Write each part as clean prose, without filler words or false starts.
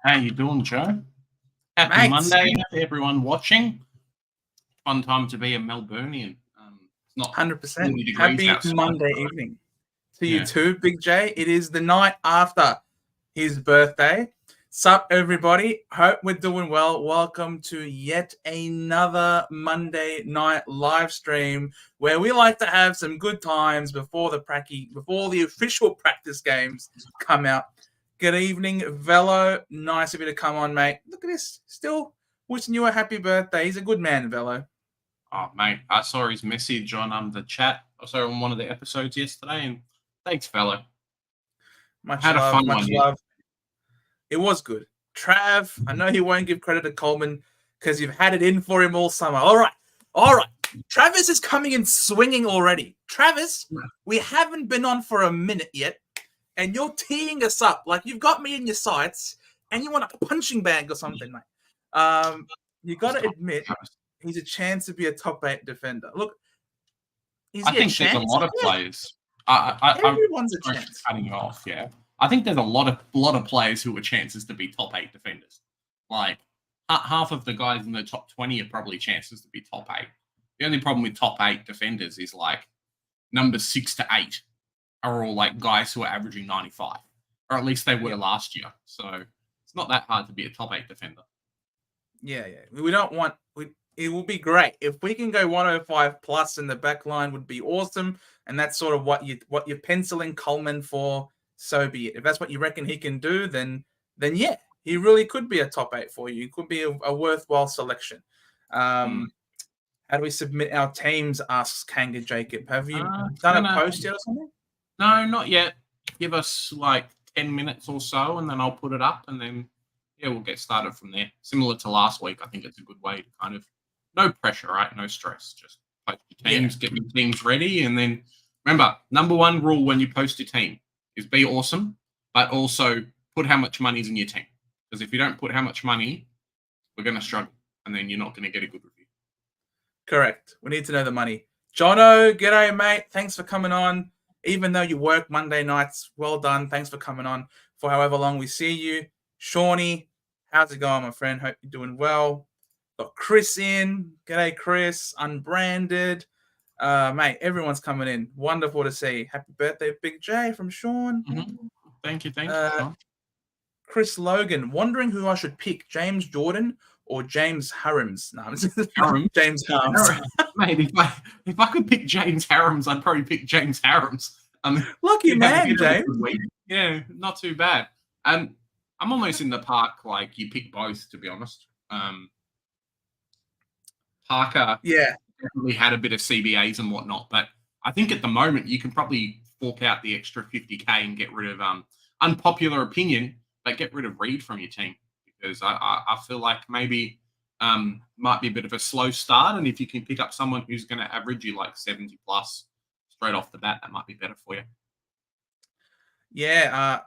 How you doing, Joe? Happy Mate. Monday to everyone watching. Fun time to be a Melburnian. It's not 100%. 40 degrees Happy outside. Monday evening to you Yeah. too, Big J. It is the night after his birthday. Sup, everybody? Hope we're doing well. Welcome to yet another Monday night live stream where we like to have some good times before the official practice games come out. Good evening, Velo. Nice of you to come on, mate. Look at this. Still wishing you a happy birthday. He's a good man, Velo. Oh, mate, I saw his message on the chat. I saw on one of the episodes yesterday, and thanks, fellow. Much Had a love, fun much one, love. It was good. Trav, I know he won't give credit to Coleman because you've had it in for him all summer. All right. Travis is coming in swinging already. Travis, we haven't been on for a minute yet, and you're teeing us up like you've got me in your sights, and you want a punching bag or something, mate. You got to admit, he's a chance to be a top 8 defender. Look, I think there's a lot of players. Everyone's I'm a chance. Cutting you off, yeah. I think there's a lot of players who are chances to be top 8 defenders. Like half of the guys in the top 20 are probably chances to be top 8. The only problem with top 8 defenders is like numbers 6 to 8 are all like guys who are averaging 95, or at least they were last year. So it's not that hard to be a top 8 defender. Yeah. We don't want. It will be great if we can go 105 plus, and the back line would be awesome. And that's sort of what you're penciling Coleman for. So be it. If that's what you reckon he can do, then yeah, he really could be a top 8 for you. It could be a worthwhile selection. How do we submit our teams? Asks Kanga Jacob. Have you done a post yet or something? No, not yet. Give us like 10 minutes or so, and then I'll put it up, and then we'll get started from there. Similar to last week, I think it's a good way to kind of no pressure, right? No stress. Just post your teams, get your teams ready, and then remember, number one rule when you post your team is be awesome, but also put how much money's in your team. Because if you don't put how much money, we're going to struggle, and then you're not going to get a good review. Correct. We need to know the money. Jono, g'day, mate. Thanks for coming on. Even though you work Monday nights, well done. Thanks for coming on for however long we see you. Shawnee, how's it going, my friend? Hope you're doing well. Got Chris in. G'day, Chris. Unbranded. Mate, everyone's coming in. Wonderful to see. Happy birthday, Big J from Sean. Mm-hmm. Thank you. Chris Logan, wondering who I should pick, James Jordan or James Harams? No, James Harams. Mate, if I could pick James Harams, I'd probably pick James Harams. Lucky man, James. Yeah, not too bad. I'm almost in the park, like you pick both, to be honest. Parker definitely had a bit of CBAs and whatnot, but I think at the moment you can probably fork out the extra 50K and get rid of unpopular opinion, but get rid of Reed from your team, because I feel like maybe might be a bit of a slow start, and if you can pick up someone who's going to average you like 70 plus straight off the bat, that might be better for you. Yeah,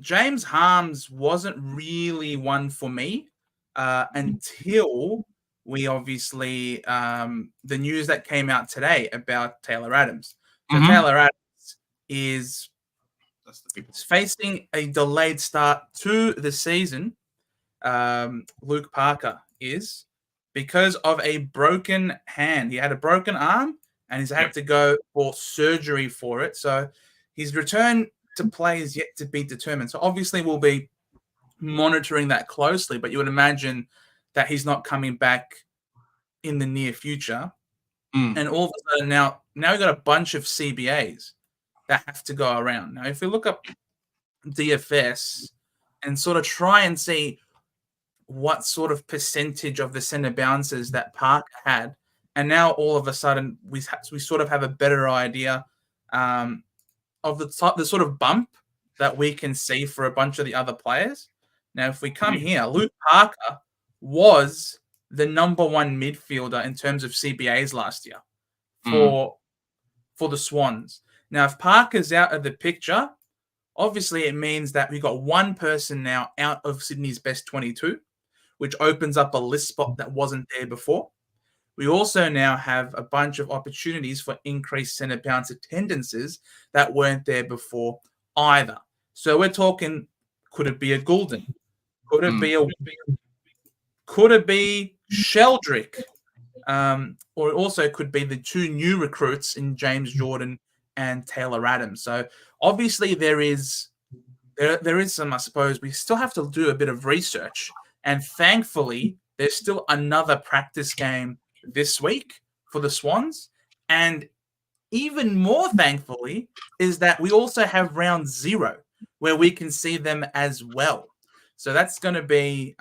James Harms wasn't really one for me until we obviously the news that came out today about Taylor Adams. So Taylor Adams is facing a delayed start to the season. Luke Parker is because of a broken hand. He had a broken arm and he's had to go for surgery for it. So his return to play is yet to be determined. So obviously we'll be monitoring that closely, but you would imagine that he's not coming back in the near future. And all of a sudden now we've got a bunch of CBAs that have to go around. Now, if we look up DFS and sort of try and see what sort of percentage of the center bounces that Park had, and now all of a sudden we sort of have a better idea of the sort of bump that we can see for a bunch of the other players. Now, if we come here, Luke Parker was the number one midfielder in terms of CBAs last year for the Swans. Now, if Parker's out of the picture, obviously it means that we've got one person now out of Sydney's best 22, which opens up a list spot that wasn't there before. We also now have a bunch of opportunities for increased center bounce attendances that weren't there before either. So we're talking, could it be a Goulden? Could it be Sheldrick? Or it also could be the two new recruits in James Jordan and Taylor Adams. So obviously there is some, I suppose, we still have to do a bit of research. And thankfully, there's still another practice game this week for the Swans. And even more thankfully is that we also have round 0 where we can see them as well. So that's going to be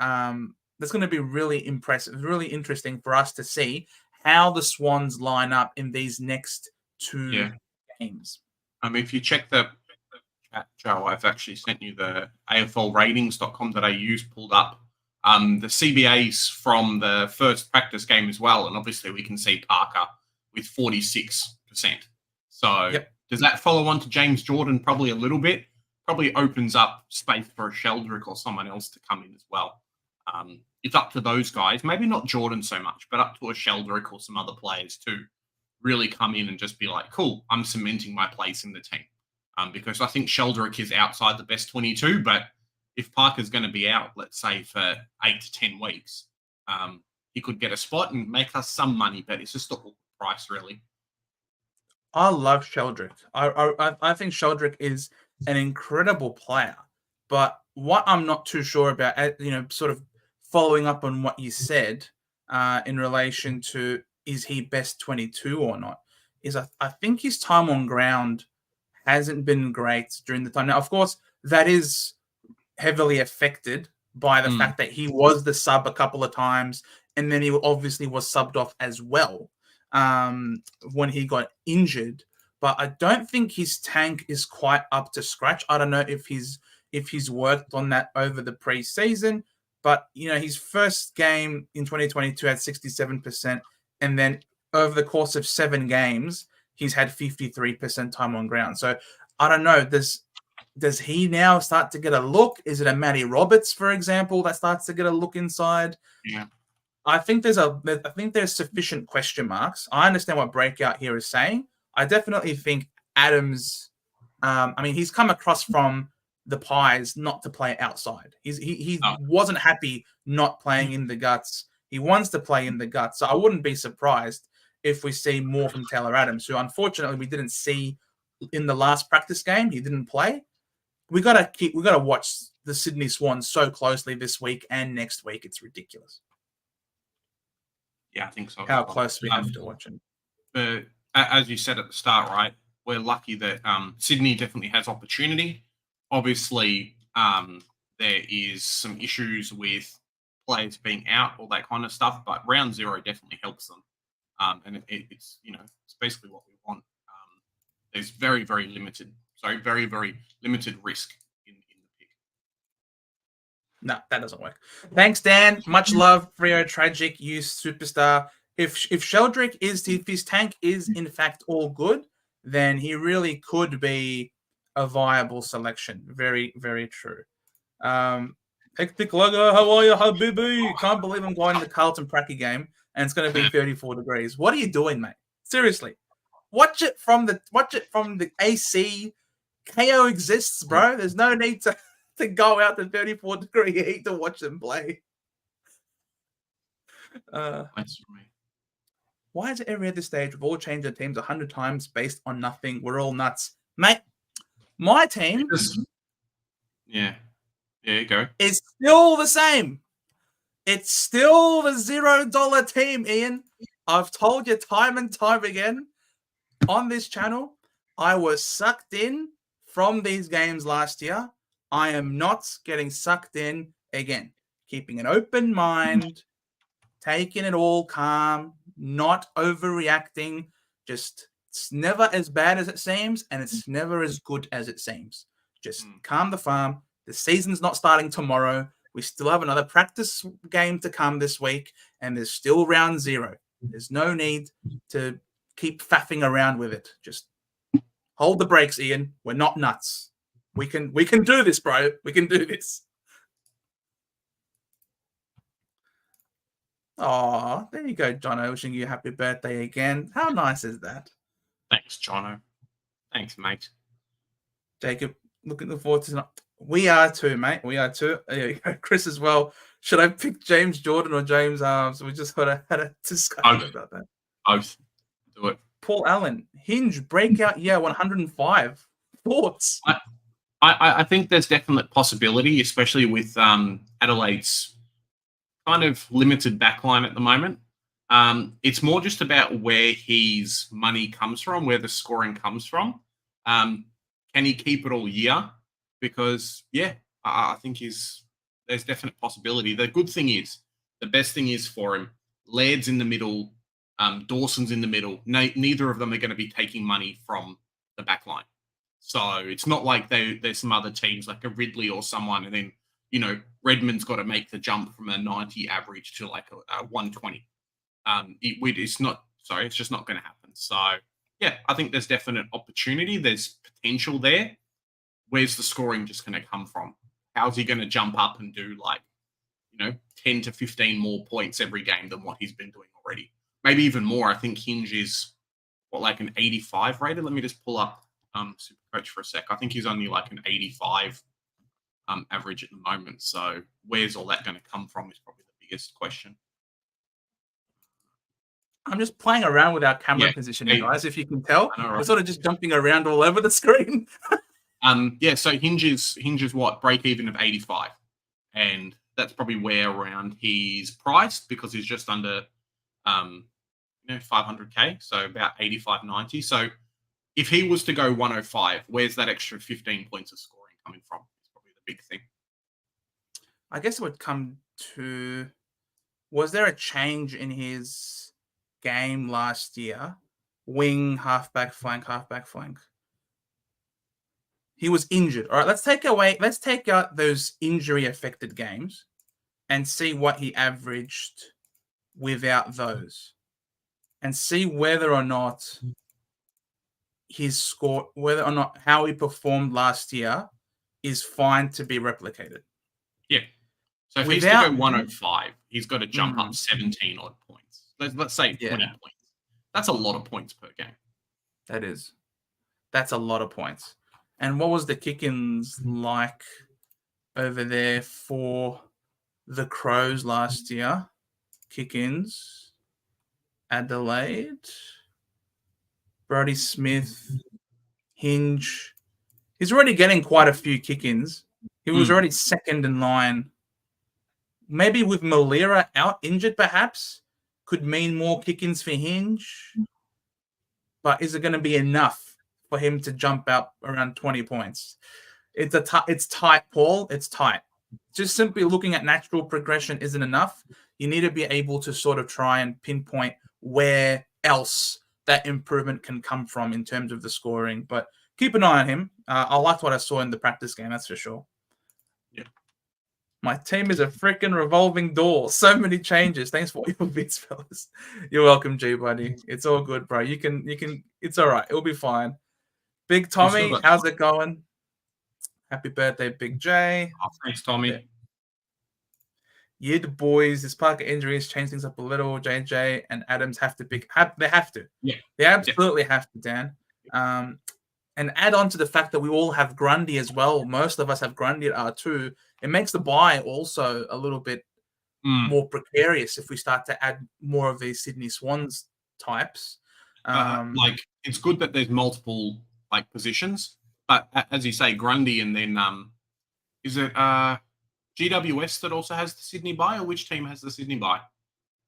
really impressive, really interesting for us to see how the Swans line up in these next 2 games. If you check the chat, Joe, I've actually sent you the AFLratings.com.au pulled up the CBAs from the first practice game as well. And obviously we can see Parker with 46%. So does that follow on to James Jordan probably a little bit? Probably opens up space for a Sheldrick or someone else to come in as well. It's up to those guys, maybe not Jordan so much, but up to a Sheldrick or some other players to really come in and just be like, cool, I'm cementing my place in the team. Because I think Sheldrick is outside the best 22, but if Parker's going to be out, let's say, for 8 to 10 weeks, he could get a spot and make us some money, but it's just the price, really. I love Sheldrick. I think Sheldrick is an incredible player, but what I'm not too sure about, sort of following up on what you said in relation to is he best 22 or not, is I think his time on ground hasn't been great during the time. Now, of course, that is heavily affected by the fact that he was the sub a couple of times, and then he obviously was subbed off as well when he got injured. But I don't think his tank is quite up to scratch. I don't know if he's worked on that over the preseason, but his first game in 2022 had 67%, and then over the course of 7 games, he's had 53% time on ground. So I don't know. Does he now start to get a look? Is it a Matty Roberts, for example, that starts to get a look inside? Yeah. I think there's sufficient question marks. I understand what Breakout here is saying. I definitely think Adams. He's come across from the Pies not to play outside. He wasn't happy not playing in the guts. He wants to play in the guts. So I wouldn't be surprised if we see more from Taylor Adams, who unfortunately we didn't see in the last practice game. He didn't play. We gotta watch the Sydney Swans so closely this week and next week. It's ridiculous. Yeah, I think so. How close we have to watch him. But as you said at the start, right, we're lucky that Sydney definitely has opportunity. Obviously, there is some issues with players being out, all that kind of stuff, but round 0 definitely helps them. And it's basically what we want. There's very, very limited risk in the pick. No, that doesn't work. Thanks, Dan. Much love, Frio Tragic, you superstar. If Sheldrick if his tank is in fact all good, then he really could be a viable selection. Very, very true. Hectic Lugger, how are you, Habibi? Can't believe I'm going to the Carlton Pracky game and it's going to be 34 degrees. What are you doing, mate? Seriously. Watch it from the AC. KO exists, bro. There's no need to go out to 34-degree heat to watch them play. That's right. Why is it every other stage we've all changed our teams 100 times based on nothing? We're all nuts. Mate, my team Yeah, you go. is still the same. It's still the $0 team, Ian. I've told you time and time again on this channel, I was sucked in from these games last year. I am not getting sucked in again. Keeping an open mind, taking it all calm, not overreacting. Just, it's never as bad as it seems, and it's never as good as it seems. Just calm the farm. The season's not starting tomorrow. We still have another practice game to come this week, and there's still round 0. There's no need to keep faffing around with it. Just hold the brakes, Ian. We're not nuts. We can do this, bro. We can do this. Oh, there you go, Jono. Wishing you a happy birthday again. How nice is that? Thanks, Jono. Thanks, mate. Jacob, looking forward to We are too, mate. We are too. Chris as well. Should I pick James Jordan or James Arms? We just had a discussion Both. about that. Both. Do it. Paul Allen, Hinge breakout year 105. Thoughts? I think there's definite possibility, especially with Adelaide's kind of limited backline at the moment. It's more just about where his money comes from, where the scoring comes from. Can he keep it all year? Because, I think there's definite possibility. The good thing is, the best thing is for him, Laird's in the middle, Dawson's in the middle. Neither of them are going to be taking money from the backline. So it's not like there's some other teams like a Ridley or someone, and then, Redmond's got to make the jump from a 90 average to like a 120. It's just not going to happen. So, I think there's definite opportunity. There's potential there. Where's the scoring just going to come from? How's he going to jump up and do 10 to 15 more points every game than what he's been doing already? Maybe even more. I think Hinge is an 85 rated. Let me just pull up Supercoach for a sec. I think he's only like an 85 average at the moment. So where's all that going to come from is probably the biggest question. I'm just playing around with our camera positioning, guys. If you can tell, we're sort of just jumping around all over the screen. So Hinge is what? Break even of 85. And that's probably where around he's priced, because he's just under 500k, so about 85, 90. So if he was to go 105, where's that extra 15 points of scoring coming from? It's probably the big thing. I guess it would come to, was there a change in his game last year? Wing, halfback, flank. He was injured. All right, let's take out those injury-affected games and see what he averaged without those, and see whether or not his score, whether or not how he performed last year is fine to be replicated. Yeah. So if he's to go 105, he's got to jump up 17 odd points. Let's say 20 points. That's a lot of points per game. That is. That's a lot of points. And what was the kick-ins like over there for the Crows last year? Kick-ins. Adelaide. Brody Smith. Hinge. He's already getting quite a few kick-ins. He was already second in line. Maybe with Malira out injured, perhaps, could mean more kick-ins for Hinge. But is it going to be enough for him to jump out around 20 points? It's tight, Paul. It's tight. Just simply looking at natural progression isn't enough. You need to be able to sort of try and pinpoint where else that improvement can come from in terms of the scoring. But keep an eye on him. I liked what I saw in the practice game, that's for sure. Yeah. My team is a freaking revolving door. So many changes. Thanks for all your bits, fellas. You're welcome, G buddy. It's all good, bro. You can. It's all right. It'll be fine. Big Tommy, how's it going? Happy birthday, Big J. Oh, thanks, Tommy. Yeah, the boys. This Parker injuries change things up a little. JJ and Adams have to they have to. Yeah. They absolutely have to, Dan. And add on to the fact that we all have Grundy as well. Most of us have Grundy at R2. It makes the buy also a little bit more precarious if we start to add more of these Sydney Swans types. It's good that there's multiple positions, but as you say, Grundy, and then is it GWS that also has the Sydney buy, or which team has the Sydney buy?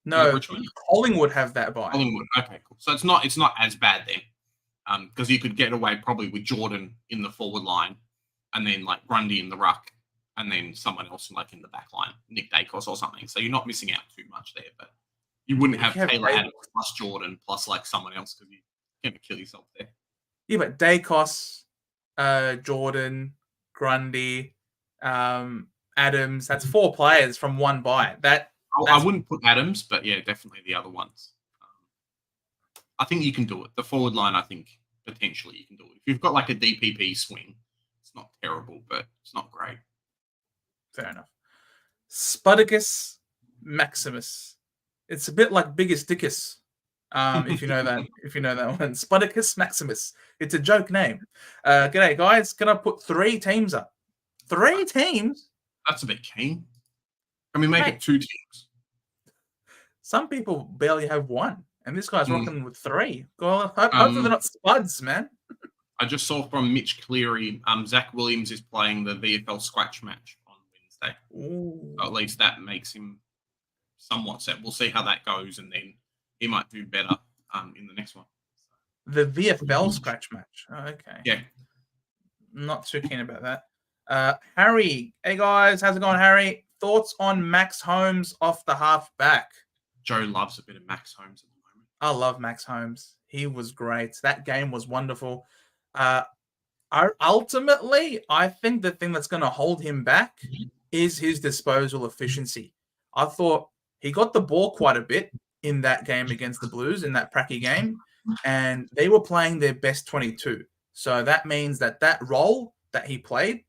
No, Collingwood have that buy. Collingwood, okay, cool. So it's not as bad then. Because you could get away probably with Jordan in the forward line, and then Grundy in the ruck, and then someone else in the back line, Nick Dacos or something. So you're not missing out too much there, but you wouldn't have Taylor Adams plus Jordan plus someone else, because you're going to kill yourself there. Yeah, but Dacos, Jordan, Grundy, Adams, that's 4 players from one buy. I wouldn't put Adams, but yeah, definitely the other ones. I think you can do it. The forward line, I think, potentially you can do it. If you've got a DPP swing, it's not terrible, but it's not great. Fair enough. Sputicus Maximus. It's a bit like Biggest Dickus, if you know that. If you know that one. Sputicus Maximus. It's a joke name. G'day, guys. Can I put 3 teams up? 3 teams? That's a bit keen. Can we make Mate. it 2 teams? Some people barely have 1, and this guy's rocking with 3. Well, hopefully they're not spuds, man. I just saw from Mitch Cleary, Zach Williams is playing the VFL scratch match on Wednesday. So at least that makes him somewhat set. We'll see how that goes, and then he might do better in the next one. The VFL scratch match. Oh, okay. Yeah. Not too keen about that. Harry. Hey, guys. How's it going, Harry? Thoughts on Max Holmes off the half-back? Joe loves a bit of Max Holmes at the moment. I love Max Holmes. He was great. That game was wonderful. Ultimately, I think the thing that's going to hold him back is his disposal efficiency. I thought he got the ball quite a bit in that game against the Blues, in that Pracky game, and they were playing their best 22. So that means that role that he played,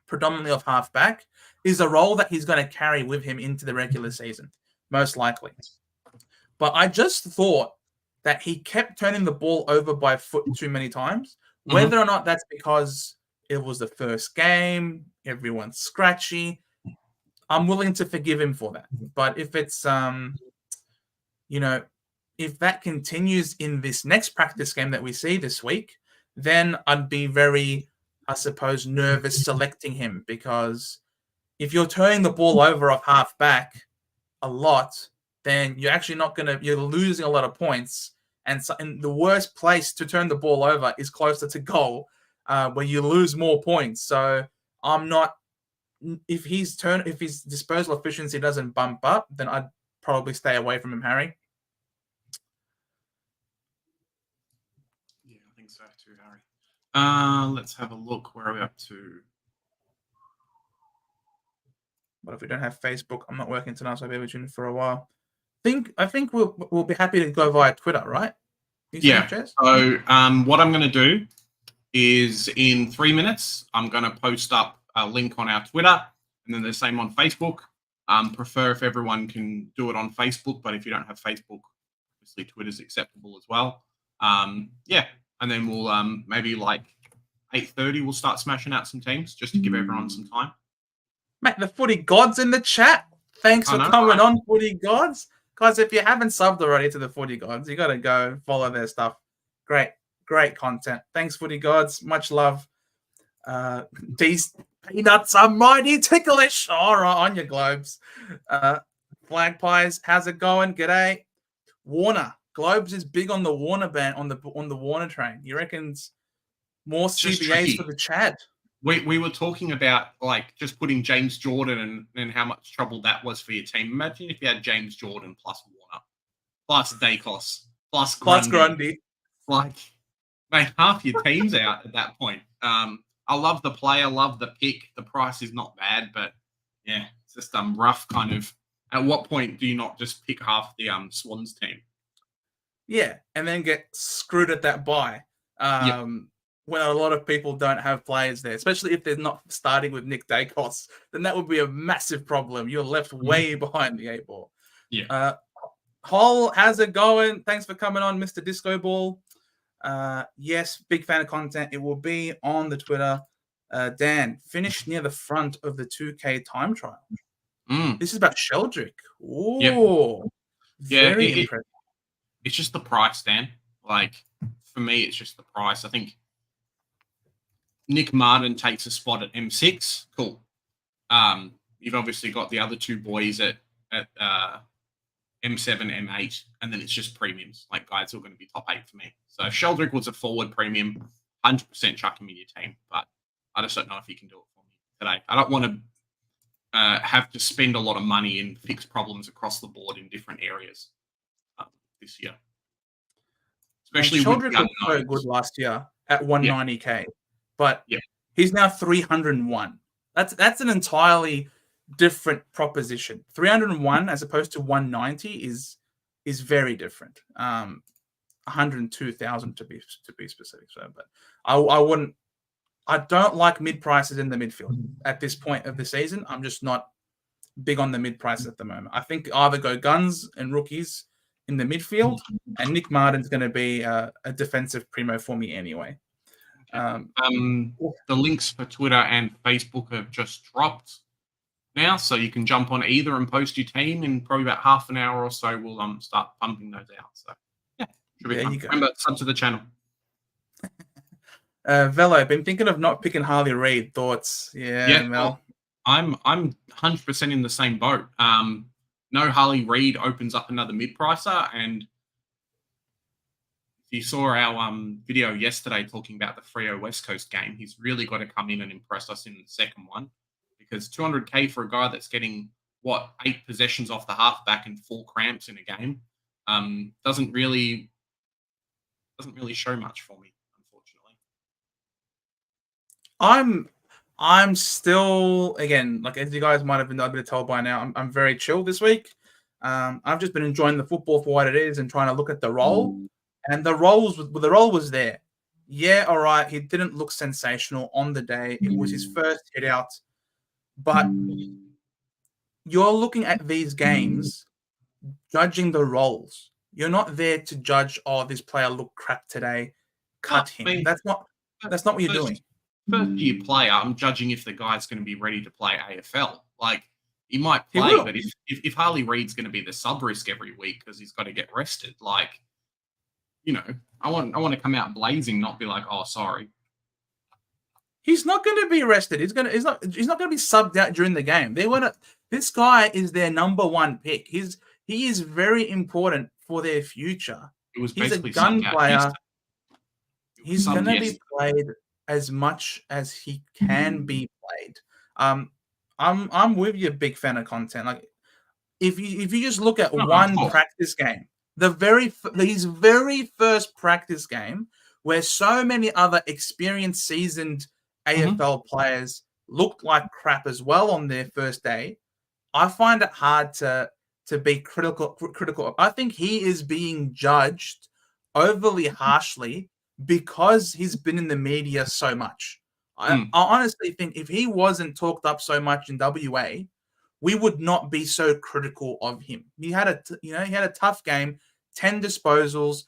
predominantly off halfback, is a role that he's going to carry with him into the regular season, most likely. But I just thought that he kept turning the ball over by foot too many times. Whether or not that's because it was the first game, everyone's scratchy, I'm willing to forgive him for that. But if it's, if that continues in this next practice game that we see this week, then I'd be very, I suppose, nervous selecting him, because if you're turning the ball over off half back a lot, then you're actually you're losing a lot of points. And the worst place to turn the ball over is closer to goal, where you lose more points. So I'm not, if his disposal efficiency doesn't bump up, then I'd probably stay away from him, Harry. Yeah, I think so too, Harry. Let's have a look. Where are we up to? But if we don't have Facebook, I'm not working tonight, so I'll be able to tune in for a while. I think we'll be happy to go via Twitter, right? Yeah. So what I'm going to do is in 3 minutes, I'm going to post up a link on our Twitter, and then the same on Facebook. Prefer if everyone can do it on Facebook, but if you don't have Facebook, obviously Twitter's acceptable as well. Yeah, and then we'll maybe like 8:30 we'll start smashing out some teams just to give everyone some time. Mate, the footy gods in the chat. Thanks for coming on, footy gods. Guys, if you haven't subbed already to the footy gods, you got to go follow their stuff. Great content. Thanks, footy gods. Much love. These peanuts are mighty ticklish. All right, on your globes. Flag pies, how's it going? G'day. Warner. Globes is big on the Warner band, on the Warner train. You reckons more CBAs for the Chad? We were talking about like just putting James Jordan and how much trouble that was for your team. Imagine if you had James Jordan plus Warner, plus Dacos, plus Grundy. Like, mate, half your team's out at that point. I love the player, love the pick. The price is not bad, but yeah, it's just rough kind of. At what point do you not just pick half the Swans team? Yeah, and then get screwed at that bye. When a lot of people don't have players there, especially if they're not starting with Nick Dacos, then that would be a massive problem. You're left way behind the 8 ball. Yeah. Hol, how's it going? Thanks for coming on, Mr. Disco Ball. Yes, big fan of content. It will be on the Twitter. Dan, finished near the front of the 2K time trial. This is about Sheldrick. Ooh. Yep. Very impressive. It's just the price, Dan. Like, for me, it's just the price. I think Nick Martin takes a spot at M6. Cool. You've obviously got the other 2 boys at M7, M8, and then it's just premiums. Like, guys who are going to be top 8 for me. So if Sheldrick was a forward premium, 100% chuck him in your team. But I just don't know if he can do it for me today. I don't want to have to spend a lot of money and fix problems across the board in different areas this year. Especially Sheldrick was so good last year at 190k. But he's now 301. That's an entirely different proposition. 301 as opposed to 190 is very different. 102,000 to be specific. So, but I don't like mid prices in the midfield at this point of the season. I'm just not big on the mid prices at the moment. I think either go guns and rookies in the midfield, and Nick Martin's going to be a defensive primo for me anyway. The links for Twitter and Facebook have just dropped now, so you can jump on either and post your team in probably about half an hour or so. We'll start pumping those out. So yeah, should be There fun. you go. Remember, sub to the channel. Velo, been thinking of not picking Harley Reed. Thoughts? Yeah, Mel. Well, I'm 100% in the same boat. No Harley Reed opens up another mid-pricer, and if you saw our video yesterday talking about the Freo West Coast game, he's really got to come in and impress us in the second one, because 200K for a guy that's getting 8 possessions off the halfback and 4 cramps in a game doesn't really show much for me, unfortunately. I'm still, again, like as you guys might have been able to tell by now, I'm very chill this week. I've just been enjoying the football for what it is and trying to look at the role. And the role was there. Yeah, all right. He didn't look sensational on the day. It was his first hit out. But you're looking at these games, judging the roles. You're not there to judge, this player looked crap today. Cut him. That's not what you're doing. First year player, I'm judging if the guy's going to be ready to play AFL. Like, he might play, but if Harley Reed's going to be the sub risk every week because he's got to get rested, like, I want to come out blazing, not be like, oh, sorry. He's not going to be rested. He's not going to be subbed out during the game. This guy is their number 1 pick. He is very important for their future. He's a gun player. He's going to be played as much as he can be played. I'm with you, big fan of content. Like, if you just look at one practice game, his very first practice game, where so many other experienced, seasoned AFL players looked like crap as well on their first day, I find it hard to be critical. I think he is being judged overly harshly because he's been in the media so much. I honestly think if he wasn't talked up so much in WA, we would not be so critical of him. He had a tough game, 10 disposals.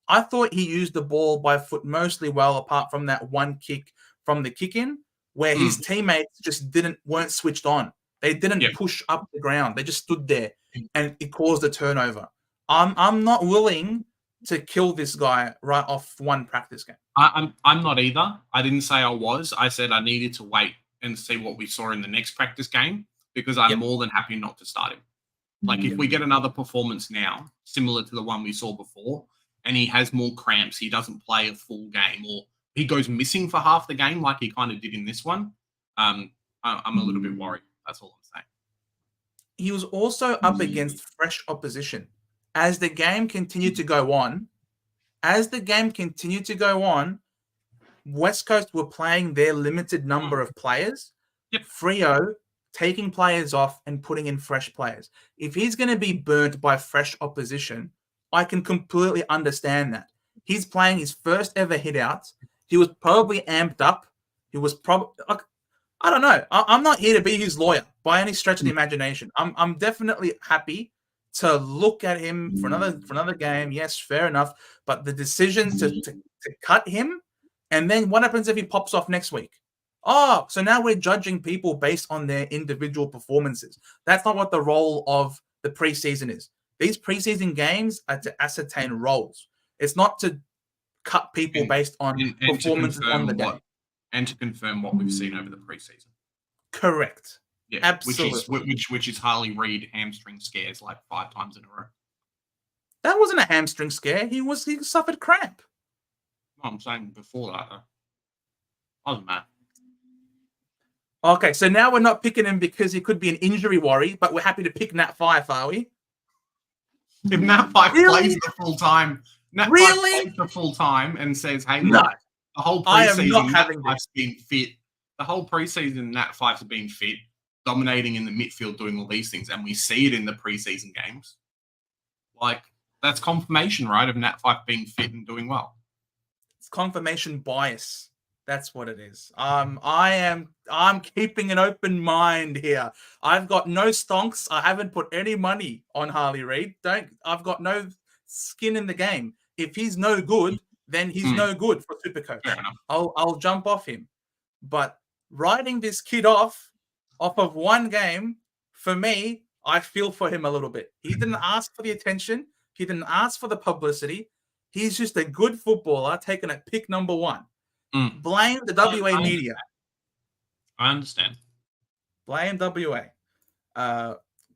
I thought he used the ball by foot mostly well, apart from that one kick from the kick-in, where his teammates just weren't switched on. They didn't push up the ground. They just stood there, and it caused a turnover. I'm not willing to kill this guy right off one practice game. I'm not either. I didn't say I was. I said I needed to wait and see what we saw in the next practice game, because I'm more than happy not to start him. Like, if we get another performance now, similar to the one we saw before, and he has more cramps, he doesn't play a full game, or he goes missing for half the game like he kind of did in this one, I'm a little bit worried. That's all I'm saying. He was also up against fresh opposition. As the game continued to go on, West Coast were playing their limited number of players. Freo taking players off and putting in fresh players. If he's going to be burnt by fresh opposition, I can completely understand that. He's playing his first ever hit out. He was probably amped up. He was probably, I don't know. I'm not here to be his lawyer by any stretch of the imagination. I'm definitely happy to look at him for another game. Yes, fair enough. But the decision to cut him, and then what happens if he pops off next week? Oh, so now we're judging people based on their individual performances. That's not what the role of the preseason is. These preseason games are to ascertain roles. It's not to cut people based on performances on the day. And to confirm what we've seen over the preseason. Correct. Yeah, absolutely. Which is Harley Reed hamstring scares like 5 times in a row. That wasn't a hamstring scare. He suffered cramp. I'm saying before that, doesn't matter. Okay, so now we're not picking him because he could be an injury worry, but we're happy to pick Nat Fife, are we? If Nat Fife plays the full time, plays the full time and says, "Hey, look, the whole preseason Nat Fife's been fit. The whole preseason Nat Fife's been fit, dominating in the midfield, doing all these things, and we see it in the preseason games. Like, that's confirmation, right, of Nat Fife being fit and doing well. It's confirmation bias. That's what it is. I'm keeping an open mind here. I've got no stonks. I haven't put any money on Harley Reed. I've got no skin in the game. If he's no good, then he's no good for Supercoach. Fair enough. I'll jump off him. But writing this kid off of one game, for me, I feel for him a little bit. He didn't ask for the attention. He didn't ask for the publicity. He's just a good footballer taken at pick number 1. Blame the WA media. I understand. Blame WA.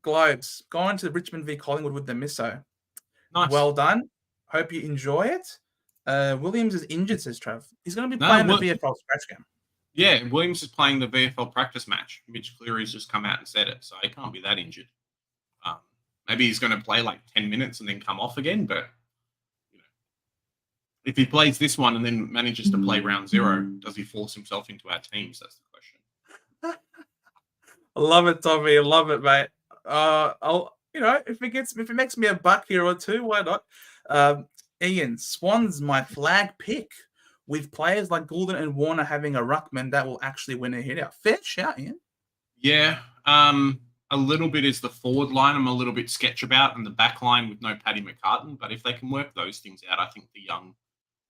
Globes, going to Richmond v Collingwood with the misso. Nice. Well done. Hope you enjoy it. Williams is injured, says Trav. He's going to be playing the VFL scratch game. Yeah, Williams is playing the VFL practice match. Mitch Cleary's just come out and said it, so he can't be that injured. Maybe he's going to play like 10 minutes and then come off again, but if he plays this one and then manages to play round 0, does he force himself into our teams? That's the question. I love it, Tommy. I love it, mate. If it makes me a buck here or two, why not? Ian, Swan's my flag pick. With players like Goulden and Warner having a ruckman that will actually win a hit out. Fair shout, Ian. Yeah. A little bit is the forward line I'm a little bit sketch about, and the back line with no Paddy McCartan. But if they can work those things out, I think the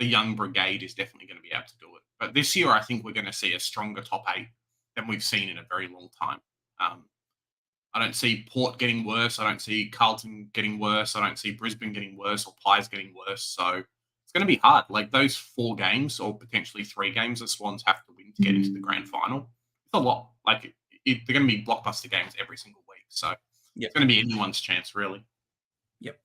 young brigade is definitely going to be able to do it. But this year, I think we're going to see a stronger top 8 than we've seen in a very long time. I don't see Port getting worse. I don't see Carlton getting worse. I don't see Brisbane getting worse or Pies getting worse. So it's going to be hard. Like those 4 games or potentially 3 games the Swans have to win to get into the grand final. It's a lot. Like they're going to be blockbuster games every single week. So it's going to be anyone's chance, really. Yep.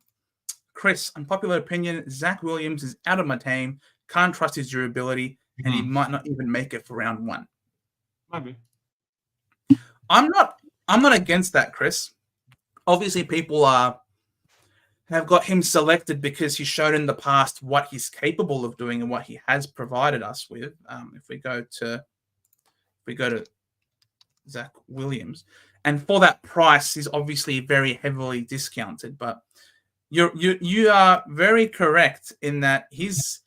Chris, unpopular opinion, Zach Williams is out of my team. Can't trust his durability, and he might not even make it for round 1. Maybe. I'm not against that, Chris. Obviously, people have got him selected because he's shown in the past what he's capable of doing and what he has provided us with. If we go to Zach Williams, and for that price, he's obviously very heavily discounted. But you are very correct in that his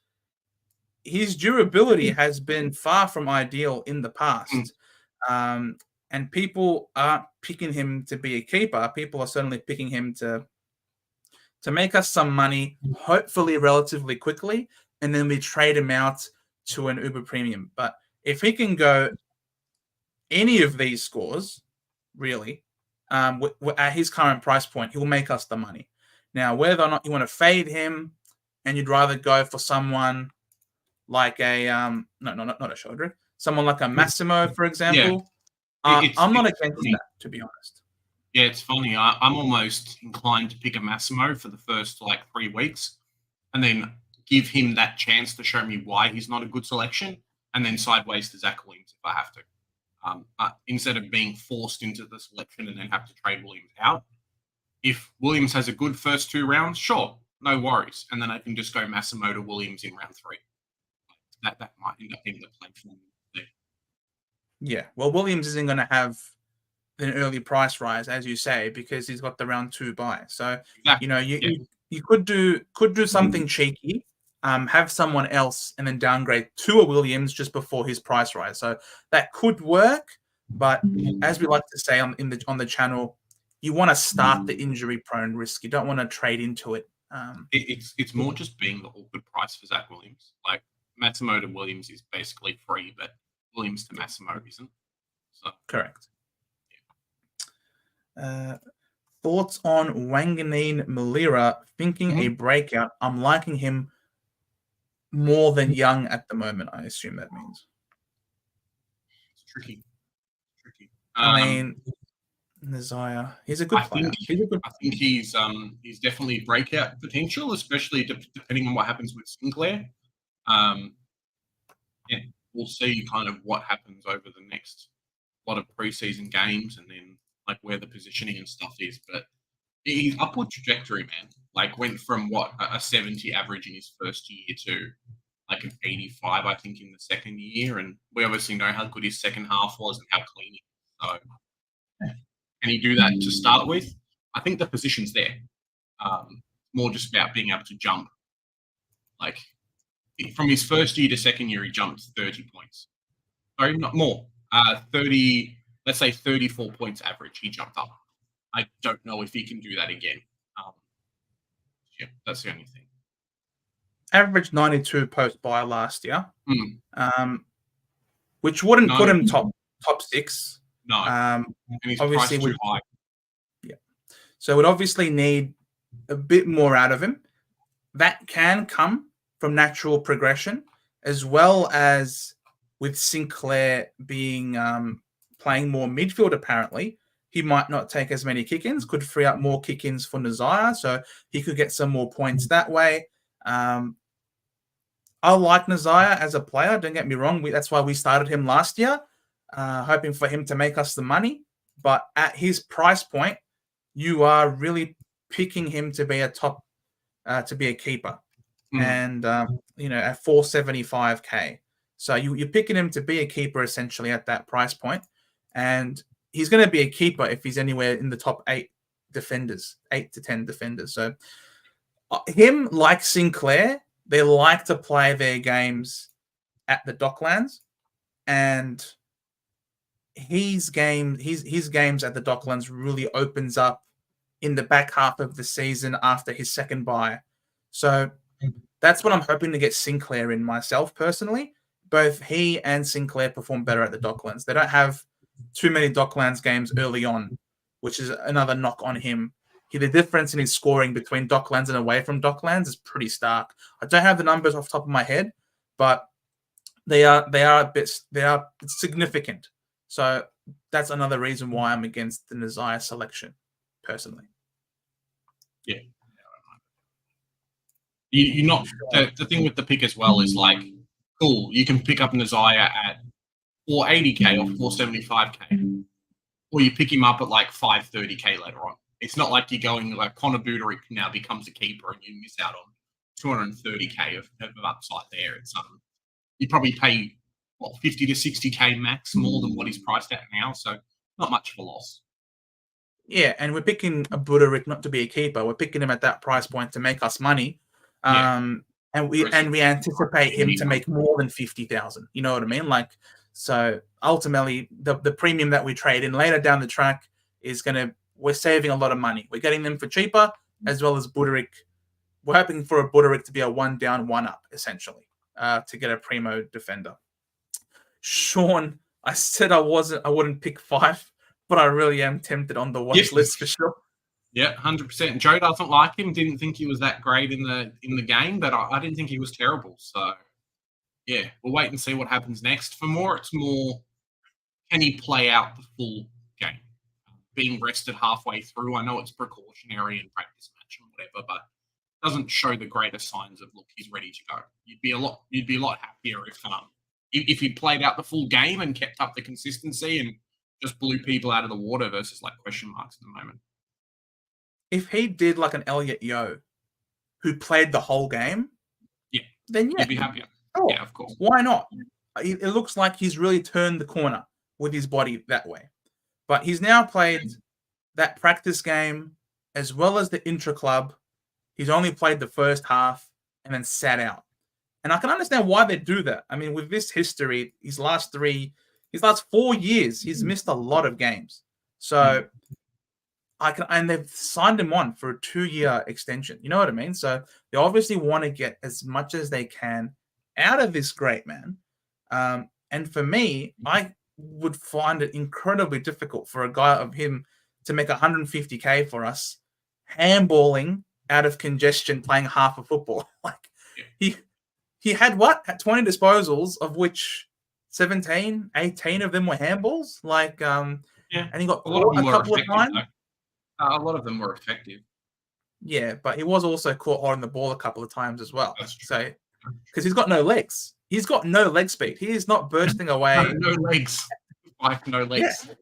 durability has been far from ideal in the past. And people aren't picking him to be a keeper. People are certainly picking him to make us some money, hopefully relatively quickly, and then we trade him out to an Uber premium. But if he can go any of these scores, really, at his current price point, he'll make us the money. Now, whether or not you want to fade him and you'd rather go for someone like not a Shodrick, someone like a Massimo, for example, I'm not against that, to be honest. Yeah, it's funny. I'm almost inclined to pick a Massimo for the first 3 weeks and then give him that chance to show me why he's not a good selection and then sideways to Zach Williams if I have to. Instead of being forced into the selection and then have to trade Williams out. If Williams has a good first 2 rounds, sure, no worries. And then I can just go Massimo to Williams in round 3. That might end up being the play for me. Yeah, well, Williams isn't going to have an early price rise, as you say, because he's got the round 2 buy. So, exactly. You could do something cheeky, have someone else, and then downgrade to a Williams just before his price rise. So that could work, but as we like to say on the channel, you want to start the injury-prone risk. You don't want to trade into it. It's more just being the awkward price for Zach Williams. Like Massimo to Williams is basically free, but Williams to Massimo isn't. So correct. Thoughts on Wanganeen Malira thinking a breakout? I'm liking him more than Young at the moment. I assume that means. It's tricky. I mean, Nazaya, he's a good player. I think he's definitely breakout potential, especially depending on what happens with Sinclair. We'll see kind of what happens over the next lot of preseason games and then where the positioning and stuff is. But his upward trajectory, man, went from a 70 average in his first year to an 85, I think, in the second year. And we obviously know how good his second half was and how clean he was. So can he do that to start with? I think the position's there. More just about being able to jump. From his first year to second year, he jumped 30 points. Sorry, not more. 30, let's say 34 points average, he jumped up. I don't know if he can do that again. That's the only thing. averaged 92 post buy last year, which No. wouldn't put him top 6. No. And he's Obviously, priced too high. so we'd obviously need a bit more out of him. That can come from natural progression, as well as with Sinclair being playing more midfield. Apparently, he might not take as many kick-ins, could free up more kick-ins for Nazaya, so he could get some more points that way. I like Nazaya as a player, don't get me wrong. That's why we started him last year, hoping for him to make us the money. But at his price point, you are really picking him to be a keeper. And, at 475k. So you're picking him to be a keeper essentially at that price point. And he's going to be a keeper if he's anywhere in the top 8 defenders, 8 to 10 defenders. So him, like Sinclair, they like to play their games at the Docklands, and his games at the Docklands really opens up in the back half of the season after his second bye. So that's what I'm hoping to get Sinclair in myself personally. Both he and Sinclair perform better at the Docklands. They don't have too many Docklands games early on, which is another knock on him. The difference in his scoring between Docklands and away from Docklands is pretty stark. I don't have the numbers off the top of my head, but they are significant. So that's another reason why I'm against the Nazaya selection, personally. Yeah. You're not the thing with the pick as well is like, cool, you can pick up Nazaya at 480k or 475k, or you pick him up at like 530k later on. It's not like you're going like Connor Buderick now becomes a keeper and you miss out on 230k of upside there. It's you probably pay 50 to 60k max more than what he's priced at now, so not much of a loss. Yeah, and we're picking a Buderick not to be a keeper. We're picking him at that price point to make us money. And we anticipate him to make more than 50,000. You know what I mean? Like, so ultimately, the premium that we trade in later down the track is we're saving a lot of money. We're getting them for cheaper, as well as Buderick. We're hoping for a Buderick to be a 1 down, 1 up, essentially, to get a primo defender. Sean, I said I wouldn't pick 5, but I really am tempted on the watch list for sure. Yeah, 100%. Joe doesn't like him. Didn't think he was that great in the game, but I didn't think he was terrible. So, yeah, we'll wait and see what happens next. For more, it's more, can he play out the full game? Being rested halfway through, I know it's precautionary and practice match and whatever, but it doesn't show the greatest signs of, look, he's ready to go. You'd be a lot happier if he played out the full game and kept up the consistency and just blew people out of the water versus like question marks at the moment. If he did like an Elliot Yeo, who played the whole game, then you'd be happier. Oh, yeah, of course. Why not? It looks like he's really turned the corner with his body that way. But he's now played that practice game as well as the intra-club. He's only played the first half and then sat out. And I can understand why they do that. I mean, with this history, his last 4 years, he's missed a lot of games. So and they've signed him on for a 2-year extension. You know what I mean? So they obviously want to get as much as they can out of this great man. And for me, I would find it incredibly difficult for a guy of him to make 150k for us, handballing out of congestion, playing half of football. Like he had 20 disposals, of which 17, 18 of them were handballs. Like, and he got caught a couple of times. A lot of them were effective. Yeah, but he was also caught holding the ball a couple of times as well. So, because he's got no legs. He's got no leg speed. He is not bursting away. No legs. Like no legs. Yeah.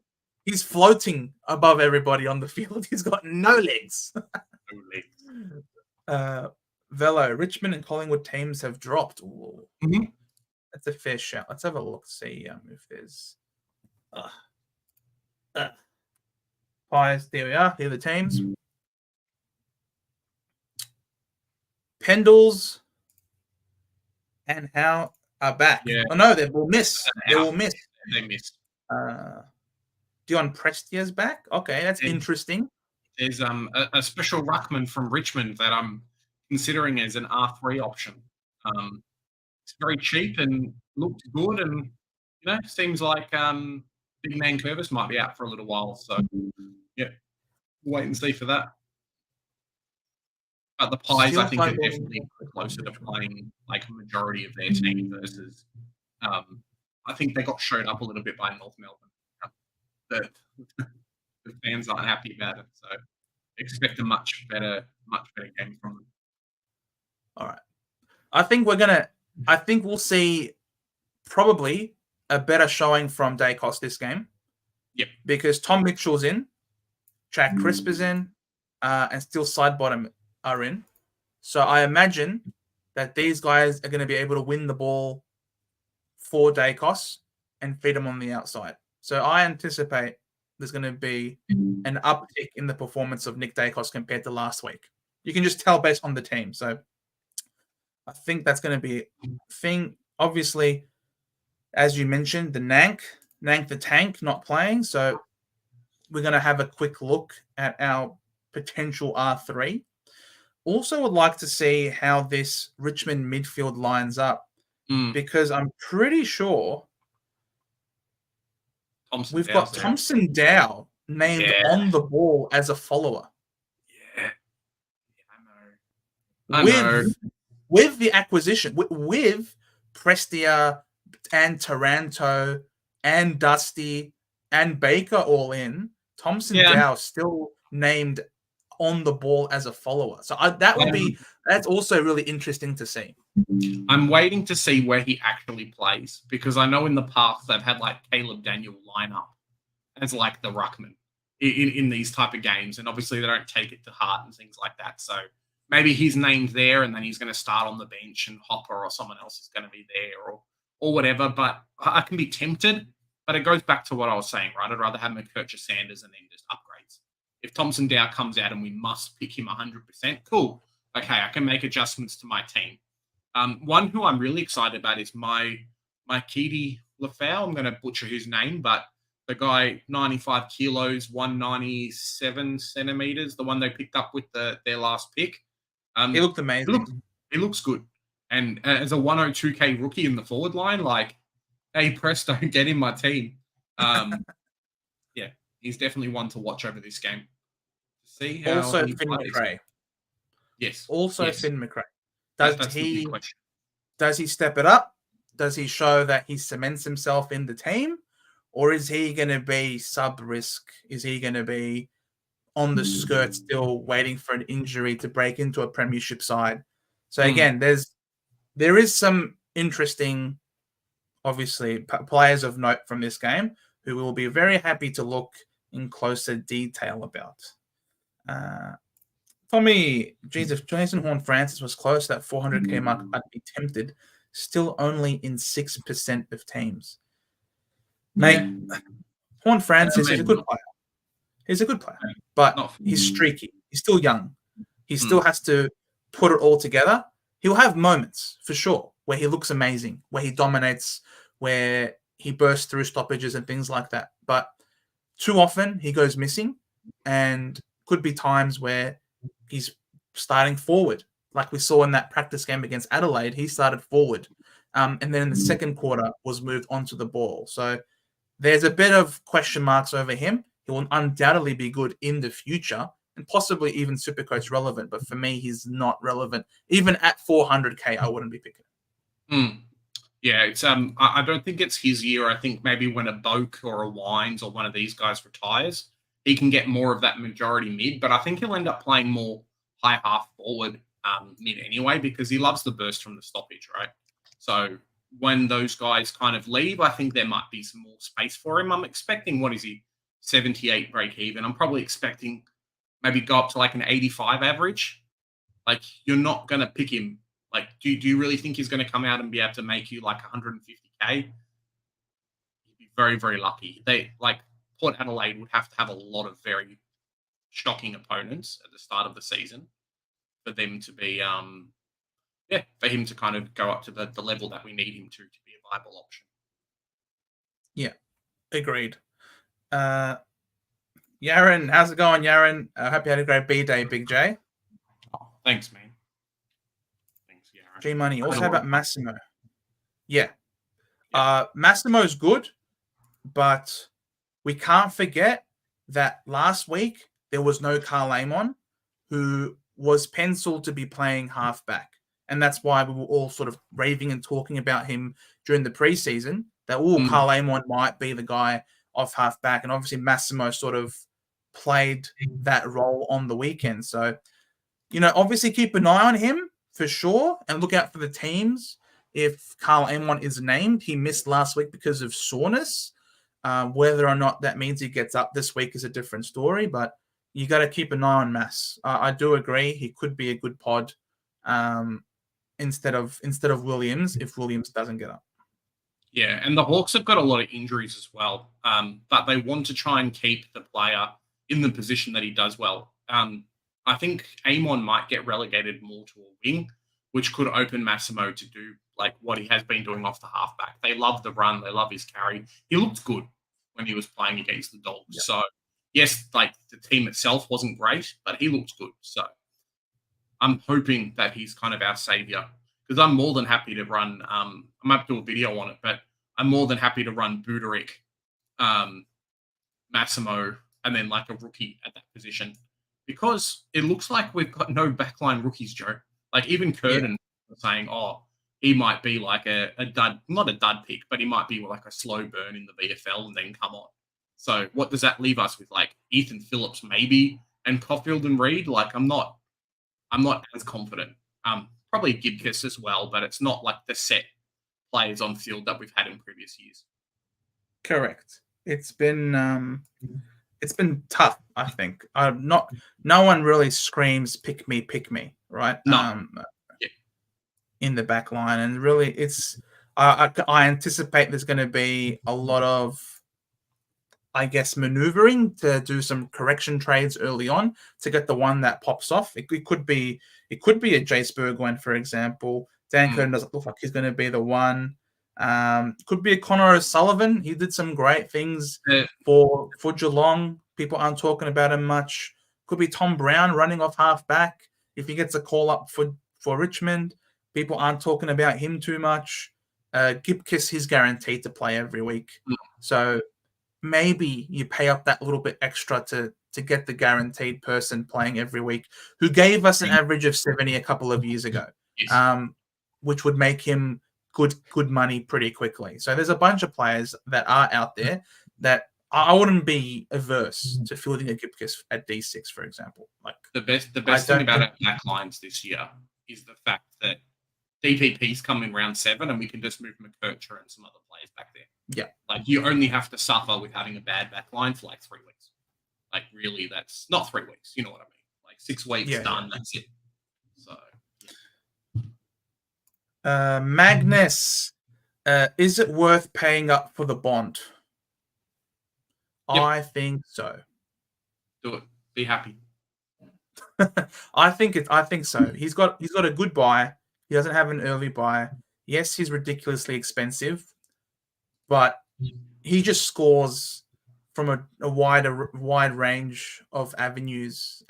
He's floating above everybody on the field. He's got no legs. No legs. Velo, Richmond and Collingwood teams have dropped. Mm-hmm. That's a fair shout. Let's have a look. See if there's Pies. There we are. Here are the teams. Pendles and Howe are back. Yeah. Oh no, they will miss. They will miss. They missed. Dion Prestia's back. Okay, that's interesting. There's a special ruckman from Richmond that I'm considering as an R3 option. It's very cheap and looked good, and seems like big man Curvis might be out for a little while. So yeah, wait and see for that. But the Pies, I Still think, are finding definitely closer to playing like a majority of their team versus. I think they got showed up a little bit by North Melbourne. The, the fans aren't happy about it, so expect a much better game from them. all right. I think we'll see probably a better showing from Dacos this game. Yep. Because Tom Mitchell's in, Jack Crisp is in, and still Sidebottom are in. So I imagine that these guys are going to be able to win the ball for Dacos and feed him on the outside. So I anticipate there's going to be an uptick in the performance of Nick Dacos compared to last week. You can just tell based on the team. So I think that's going to be a thing. Obviously, as you mentioned, the Nank the Tank not playing. So we're going to have a quick look at our potential R3. Also would like to see how this Richmond midfield lines up because I'm pretty sure we've got Thompson Dow named on the ball as a follower. Yeah, I know. With the acquisition, with Prestia and Taranto and Dusty and Baker all in, Thompson Dow still named on the ball as a follower. So that's also really interesting to see. I'm waiting to see where he actually plays because I know in the past they've had like Caleb Daniel line up as like the ruckman in these type of games, and obviously they don't take it to heart and things like that. So maybe he's named there and then he's going to start on the bench and Hopper or someone else is going to be there or whatever. But I can be tempted, but it goes back to what I was saying, right? I'd rather have McKercher Sanders and then just upgrades. If Thompson Dow comes out and we must pick him 100%, cool. Okay, I can make adjustments to my team. One who I'm really excited about is my Keedy Lafau. I'm going to butcher his name, but the guy, 95 kilos, 197 centimeters, the one they picked up with their last pick. He looked amazing. He looks good. And as a 102K rookie in the forward line, like, hey, presto, get in my team. Yeah, he's definitely one to watch over this game. See how also he Finn plays. McRae. Yes. Finn McRae. That's the big question. Does he step it up? Does he show that he cements himself in the team? Or is he going to be sub-risk? Is he going to be on the skirt still waiting for an injury to break into a premiership side? So again, there is some interesting, obviously, players of note from this game who we will be very happy to look in closer detail about. Tommy, Jesus, Jason Horne-Francis was close to that 400k mark. I'd be tempted. Still only in 6% of teams. Mate, Horne-Francis is a good player. He's a good player, but he's streaky. He's still young. He still has to put it all together. He'll have moments, for sure, where he looks amazing, where he dominates, where he bursts through stoppages and things like that. But too often, he goes missing, and could be times where he's starting forward. Like we saw in that practice game against Adelaide, he started forward. And then in the second quarter was moved onto the ball. So there's a bit of question marks over him. He will undoubtedly be good in the future and possibly even Supercoach relevant. But for me, he's not relevant. Even at 400k, I wouldn't be picking him. Yeah, it's I don't think it's his year. I think maybe when a Boak or a Wines or one of these guys retires, he can get more of that majority mid. But I think he'll end up playing more high half forward mid anyway because he loves the burst from the stoppage, right? So when those guys kind of leave, I think there might be some more space for him. I'm expecting, 78 break even. I'm probably expecting maybe go up to like an 85 average. Like, you're not going to pick him. Like, do you really think he's going to come out and be able to make you like 150k? You'd be very, very lucky. Port Adelaide would have to have a lot of very shocking opponents at the start of the season for them to be, for him to kind of go up to the level that we need him to be a viable option. Yeah, agreed. Yaron, how's it going, Yaron? I hope you had a great B-Day, Big J. Oh, thanks, man. Thanks, Yaron. G Money. I Also, don't how know about what- Massimo? Yeah. Yeah. Massimo's good, but we can't forget that last week there was no Carl Amon, who was penciled to be playing halfback. And that's why we were all sort of raving and talking about him during the preseason, that, Carl Amon might be the guy off halfback. And obviously Massimo sort of played that role on the weekend. So, obviously keep an eye on him for sure and look out for the teams. If Carl Amon is named, he missed last week because of soreness. Whether or not that means he gets up this week is a different story, but you got to keep an eye on Mass. I do agree he could be a good pod instead of Williams if Williams doesn't get up. Yeah, and the Hawks have got a lot of injuries as well, but they want to try and keep the player in the position that he does well. I think Amon might get relegated more to a wing, which could open Massimo to do like what he has been doing off the halfback. They love the run, they love his carry. He looked good when he was playing against the Dogs. Yep. So yes, like the team itself wasn't great, but he looked good. So I'm hoping that he's kind of our savior, because I'm more than happy to run. I might do a video on it, but I'm more than happy to run Buderick, Massimo, and then like a rookie at that position, because it looks like we've got no backline rookies, Joe. Like even Curtin was saying, he might be like a dud, not a dud pick, but he might be like a slow burn in the VFL and then come on. So what does that leave us with? Like Ethan Phillips maybe, and Caulfield and Reed? Like I'm not as confident. Probably Gibkiss as well, but it's not like the set players on field that we've had in previous years. Correct. It's been tough, I think. No one really screams pick me, right? No. In the back line, and really it's I anticipate there's going to be a lot of, I guess, maneuvering to do some correction trades early on to get the one that pops off. It could be a Jace Burgoyne, for example. Dan Curtin doesn't look like he's going to be the one. Could be a Connor O'Sullivan. He did some great things for Geelong. People aren't talking about him much. Could be Tom Brown running off half back. If he gets a call up for Richmond, people aren't talking about him too much. Gibkiss, he's guaranteed to play every week. So maybe you pay up that little bit extra to get the guaranteed person playing every week, who gave us an average of 70 a couple of years ago, which would make him good money pretty quickly. So there's a bunch of players that are out there that I wouldn't be averse to fielding a Gibkiss at D6, for example. Like the best thing about our back lines this year is the fact that DPP's come in round 7 and we can just move McKercher and some other players back there. Yeah. Like you only have to suffer with having a bad back line for like 3 weeks. Like really, that's not 3 weeks. You know what I mean? Like 6 weeks done. That's it. So. Magnus, is it worth paying up for the bond? Yep. I think so. Do it. Be happy. I think so. He's got a good buy. He doesn't have an early buy. Yes, he's ridiculously expensive, but he just scores from a wide range of avenues,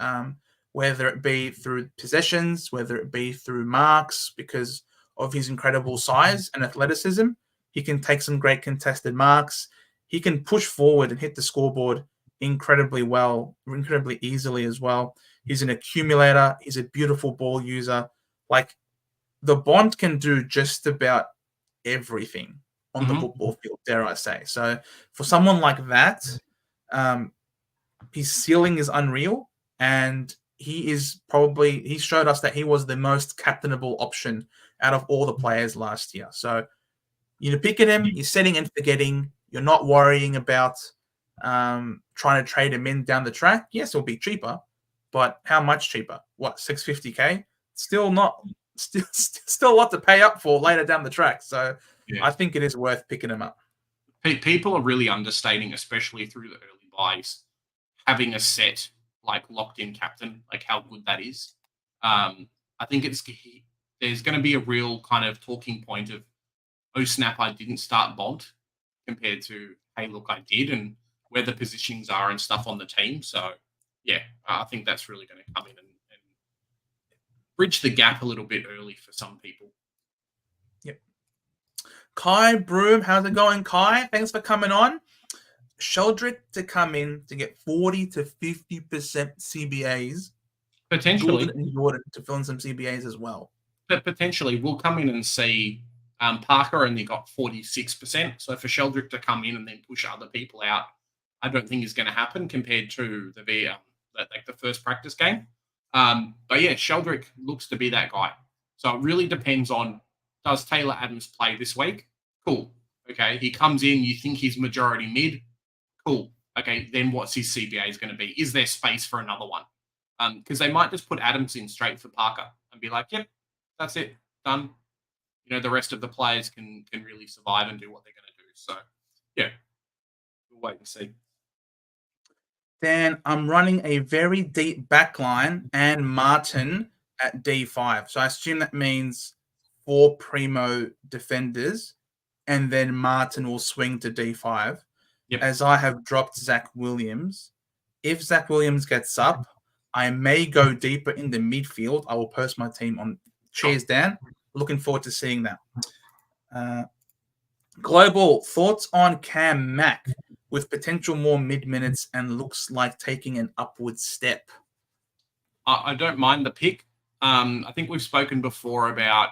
whether it be through possessions, whether it be through marks, because of his incredible size and athleticism. He can take some great contested marks. He can push forward and hit the scoreboard incredibly well, incredibly easily as well. He's an accumulator. He's a beautiful ball user. Like, the Bond can do just about everything on the football field, dare I say. So for someone like that, his ceiling is unreal, and he showed us that he was the most captainable option out of all the players last year. So you're picking him, you're setting and forgetting. You're not worrying about trying to trade him in down the track. Yes, it'll be cheaper, but how much cheaper? What, $650K? Still a lot to pay up for later down the track. So I think it is worth picking him up. People are really understating, especially through the early buys, having a set like locked in captain, like how good that is. I think there's going to be a real kind of talking point of, oh snap, I didn't start Bond, compared to, hey look, I did, and where the positionings are and stuff on the team. So yeah, I think that's really going to come in and bridge the gap a little bit early for some people. Yep. Kai Broom, how's it going, Kai? Thanks for coming on. Sheldrick to come in to get 40 to 50% CBAs. Potentially. Jordan and Jordan to fill in some CBAs as well. But potentially, we'll come in and see Parker only got 46%. So for Sheldrick to come in and then push other people out, I don't think is going to happen compared to the first practice game. But yeah, Sheldrick looks to be that guy. So it really depends on, does Taylor Adams play this week? Cool. Okay, he comes in, you think he's majority mid. Cool. Okay, then what's his CBA is going to be? Is there space for another one? Because they might just put Adams in straight for Parker and be like, yep, that's it, done. The rest of the players can really survive and do what they're going to do. So, yeah, we'll wait and see. Dan, I'm running a very deep backline and Martin at D5. So I assume that means 4 primo defenders, and then Martin will swing to D5. Yep. As I have dropped Zach Williams. If Zach Williams gets up, I may go deeper in the midfield. I will post my team on. Cheers, Dan. Looking forward to seeing that. Global, thoughts on Cam Mack with potential more mid-minutes and looks like taking an upward step? I don't mind the pick. I think we've spoken before about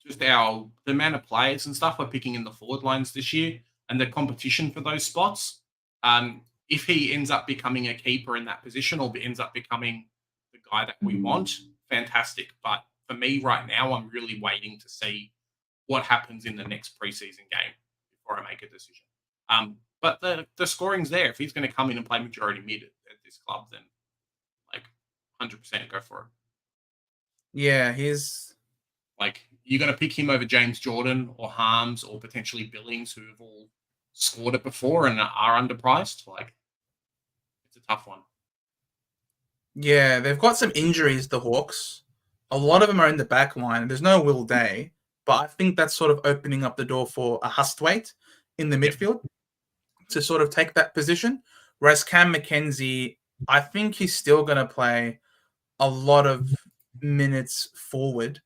just the amount of players and stuff we're picking in the forward lines this year and the competition for those spots. If he ends up becoming a keeper in that position or ends up becoming the guy that we want, fantastic. But for me right now, I'm really waiting to see what happens in the next preseason game before I make a decision. But the scoring's there. If he's going to come in and play majority mid at this club, then 100% go for it. Yeah, he's you're going to pick him over James Jordan or Holmes or potentially Billings, who have all scored it before and are underpriced. It's a tough one. Yeah, they've got some injuries, the Hawks. A lot of them are in the back line. There's no Will Day, but I think that's sort of opening up the door for a Hustwaite in the midfield to sort of take that position. Whereas Cam McKenzie, I think he's still going to play a lot of minutes forward,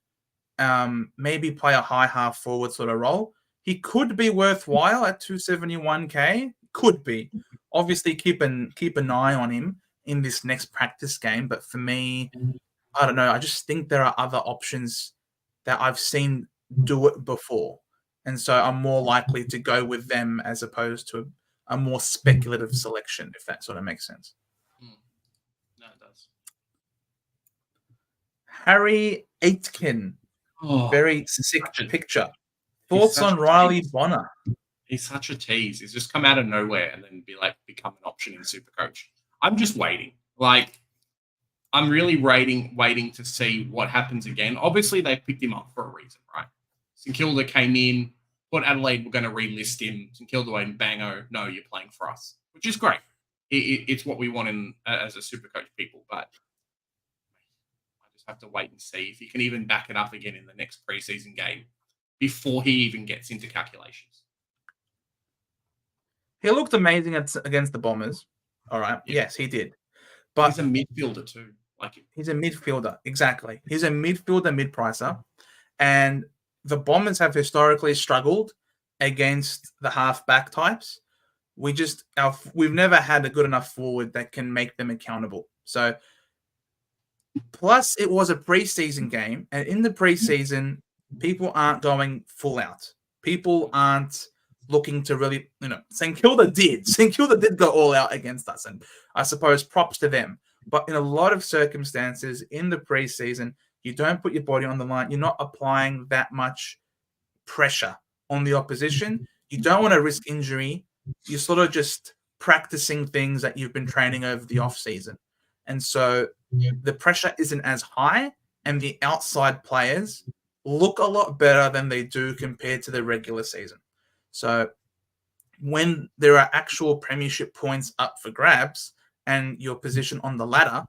maybe play a high half forward sort of role. He could be worthwhile at 271k. Could be. Obviously, keep an eye on him in this next practice game. But for me, I don't know. I just think there are other options that I've seen do it before. And so I'm more likely to go with them as opposed to a more speculative selection, if that sort of makes sense. No, it does. Harry Aitken. Very sick picture. Thoughts on Riley Bonner? He's such a tease. He's just come out of nowhere and then become an option in Supercoach. I'm just waiting. I'm really waiting to see what happens again. Obviously, they picked him up for a reason, right? St Kilda came in, Port Adelaide were going to relist him. St Kilda went, bango, no, you're playing for us, which is great. It's what we want as a Supercoach people, but I just have to wait and see if he can even back it up again in the next preseason game before he even gets into calculations. He looked amazing against the Bombers. All right. Yeah. Yes, he did. But he's a midfielder too. He's a midfielder. Exactly. He's a midfielder, mid-pricer. And the Bombers have historically struggled against the half-back types. We've never had a good enough forward that can make them accountable. So, plus it was a preseason game. And in the preseason, people aren't going full out. People aren't looking to really, St Kilda did. St Kilda did go all out against us. And I suppose props to them. But in a lot of circumstances in the preseason, you don't put your body on the line. You're not applying that much pressure on the opposition. You don't want to risk injury. You're sort of just practicing things that you've been training over the off season. And so the pressure isn't as high and the outside players look a lot better than they do compared to the regular season. So when there are actual premiership points up for grabs and your position on the ladder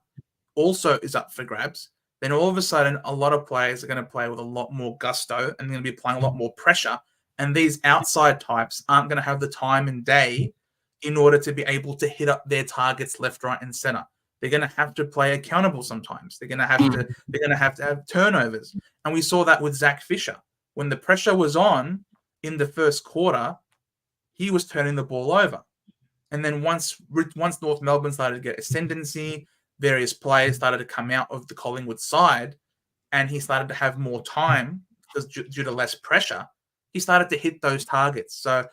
also is up for grabs, then all of a sudden a lot of players are going to play with a lot more gusto and going to be applying a lot more pressure. And these outside types aren't going to have the time and day in order to be able to hit up their targets left, right, and center. They're going to have to play accountable sometimes. They're going to have to have turnovers. And we saw that with Zach Fisher. When the pressure was on in the first quarter, he was turning the ball over. And then once North Melbourne started to get ascendancy, various players started to come out of the Collingwood side, and he started to have more time because due to less pressure, he started to hit those targets. So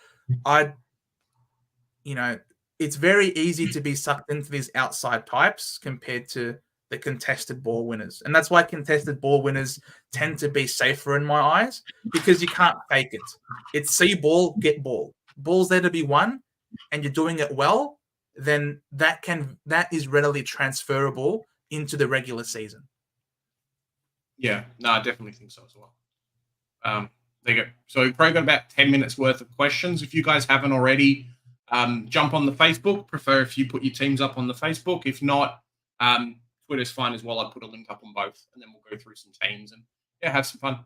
it's very easy to be sucked into these outside types compared to the contested ball winners. And that's why contested ball winners tend to be safer in my eyes, because you can't fake it. It's see ball, get ball. Ball's there to be won, and you're doing it well, then that is readily transferable into the regular season. Yeah, no, I definitely think so as well. There you go. So we've probably got about 10 minutes worth of questions. If you guys haven't already, jump on the Facebook. Prefer if you put your teams up on the Facebook. If not, Twitter's fine as well. I put a link up on both, and then we'll go through some teams and have some fun.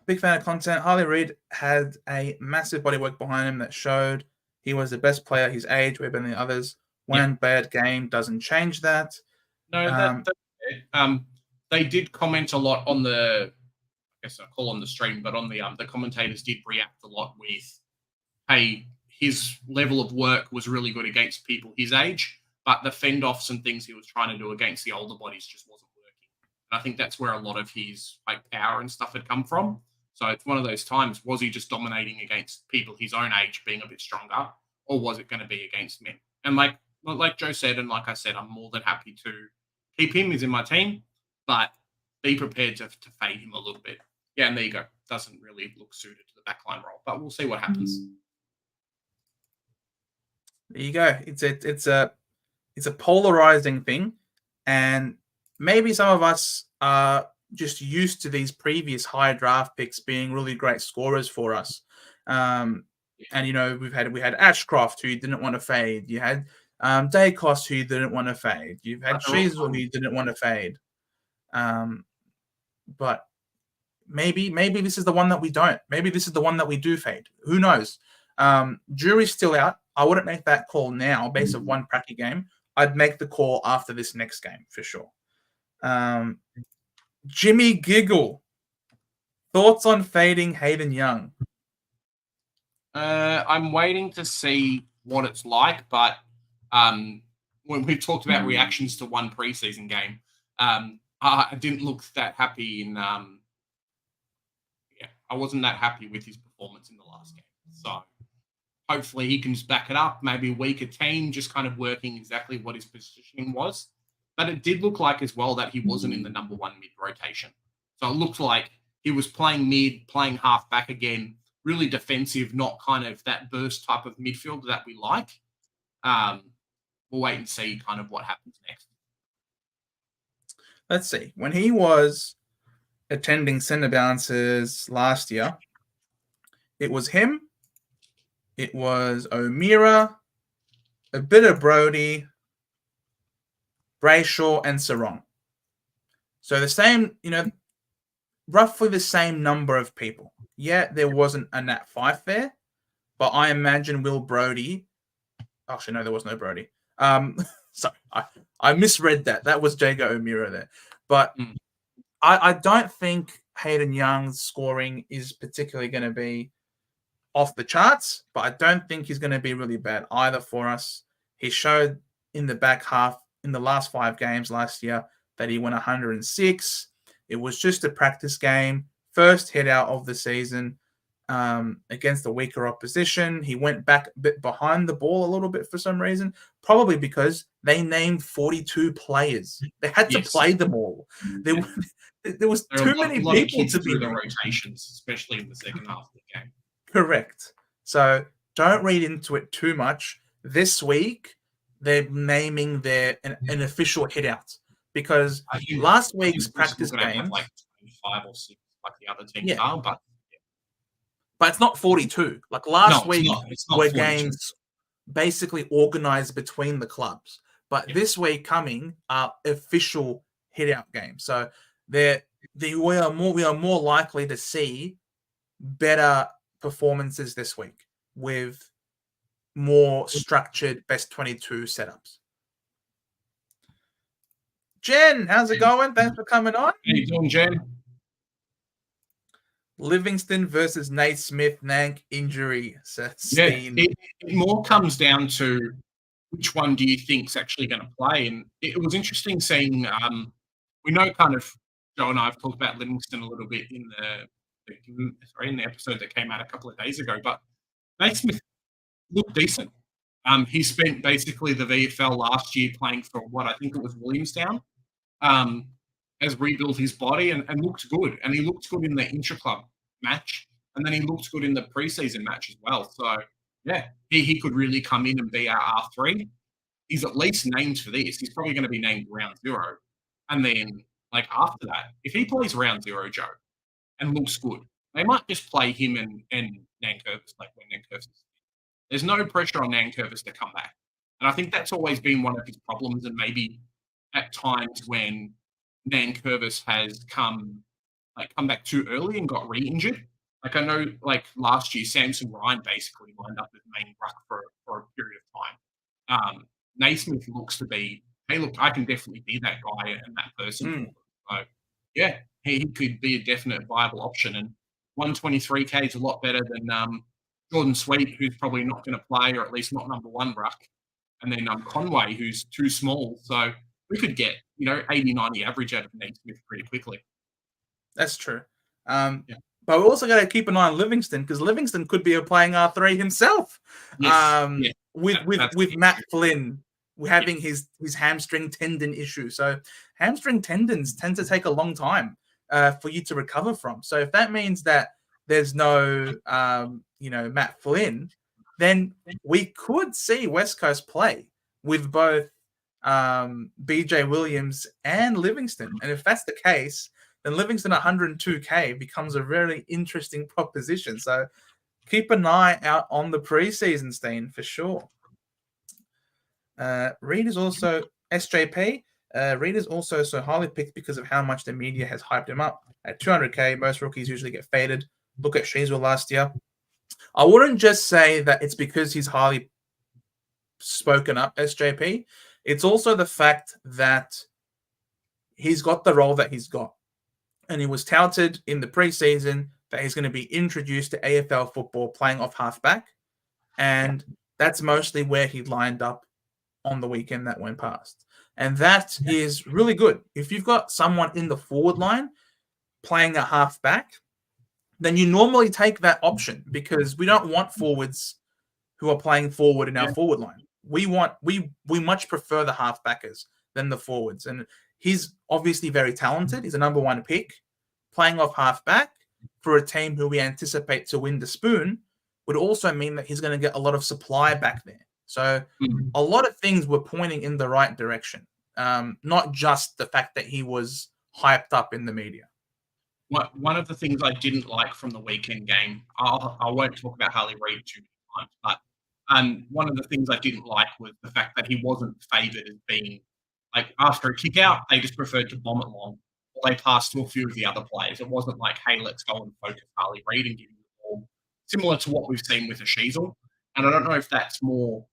Big fan of content. Harley Reed had a massive bodywork behind him that showed he was the best player his age, way better than the others. One bad game doesn't change that. No, they did comment a lot on the, I guess I call on the stream, but on the commentators did react a lot with, hey, his level of work was really good against people his age, but the fend-offs and things he was trying to do against the older bodies just wasn't working. And I think that's where a lot of his power and stuff had come from. So it's one of those times, was he just dominating against people his own age being a bit stronger, or was it going to be against men? And like Joe said, and like I said, I'm more than happy to keep him. He's in my team, but be prepared to fade him a little bit. Yeah, and there you go. Doesn't really look suited to the backline role, but we'll see what happens. There you go. It's a polarizing thing, and maybe some of us are just used to these previous high draft picks being really great scorers for us. And we had Ashcroft, who you didn't want to fade. You had Dacos, who you didn't want to fade. You've had Sheasel, who you didn't want to fade. But maybe this is the one that we don't. Maybe this is the one that we do fade. Who knows? Jury's still out. I wouldn't make that call now based on one pracky game. I'd make the call after this next game for sure. Jimmy Giggle. Thoughts on fading Hayden Young? I'm waiting to see what it's like, but when we've talked about reactions to one preseason game, I didn't look that happy in I wasn't that happy with his performance in the last game. So hopefully he can just back it up, maybe a weaker team, just kind of working exactly what his positioning was. But it did look like as well that he wasn't in the number one mid rotation. So it looked like he was playing mid, playing half back again, really defensive, not kind of that burst type of midfield that we like. We'll wait and see kind of what happens next. Let's see. When he was attending centre balances last year, it was him, it was O'Meara, a bit of Brody, Brayshaw, and Sarong. So the same, roughly the same number of people. Yeah, there wasn't a Nat Fyfe there, but I imagine Will Brody. Actually, no, there was no Brody. Sorry, I misread that. That was Jago O'Meara there. But I don't think Hayden Young's scoring is particularly going to be off the charts, but I don't think he's going to be really bad either for us. He showed in the back half, in the last 5 games last year, that he went 106. It was just a practice game, first hit out of the season against a weaker opposition. He went back a bit behind the ball a little bit for some reason, probably because they named 42 players. They had to play them all. There was too many people to be the rotations, especially in the second half of the game. Correct. So don't read into it too much. This week, they're naming an official hit out because last week's practice game, like 5 or 6, like the other teams are, but it's not 42. Like last week, it's not were 42. Games basically organized between the clubs, but this week coming are official hit out games. So we are more likely to see better performances this week with more structured best 22 setups. Jen, how's it going? Thanks for coming on. How you doing, Jen? Livingston versus Naismith, Nank injury, Seth Steen. It more comes down to which one do you think's actually going to play, and it was interesting seeing. We know kind of Joe and I have talked about Livingston a little bit in the episode that came out a couple of days ago, but Naismith looked decent. He spent basically the VFL last year playing for what I think it was Williamstown. Has rebuilt his body and looked good. And he looked good in the intra-club match. And then he looked good in the preseason match as well. So, yeah, he could really come in and be our R3. He's at least named for this. He's probably going to be named round 0. And then, like, after that, if he plays round 0, Joe, and looks good, they might just play him and Nankervis, like when Nankervis. There's no pressure on Nankervis to come back. And I think that's always been one of his problems, and maybe at times when Nankervis has come back too early and got re-injured. Like I know, like last year, Samson Ryan basically lined up as main ruck for a period of time. Naismith looks to be, hey, look, I can definitely be that guy and that person. So, yeah, he could be a definite viable option. And 123K is a lot better than Jordan Sweet, who's probably not going to play, or at least not number 1 ruck. And then Conway, who's too small. So we could get, 80, 90 average out of Naismith pretty quickly. That's true. But we also got to keep an eye on Livingston, because Livingston could be playing R3 himself. Yes. With Matt Flynn having his hamstring tendon issue. So hamstring tendons tend to take a long time for you to recover from. So if that means that there's no, Matt Flynn, then we could see West Coast play with both BJ Williams and Livingston. And if that's the case, then Livingston at 102K becomes a really interesting proposition. So keep an eye out on the preseason, Steen, for sure. Reed is also SJP. Reed is also so highly picked because of how much the media has hyped him up. At 200K, most rookies usually get faded. Look at Sheaswell last year. I wouldn't just say that it's because he's highly spoken up, SJP. It's also the fact that he's got the role that he's got. And he was touted in the preseason that he's going to be introduced to AFL football playing off halfback. And that's mostly where he lined up on the weekend that went past. And that is really good. If you've got someone in the forward line playing a halfback, then you normally take that option, because we don't want forwards who are playing forward in our forward line. We much prefer the halfbackers than the forwards. And he's obviously very talented. He's a number 1 pick. Playing off halfback for a team who we anticipate to win the Spoon would also mean that he's going to get a lot of supply back there. So a lot of things were pointing in the right direction, not just the fact that he was hyped up in the media. One of the things I didn't like from the weekend game, I won't talk about Harley Reed too many times, but one of the things I didn't like was the fact that he wasn't favoured as being, like, after a kick out, they just preferred to bomb it long, or they passed to a few of the other players. It wasn't like, hey, let's go and focus Harley Reed and give him the ball, similar to what we've seen with a Sheasel. And I don't know if that's more,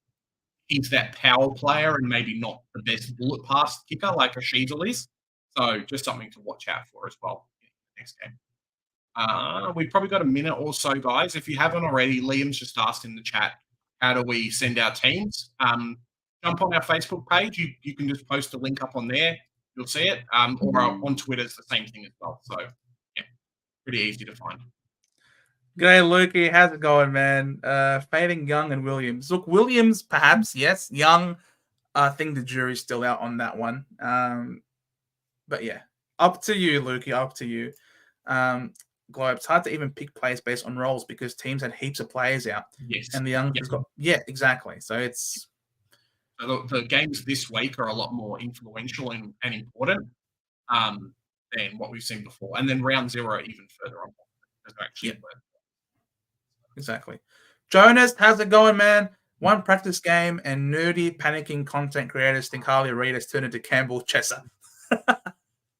he's that power player and maybe not the best bullet pass kicker like a Sheasel is. So just something to watch out for as well. Next game. We've probably got a minute or so, guys. If you haven't already, Liam's just asked in the chat, how do we send our teams? Jump on our Facebook page. You can just post a link up on there. You'll see it. Or on Twitter, it's the same thing as well. So, yeah, pretty easy to find. G'day, Lukey. How's it going, man? Fading Young and Williams. Look, Williams, perhaps, yes. Young, I think the jury's still out on that one. But, yeah, up to you, Lukey, up to you. Globe, it's hard to even pick players based on roles because teams had heaps of players out. Yes. And the young has got, exactly. So it's. So the games this week are a lot more influential and important than what we've seen before. And then round 0 even further on. Exactly. Jonas, how's it going, man? One practice game and nerdy, panicking content creators think Harley Reed has turned into Campbell Chesser.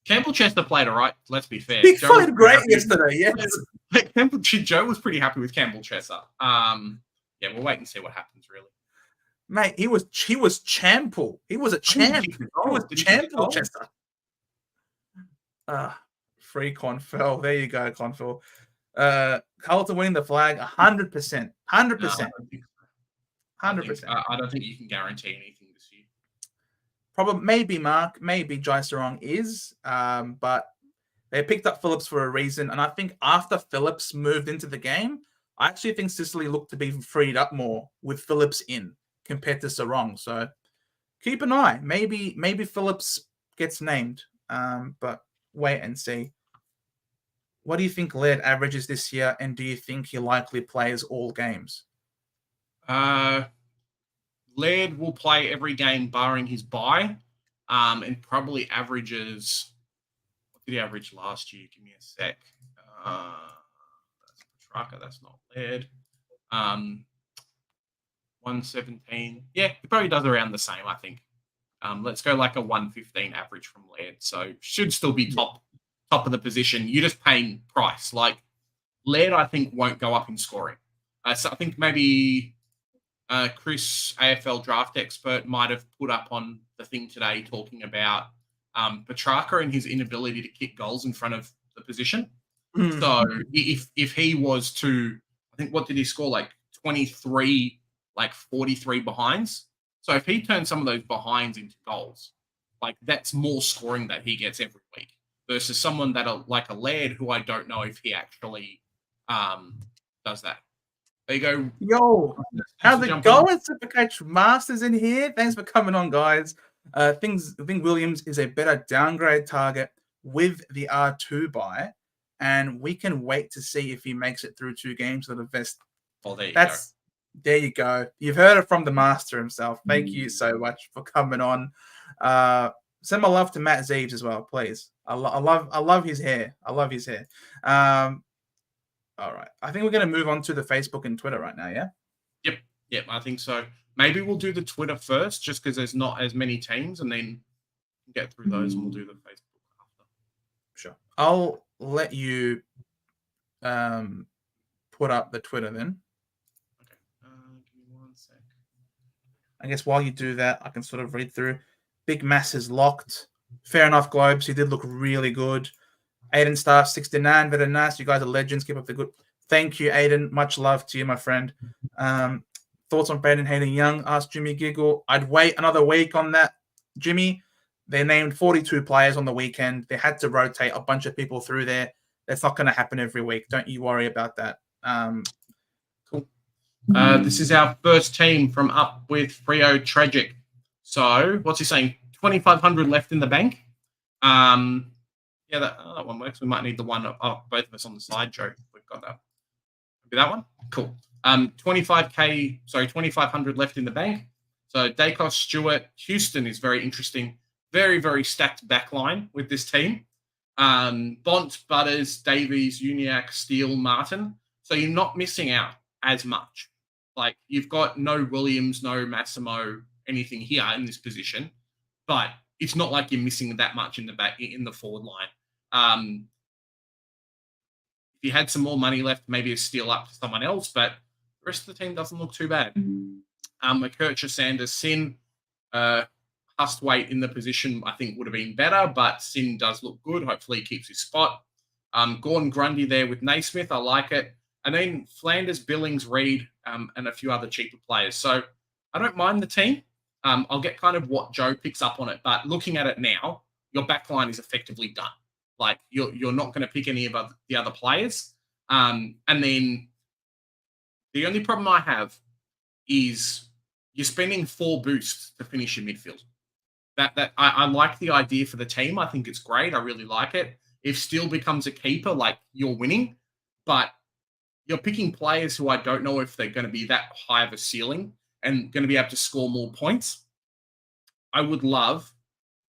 Campbell Chester played all right. Let's be fair. He played great yesterday. Yes. Joe was pretty happy with Campbell Chester. We'll wait and see what happens. Really, mate. He was Chample. He was a champ. He was Chample Chester. Free Confell. There you go, Confell. Carlton winning the flag 100%. No, 100%. I don't think 100%. I don't think you can guarantee anything this year. Probably, maybe Mark, maybe Jai Sarong is, but they picked up Phillips for a reason. And I think after Phillips moved into the game, I actually think Sicily looked to be freed up more with Phillips in compared to Sarong. So keep an eye. Maybe Phillips gets named, but wait and see. What do you think Laird averages this year, and do you think he likely plays all games? Laird will play every game barring his bye, and probably averages. What did he average last year? Give me a sec. That's Petrarca. That's not Laird. 117. Yeah, he probably does around the same, I think. Let's go like a 115 average from Laird. So should still be top of the position. You're just paying price. Like Laird, I think won't go up in scoring. So I think maybe Chris, AFL draft expert, might have put up on the thing today talking about Petrarca and his inability to kick goals in front of the position. So if he was to, I think, what did he score? Like 23, like 43 behinds. So if he turns some of those behinds into goals, like that's more scoring that he gets every week versus someone that like a Laird, who I don't know if he actually does that. There you go. Yo, how's it going, Supercoach Masters in here? Thanks for coming on, guys. I think Williams is a better downgrade target with the R2 buy, and we can wait to see if he makes it through 2 games of the best. Well, there you go. You've heard it from the master himself. Thank you so much for coming on. Send my love to Matt Zeeves as well, please. I love his hair. I love his hair. All right. I think we're going to move on to the Facebook and Twitter right now, yeah? Yep, I think so. Maybe we'll do the Twitter first, just because there's not as many teams, and then get through those, and we'll do the Facebook after. Sure. I'll let you put up the Twitter then. Okay. Give me 1 sec. I guess while you do that, I can sort of read through. Big Mass is locked. Fair enough, Globes. He did look really good. Aiden Staff 69, very nice. You guys are legends. Keep up the good. Thank you, Aiden. Much love to you, my friend. Thoughts on Braden Hayden Young? Asked Jimmy Giggle. I'd wait another week on that, Jimmy. They named 42 players on the weekend. They had to rotate a bunch of people through there. That's not going to happen every week. Don't you worry about that. Cool. This is our first team from up with Frio Tragic. So what's he saying? 2,500 left in the bank. Yeah, that one works. We might need the one both of us on the side, Joe. We've got that. Maybe that one? Cool. 2,500 left in the bank. So Dacos, Stewart, Houston is very interesting. Very, very stacked backline with this team. Bont, Butters, Davies, Uniac, Steele, Martin. So you're not missing out as much. Like you've got no Williams, no Massimo, anything here in this position. But it's not like you're missing that much in the back in the forward line. If you had some more money left, maybe a steal up to someone else, but the rest of the team doesn't look too bad. McKercher, Sanders, Sin, Hustwaite in the position I think would have been better, but Sin does look good. Hopefully he keeps his spot. Gordon Grundy there with Naismith. I like it. And then Flanders, Billings, Reed, and a few other cheaper players. So I don't mind the team. I'll get kind of what Joe picks up on it, but looking at it now, your backline is effectively done. Like you're not going to pick any of the other players. And then the only problem I have is you're spending 4 boosts to finish your midfield. That I like the idea for the team. I think it's great. I really like it. If Steele becomes a keeper, like you're winning, but you're picking players who I don't know if they're going to be that high of a ceiling and going to be able to score more points. I would love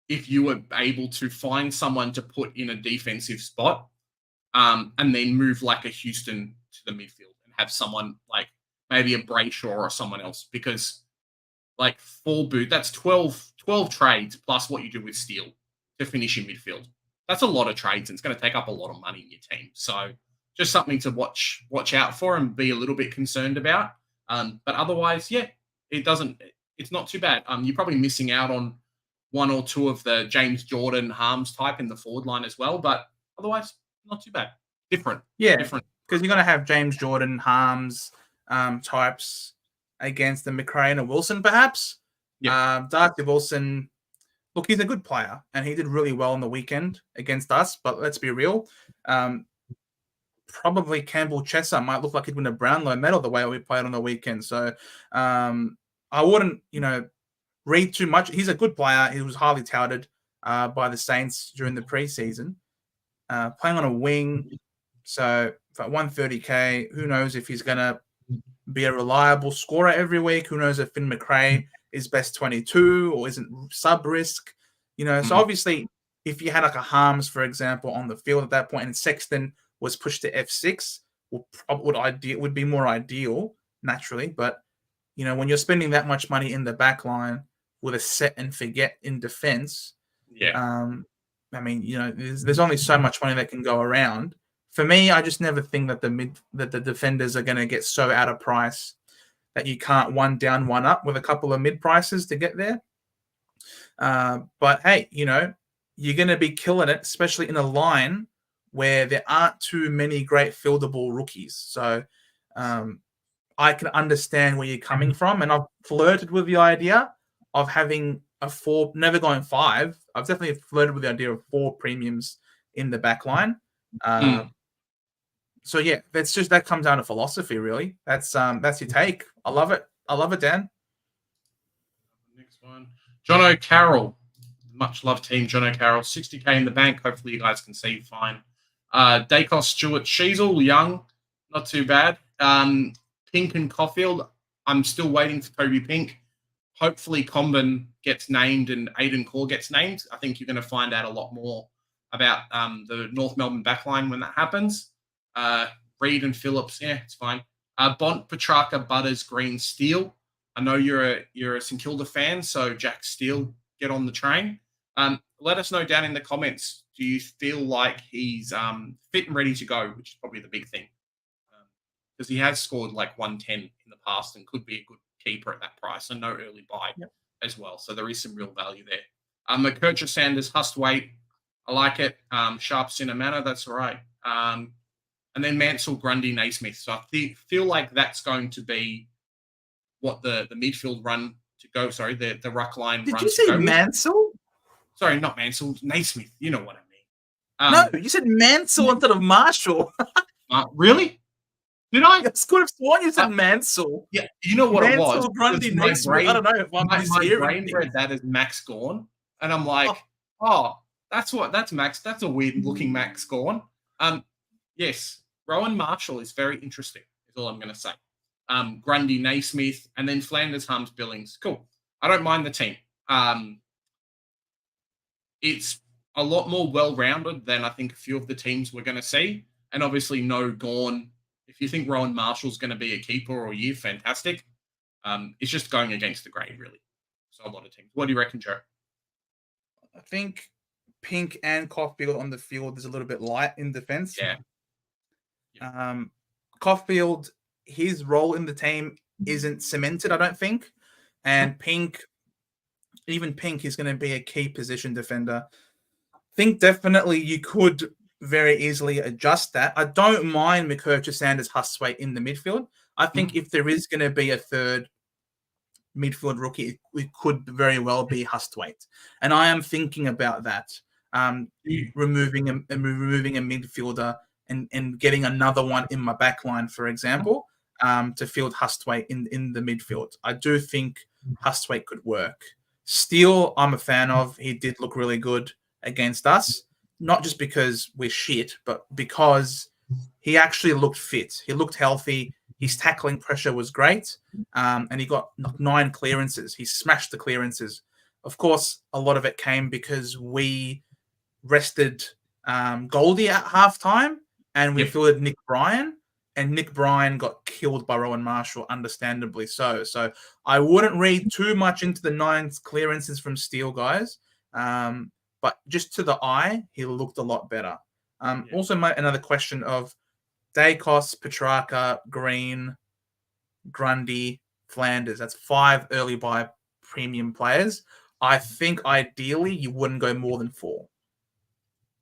if you were able to find someone to put in a defensive spot and then move like a Houston to the midfield and have someone like maybe a Brayshaw or someone else, because like 4 boot, that's 12 trades plus what you do with Steele to finish your midfield. That's a lot of trades and it's going to take up a lot of money in your team. So just something to watch out for and be a little bit concerned about. But otherwise, yeah, it's not too bad. You're probably missing out on one or two of the James Jordan Harms type in the forward line as well. But otherwise, not too bad. Different. Yeah, Different. because you're going to have James Jordan, Harms types against the McRae and Wilson, perhaps. Yeah. Darcy Wilson, look, he's a good player, and he did really well on the weekend against us. But let's be real. Probably Campbell Chesser might look like he'd win a Brownlow medal the way we played on the weekend. So I wouldn't, read too much. He's a good player. He was highly touted by the Saints during the preseason. Playing on a wing, so for 130K, who knows if he's going to be a reliable scorer every week? Who knows if Finn McRae is best 22 or isn't sub-risk? So obviously, if you had like a Harms, for example, on the field at that point, and Sexton was pushed to F6, would be more ideal, naturally. But, when you're spending that much money in the back line with a set and forget in defense, there's only so much money that can go around. For me, I just never think that the defenders are going to get so out of price that you can't one down, one up with a couple of mid prices to get there. But hey, you're going to be killing it, especially in a line where there aren't too many great fieldable rookies. So I can understand where you're coming from, and I've flirted with the idea of having a 4, never going 5. I've definitely flirted with the idea of 4 premiums in the back line. So yeah, that comes down to philosophy, really. That's your take. I love it. I love it, Dan. Next one, John O'Carroll, much loved team. John O'Carroll, 60K in the bank. Hopefully, you guys can see fine. Dacos, Stewart, Sheasel, Young, not too bad. Pink and Caulfield. I'm still waiting for Kobe Pink. Hopefully, Comben gets named and Aiden Core gets named. I think you're going to find out a lot more about the North Melbourne backline when that happens. Reed and Phillips, it's fine. Bont, Petrarca, Butters, Green, Steele. I know you're a St Kilda fan, so Jack Steele, get on the train. Let us know down in the comments. Do you feel like he's fit and ready to go, which is probably the big thing? Because he has scored like 110 in the past and could be a good keeper at that price, and no early buy as well. So there is some real value there. McKercher, Sanders, Hustwaite. I like it. Sharp Cinnamana, that's all right. And then Mansell, Grundy, Naismith. So I feel like that's going to be what the midfield run to go. Sorry, the ruck line. Did you say Mansell? Sorry, not Mansell. Naismith. You know what I mean. No, you said Mansell instead of Marshall. Really? Did I? I could have sworn you said Mansell. Yeah, you know what Mansell, it was. Grundy, Naismith. I don't know if I'm mishearing. My brain read that as Max Gorn, and I'm like, that's Max. That's a weird looking Max Gorn. Yes, Rowan Marshall is very interesting. Is all I'm going to say. Grundy, Naismith, and then Flanders, Harms, Billings. Cool. I don't mind the team. It's a lot more well-rounded than I think a few of the teams we're going to see, and obviously no Gorn. If you think Rowan Marshall's going to be a keeper all year, fantastic. It's just going against the grain, really. So a lot of teams. What do you reckon, Joe? I think Pink and Caulfield on the field is a little bit light in defense. Yeah. Caulfield, his role in the team isn't cemented, I don't think. And Pink is going to be a key position defender. I think definitely you could very easily adjust that. I don't mind McKercher, Sanders, Hustwaite in the midfield. I think if there is going to be a third midfield rookie, it could very well be Hustwaite. And I am thinking about that, removing a midfielder and getting another one in my back line, for example, to field Hustwaite in the midfield. I do think Hustwaite could work. Steele, I'm a fan of. He did look really good against us. Not just because we're shit, but because he actually looked fit. He looked healthy. His tackling pressure was great. And he got 9 clearances. He smashed the clearances. Of course, a lot of it came because we rested Goldie at halftime and we fielded Nick Bryan. And Nick Bryan got killed by Rowan Marshall, understandably so. So I wouldn't read too much into the 9 clearances from Steele, guys. But just to the eye, he looked a lot better. Also, another question of Dacos, Petrarca, Green, Grundy, Flanders. That's 5 early buy premium players. I think ideally you wouldn't go more than 4.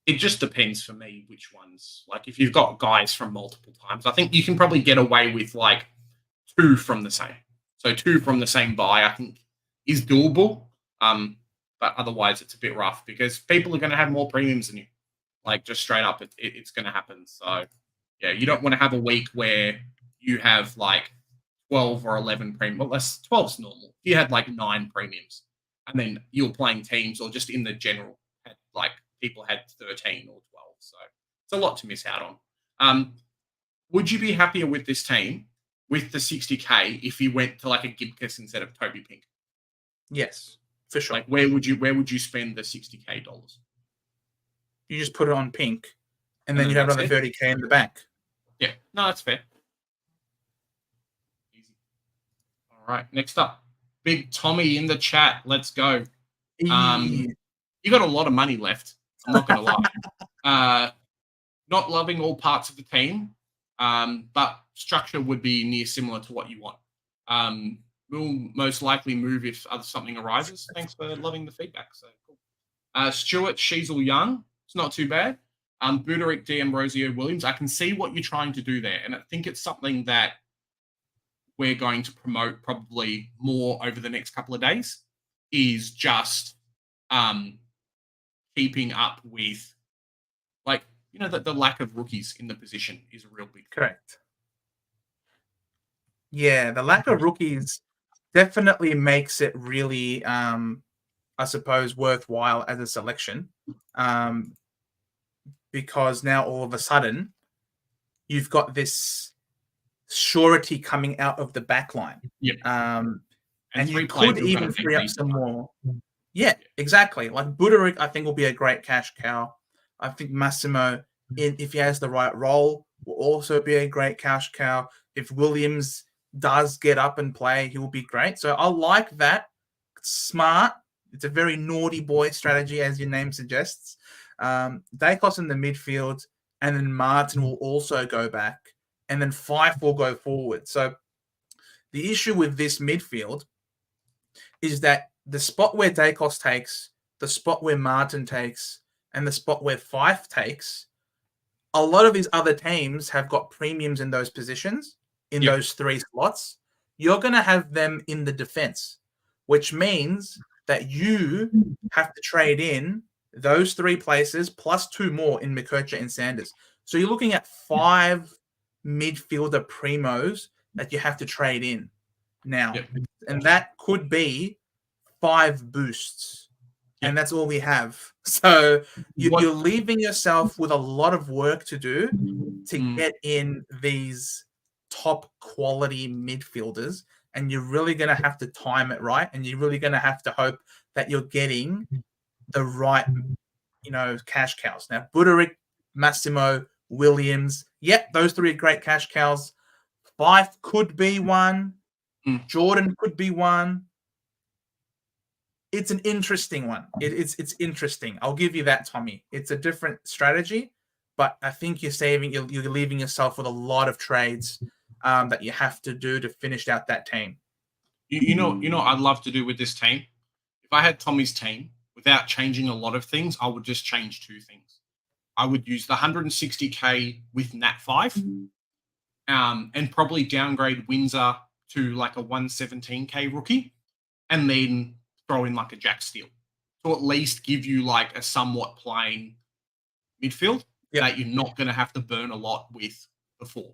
It just depends for me which ones. Like if you've got guys from multiple times, I think you can probably get away with like 2 from the same. So 2 from the same buy, I think, is doable. But otherwise, it's a bit rough because people are going to have more premiums than you. Like just straight up, it's going to happen. So yeah, you don't want to have a week where you have like 12 or 11 premiums. Well, that's 12 is normal. If you had like 9 premiums, and then you're playing teams or just in the general, like people had 13 or 12. So it's a lot to miss out on. Would you be happier with this team with the 60K if you went to like a Gibcus instead of Toby Pink? Yes, for sure. Like where would you spend the 60K dollars? You just put it on Pink, and then you have another 30K in the bank. Yeah, no, that's fair. Easy. All right, next up, Big Tommy in the chat. Let's go. You got a lot of money left. I'm not going to lie. Not loving all parts of the team, but structure would be near similar to what you want. We'll most likely move if something arises. Thanks for loving the feedback. So cool. Stuart Sheasel Young. It's not too bad. Buderick D'Ambrosio Williams. I can see what you're trying to do there, and I think it's something that we're going to promote probably more over the next couple of days. Is just keeping up with, like, you know, the lack of rookies in the position is a real big thing. Correct. Yeah, the lack of rookies definitely makes it really, I suppose, worthwhile as a selection, because now all of a sudden you've got this surety coming out of the back line. Yep. And you could even free up some more. Yeah, exactly. Like Buderick, I think, will be a great cash cow. I think Massimo, if he has the right role, will also be a great cash cow. If Williams does get up and play, he will be great. So I like that. It's smart. It's a very naughty boy strategy, as your name suggests. Dacos in the midfield, and then Martin will also go back, and then Fife will go forward. So the issue with this midfield is that the spot where Dacos takes, the spot where Martin takes, and the spot where Fife takes, a lot of these other teams have got premiums in those positions, in those 3 slots. You're going to have them in the defense, which means that you have to trade in those 3 places plus 2 more in McKercher and Sanders. So you're looking at 5 midfielder primos that you have to trade in now. And that could be 5 boosts. And that's all we have. So you're leaving yourself with a lot of work to do to get in these top quality midfielders. And you're really going to have to time it right. And you're really going to have to hope that you're getting the right, cash cows. Now, Buderick, Massimo, Williams. Yep, those 3 are great cash cows. Fife could be one. Jordan could be one. It's an interesting one. It's interesting. I'll give you that, Tommy. It's a different strategy, but I think you're leaving yourself with a lot of trades that you have to do to finish out that team. You know what I'd love to do with this team? If I had Tommy's team, without changing a lot of things, I would just change 2 things. I would use the 160K with Nat 5 and probably downgrade Windsor to like a 117K rookie, and then throw in like a Jack Steele to at least give you like a somewhat playing midfield that you're not going to have to burn a lot with before.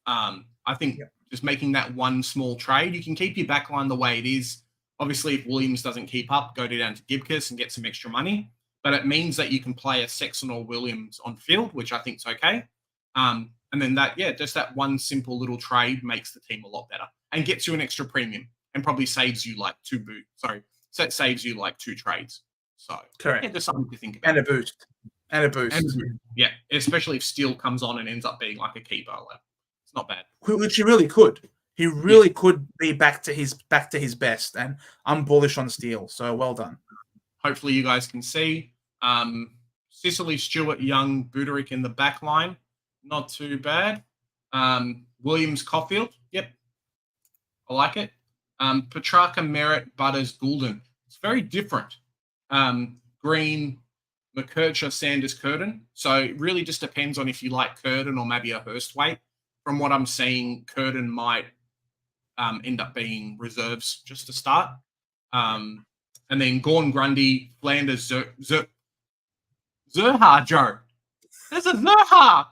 I think just making that one small trade, you can keep your backline the way it is. Obviously, if Williams doesn't keep up, go down to Gibcus and get some extra money. But it means that you can play a Sexton or Williams on field, which I think is okay. And then just that one simple little trade makes the team a lot better and gets you an extra premium and probably saves you like 2 boots. So it saves you like 2 trades. So correct. Yeah, there's something to think about. And a boost. Yeah, especially if Steele comes on and ends up being like a keeper. It's not bad. Which he really could. He really could be back to his best. And I'm bullish on Steele. So well done. Hopefully you guys can see. Sicily, Stewart, Young, Buderick in the back line. Not too bad. Williams, Caulfield. Yep. I like it. Petrarca, Merritt, Butters, Goulden. It's It's very different. Green, McKercher, Sanders, Curtin. So it really just depends on if you like Curtin or maybe a Hurstwaite. From what I'm seeing, Curtin might end up being reserves just to start. And then Gorn, Grundy, Flanders, Zerha, Joe. There's a Zerha.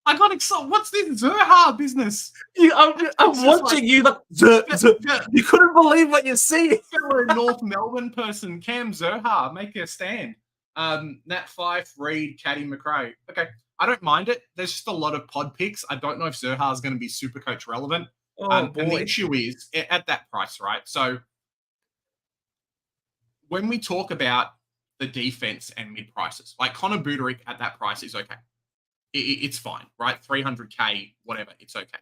I got excited. What's this Zerha business? I'm watching you. Like, you couldn't believe what you see. Fellow North Melbourne person, Cam Zerha, make a stand. Nat Fife, Reed, Caddy, McRae. Okay, I don't mind it. There's just a lot of pod picks. I don't know if Zerha is going to be Supercoach relevant. And the issue is at that price, right? So when we talk about the defense and mid prices, like Connor Buderick at that price is okay. It's fine, right? 300K, whatever, it's okay.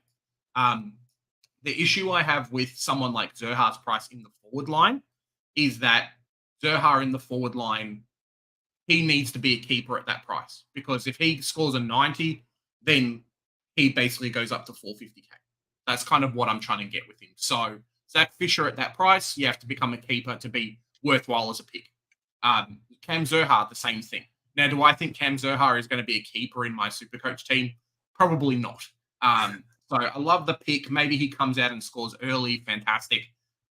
The issue I have with someone like Zerha's price in the forward line is that Zerha in the forward line, he needs to be a keeper at that price, because if he scores a 90, then he basically goes up to 450K. That's kind of what I'm trying to get with him. So Zach Fisher at that price, you have to become a keeper to be worthwhile as a pick. Cam Zerha, the same thing. Now, do I think Cam Zerha is going to be a keeper in my Supercoach team? Probably not. So I love the pick. Maybe he comes out and scores early. Fantastic.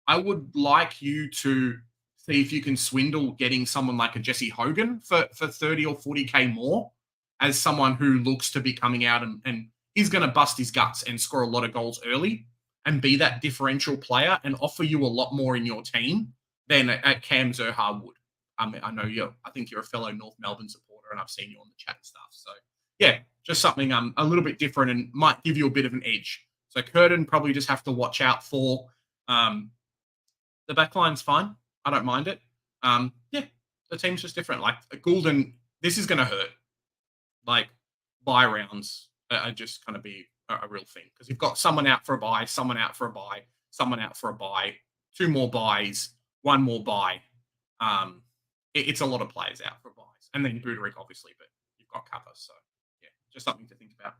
I would like you to see if you can swindle getting someone like a Jesse Hogan for 30 or 40K more as someone who looks to be coming out and he's going to bust his guts and score a lot of goals early and be that differential player and offer you a lot more in your team than a Cam Zerha would. I know I think you're a fellow North Melbourne supporter and I've seen you on the chat and stuff. So yeah, just something a little bit different and might give you a bit of an edge. So Curtin probably just have to watch out for. The back line's fine. I don't mind it. Yeah, the team's just different. Like Goulden, this is going to hurt. Like buy rounds are just going to be a real thing because you've got someone out for a buy, someone out for a buy, someone out for a buy, two more buys, one more buy. It's a lot of players out for buys, and then Buderick obviously, but you've got cover, so yeah, just something to think about.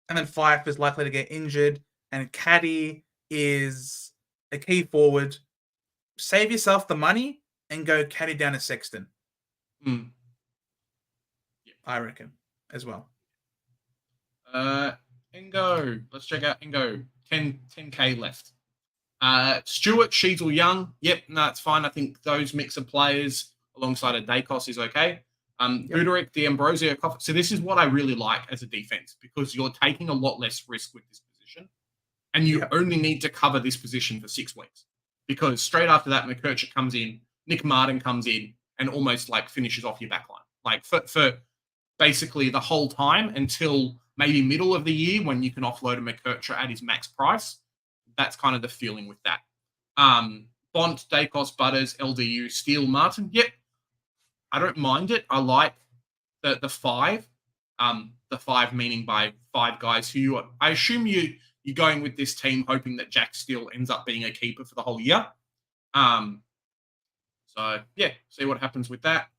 And then Fife is likely to get injured, and Caddy is a key forward. Save yourself the money and go Caddy down to Sexton. Yeah. I reckon as well. Ingo, let's check out Ingo. 10K left. Stewart, Sheasel, Young. Yep, no, it's fine. I think those mix of players alongside a Dacos is okay. Buderick, D'Ambrosio, so this is what I really like as a defense because you're taking a lot less risk with this position and you only need to cover this position for 6 weeks because straight after that, McKercher comes in, Nick Martin comes in and almost like finishes off your backline. Like for basically the whole time until maybe middle of the year when you can offload a McKercher at his max price. That's kind of the feeling with that. Bont, Dacos, Butters, LDU, Steele, Martin. Yep. I don't mind it. I like the 5. The 5 meaning by 5 guys who I assume you're going with this team hoping that Jack Steele ends up being a keeper for the whole year. So yeah, see what happens with that.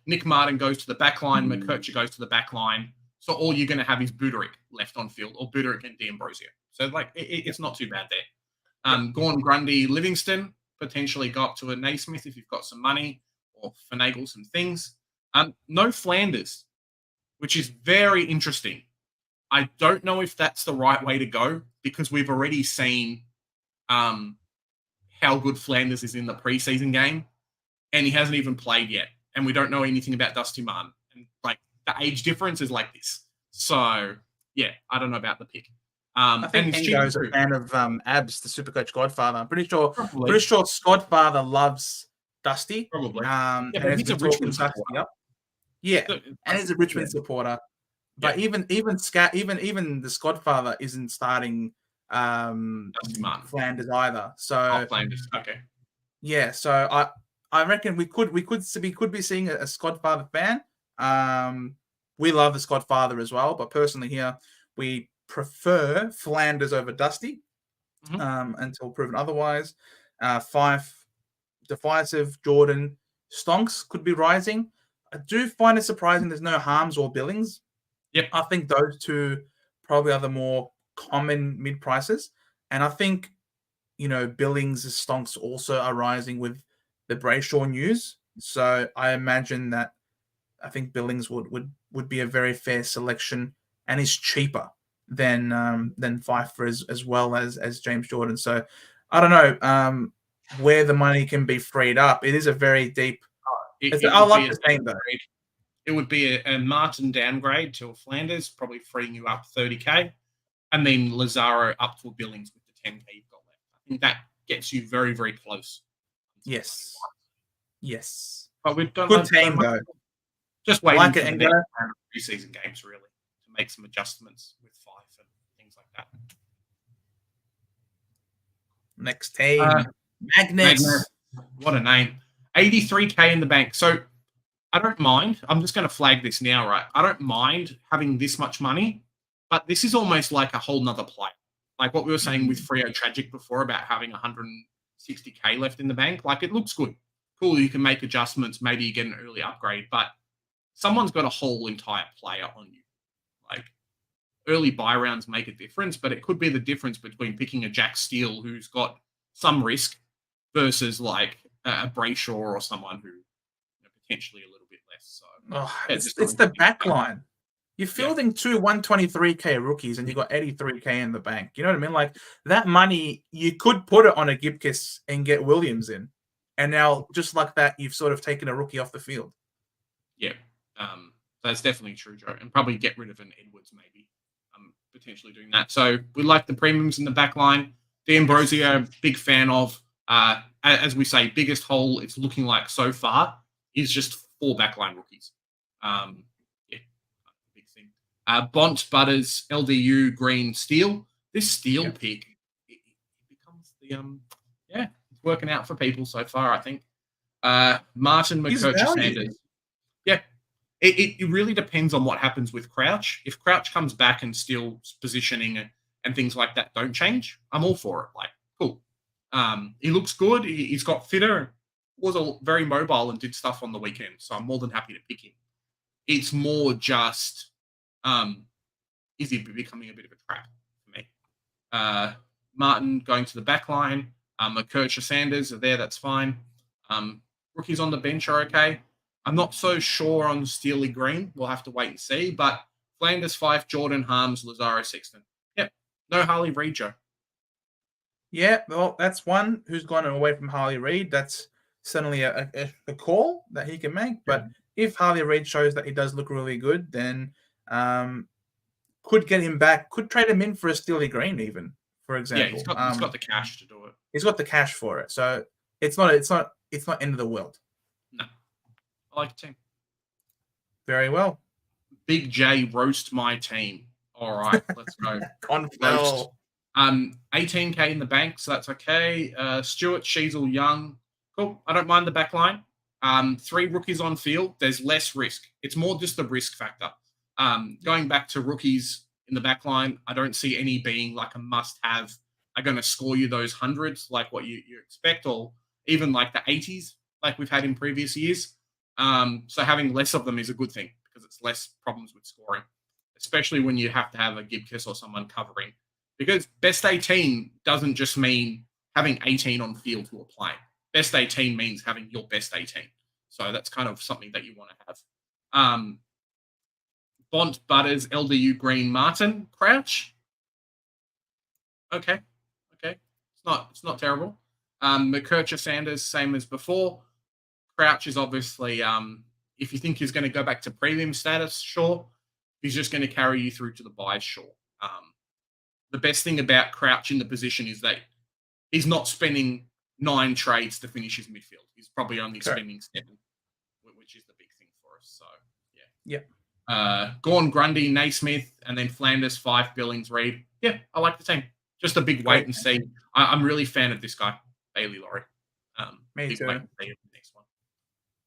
Nick Martin goes to the back line. McKercher goes to the back line. So all you're going to have is Buderick left on field or Buderick and D'Ambrosio. So like it's not too bad there. Gorn, Grundy, Livingston, potentially go up to a Naismith if you've got some money or finagle some things. No Flanders, which is very interesting. I don't know if that's the right way to go because we've already seen how good Flanders is in the preseason game and he hasn't even played yet. And we don't know anything about Dusty Martin. And like the age difference is like this. So yeah, I don't know about the pick. I think Engo is a fan of Abs, the Supercoach Godfather. I'm pretty sure Godfather loves Dusty. Probably. And he's a Richmond supporter. Yeah, and he's a Richmond supporter. But even the Godfather isn't starting Flanders either. So Flanders. Okay. Yeah, so I reckon we could be seeing a Godfather fan. We love the Godfather as well, but personally here we prefer Flanders over Dusty until proven otherwise. Fife, Decisive, Jordan, Stonks could be rising. I do find it surprising there's no Harms or Billings. Yep. I think those two probably are the more common mid prices. And I think, Billings' Stonks also are rising with the Brayshaw news. So I imagine that I think Billings would be a very fair selection and is cheaper than Pfeiffer as well as James Jordan. So I don't know where the money can be freed up. It is a very deep. I like the same though. It would be a Martin downgrade to a Flanders, probably freeing you up 30k, and then Lazaro up to a Billings with the 10k you've got left. I think that gets you very, very close. Yes. Yes. But we've done good team though. Just waiting for the next round of preseason games, really, to make some adjustments with Fife and things like that. Next team, Magnus. What a name. 83k in the bank. So I don't mind. I'm just going to flag this now, right? I don't mind having this much money, but this is almost like a whole nother player. Like what we were saying with Freo Tragic before about having 160k left in the bank. Like it looks good. Cool, you can make adjustments. Maybe you get an early upgrade, but someone's got a whole entire player on you. Like early buy rounds make a difference, but it could be the difference between picking a Jack Steele who's got some risk versus like a Brayshaw or someone who potentially a little bit less. So it's the back line. You're fielding two 123k rookies and you got 83k in the bank. You know what I mean? Like that money, you could put it on a Gibkiss and get Williams in. And now, just like that, you've sort of taken a rookie off the field. Yeah, that's definitely true, Joe. And probably get rid of an Edwards, maybe. Potentially doing that. So we like the premiums in the back line. D'Ambrosio, big fan of. As we say, biggest hole it's looking like so far is just 4 backline rookies. Big thing. Bont, Butters, LDU, Green, Steele. This Steele pick, it becomes the it's working out for people so far, I think. Martin, McCurcher, Sanders. Yeah. It really depends on what happens with Crouch. If Crouch comes back and Steele's positioning and things like that don't change, I'm all for it. Like, cool. He looks good. He's got fitter. Was very mobile and did stuff on the weekend, so I'm more than happy to pick him. It's more just, is he becoming a bit of a trap for me? Martin going to the back line. McCurcher, Sanders are there. That's fine. Rookies on the bench are okay. I'm not so sure on Steely Green. We'll have to wait and see. But Flanders, Fife, Jordan, Harms, Lazaro, Sexton. Yep. No Harley Reed, Joe. Yeah, well, that's one who's gone away from Harley Reed. That's certainly a call that he can make. But if Harley Reed shows that he does look really good, then could get him back. Could trade him in for a Steely Green, even, for example. Yeah, he's got the cash to do it. He's got the cash for it. So it's not end of the world. No. I like the team. Very well. Big J, roast my team. All right, let's go. Confell. 18k in the bank, so that's okay. Stewart, Sheasel, Young. Cool. I don't mind the back line. 3 rookies on field. There's less risk. It's more just the risk factor. Going back to rookies in the back line, I don't see any being like a must-have. Are going to score you those hundreds like what you expect, or even like the 80s like we've had in previous years. So having less of them is a good thing because it's less problems with scoring, especially when you have to have a Gibkiss or someone covering. Because best 18 doesn't just mean having 18 on field who are playing. Best 18 means having your best 18. So that's kind of something that you want to have. Bont, Butters, LDU, Green, Martin, Crouch. Okay. It's not terrible. McCurcher, Sanders, same as before. Crouch is obviously, if you think he's going to go back to premium status, sure. He's just going to carry you through to the buys, sure. The best thing about Crouch in the position is that he's not spending 9 trades to finish his midfield. He's probably only spending 7, which is the big thing for us. So, yeah. Yep. Gorn, Grundy, Naismith, and then Flanders, Fife, Billings, Reed. Yeah, I like the team. Just a big wait and see. I'm really a fan of this guy, Bailey Laurie. Me too. Wait and see the next one.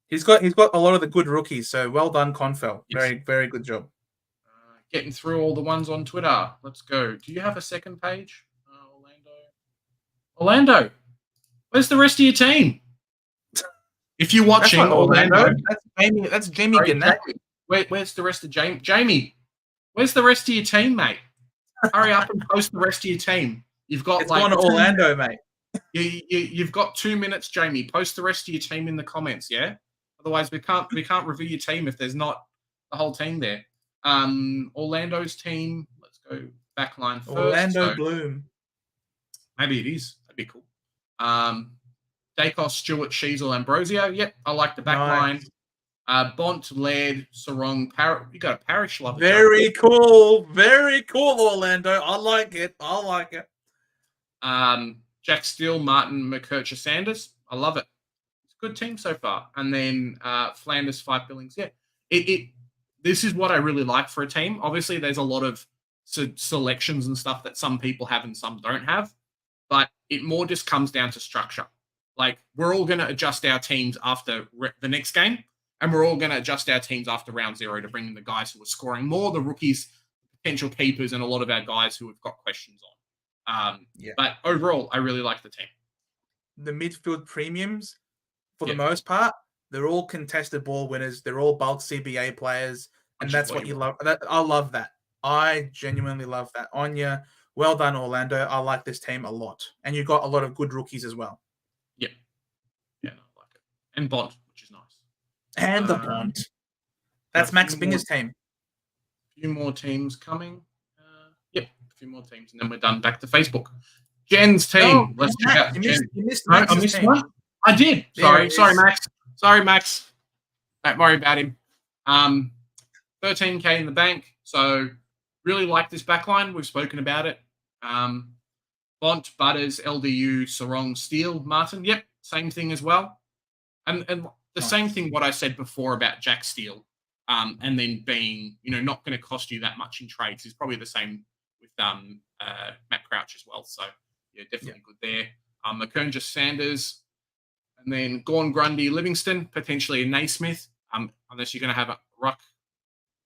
He's got a lot of the good rookies, so well done, Confell. Yes. Very, very good job. Getting through all the ones on Twitter. Let's go. Do you have a second page? Orlando. Where's the rest of your team? If you're watching Orlando. That's Jamie Gannett. Where's the rest of Jamie? Jamie, where's the rest of your team, mate? Hurry up and post the rest of your team. You've got it's gone to Orlando, mate. You've got 2 minutes, Jamie. Post the rest of your team in the comments, yeah? Otherwise, we can't review your team if there's not the whole team there. Orlando's team. Let's go backline first. Orlando So Bloom. maybe it is. That'd be cool. Dacos, Stewart, Sheasel, Ambrosio. Yep, I like the backline. Nice. Bont, Laird, Sarong, you got a Parish lover. Very cool. Very cool, Orlando. I like it. Jack Steele, Martin, McKercher, Sanders. I love it. It's a good team so far. And then Flanders, Fife Billings. Yeah, this is what I really like for a team. Obviously, there's a lot of selections and stuff that some people have and some don't have, but it more just comes down to structure. Like, we're all going to adjust our teams after the next game, and we're all going to adjust our teams after round 0 to bring in the guys who are scoring more, the rookies, potential keepers, and a lot of our guys who have got questions on. But overall, I really like the team. The midfield premiums, for the most part, they're all contested ball winners. They're all bulk CBA players, and that's what you love. I love that. I genuinely love that. Anya, well done, Orlando. I like this team a lot. And you've got a lot of good rookies as well. Yep. Yeah, I like it. And Bond, which is nice. And the Bond. That's Max Binger's team. A few more teams coming. A few more teams, and then we're done. Back to Facebook. Jen's team. Let's check out Jen. You missed I missed one? I did. Sorry, Max. Sorry, Max. Don't worry about him. 13K in the bank. So really like this backline. We've spoken about it. Bont, Butters, LDU, Sarong, Steele, Martin. Yep, same thing as well. And the same thing what I said before about Jack Steele, and then being, not going to cost you that much in trades is probably the same with Matt Crouch as well. So yeah, definitely good there. McKercher, Sanders, and then Gorn, Grundy, Livingston, potentially a Naismith, unless you're going to have a Ruck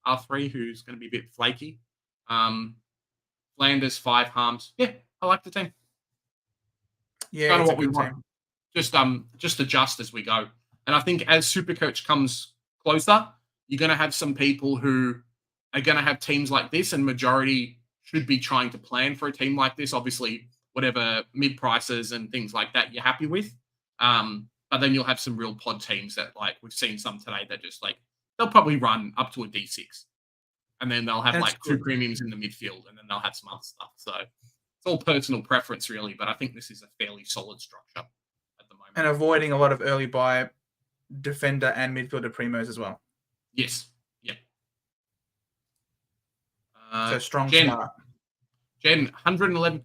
R3 who's going to be a bit flaky. Flanders, 5 Harms. Yeah, I like the team. Yeah, kind of what we want. Just adjust as we go. And I think as Supercoach comes closer, you're going to have some people who are going to have teams like this, and majority should be trying to plan for a team like this. Obviously, whatever mid prices and things like that you're happy with. But then you'll have some real pod teams that, like, we've seen some today that just, like, they'll probably run up to a D6. And then they'll have, two premiums in the midfield, and then they'll have some other stuff. So it's all personal preference, really. But I think this is a fairly solid structure at the moment. And avoiding a lot of early buy defender and midfielder primos as well. Yes. Yeah. So strong Jen, start. Jen, 111.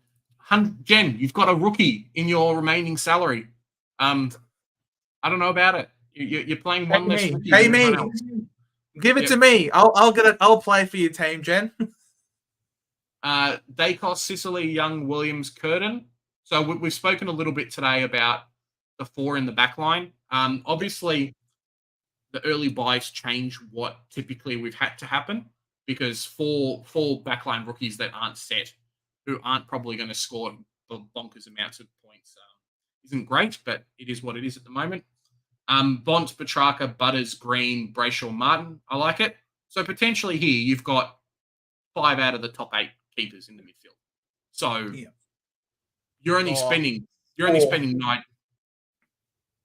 Jen, you've got a rookie in your remaining salary. I don't know about it. You're playing one less rookie. Pay me. Give it to me. I'll get it. I'll play for your team, Jen. Dacos, Sicily, Young, Williams, Curtin. So we've spoken a little bit today about the 4 in the back line. Obviously, the early buys change what typically we've had to happen, because four backline rookies that aren't set, who aren't probably going to score bonkers amounts of points, isn't great, but it is what it is at the moment. Bont, Petrarca, Butters, Green, Brayshaw, Martin. I like it. So potentially here you've got 5 out of the top 8 keepers in the midfield. So you're only spending 9.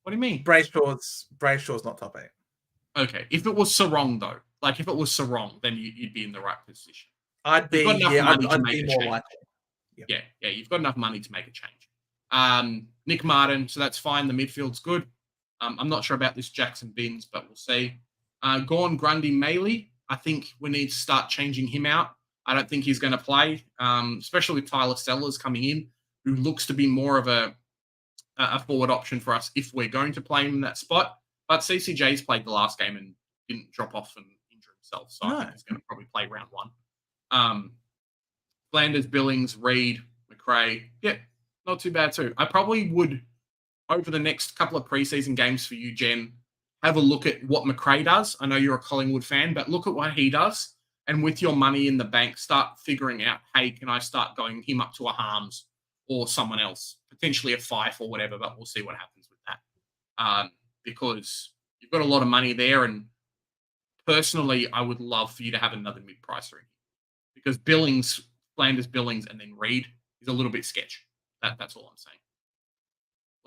What do you mean? Brayshaw's not top 8. Okay. If it was Sarong though, like if it was Sarong, then you'd be in the right position. I'd be more likely. Yeah, you've got enough money to make a change. Nick Martin, so that's fine. The midfield's good. I'm not sure about this Jackson Binns, but we'll see. Gorn, Grundy, Maley. I think we need to start changing him out. I don't think he's going to play, especially with Tyler Sellers coming in, who looks to be more of a forward option for us if we're going to play him in that spot. But CCJ's played the last game and didn't drop off and injure himself, so I think he's going to probably play round 1. Flanders, Billings, Reed, McRae. Yeah, not too bad too. I probably would, over the next couple of preseason games for you, Jen, have a look at what McRae does. I know you're a Collingwood fan, but look at what he does. And with your money in the bank, start figuring out, hey, can I start going him up to a Harms or someone else, potentially a Fife or whatever, but we'll see what happens with that. Because you've got a lot of money there. And personally, I would love for you to have another mid-pricer in, because Billings, Flanders, Billings, and then Reed is a little bit sketch. That's all I'm saying.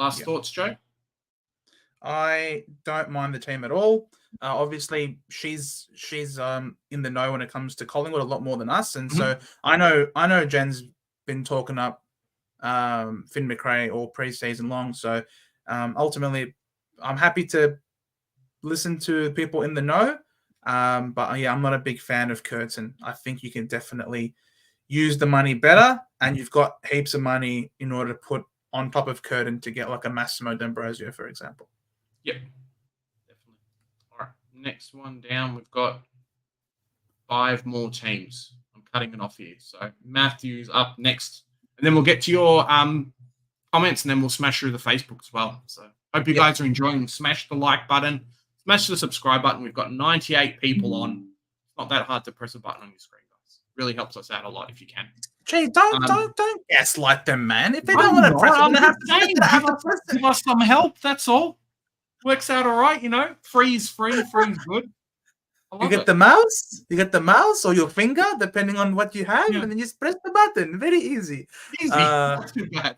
Last thoughts, Joe? I don't mind the team at all. Obviously, she's in the know when it comes to Collingwood a lot more than us, and so I know Jen's been talking up Finn McRae all preseason long. So ultimately, I'm happy to listen to people in the know. But yeah, I'm not a big fan of Curtin. I think you can definitely use the money better, and you've got heaps of money in order to put on top of Curtin to get like a Massimo D'Ambrosio, for example. Yep, definitely. All right, next one down, we've got 5 more teams. I'm cutting it off here. So Matthew's up next, and then we'll get to your comments, and then we'll smash through the Facebook as well. So hope you guys are enjoying. Smash the like button, smash the subscribe button. We've got 98 people on. It's not that hard to press a button on your screen, guys. Really helps us out a lot if you can. Gee, don't gaslight them, man. If they don't want to press it, give us some help. That's all. Works out all right, Free's free, free's good. You get the mouse or your finger, depending on what you have, and then you just press the button. Very easy. Not too bad.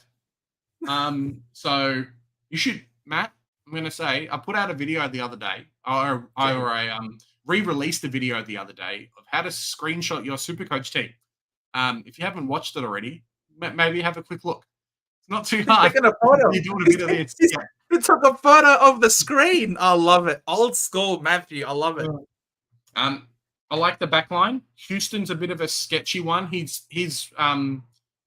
So you should, Matt. I'm gonna say I put out a video the other day, or I re-released a video the other day of how to screenshot your Supercoach team. If you haven't watched it already, maybe have a quick look. It's not too hard. Taking a photo. You're doing a bit of this. You took a photo of the screen. I love it. Old school, Matthew. I love it. I like the back line. Houston's a bit of a sketchy one. His run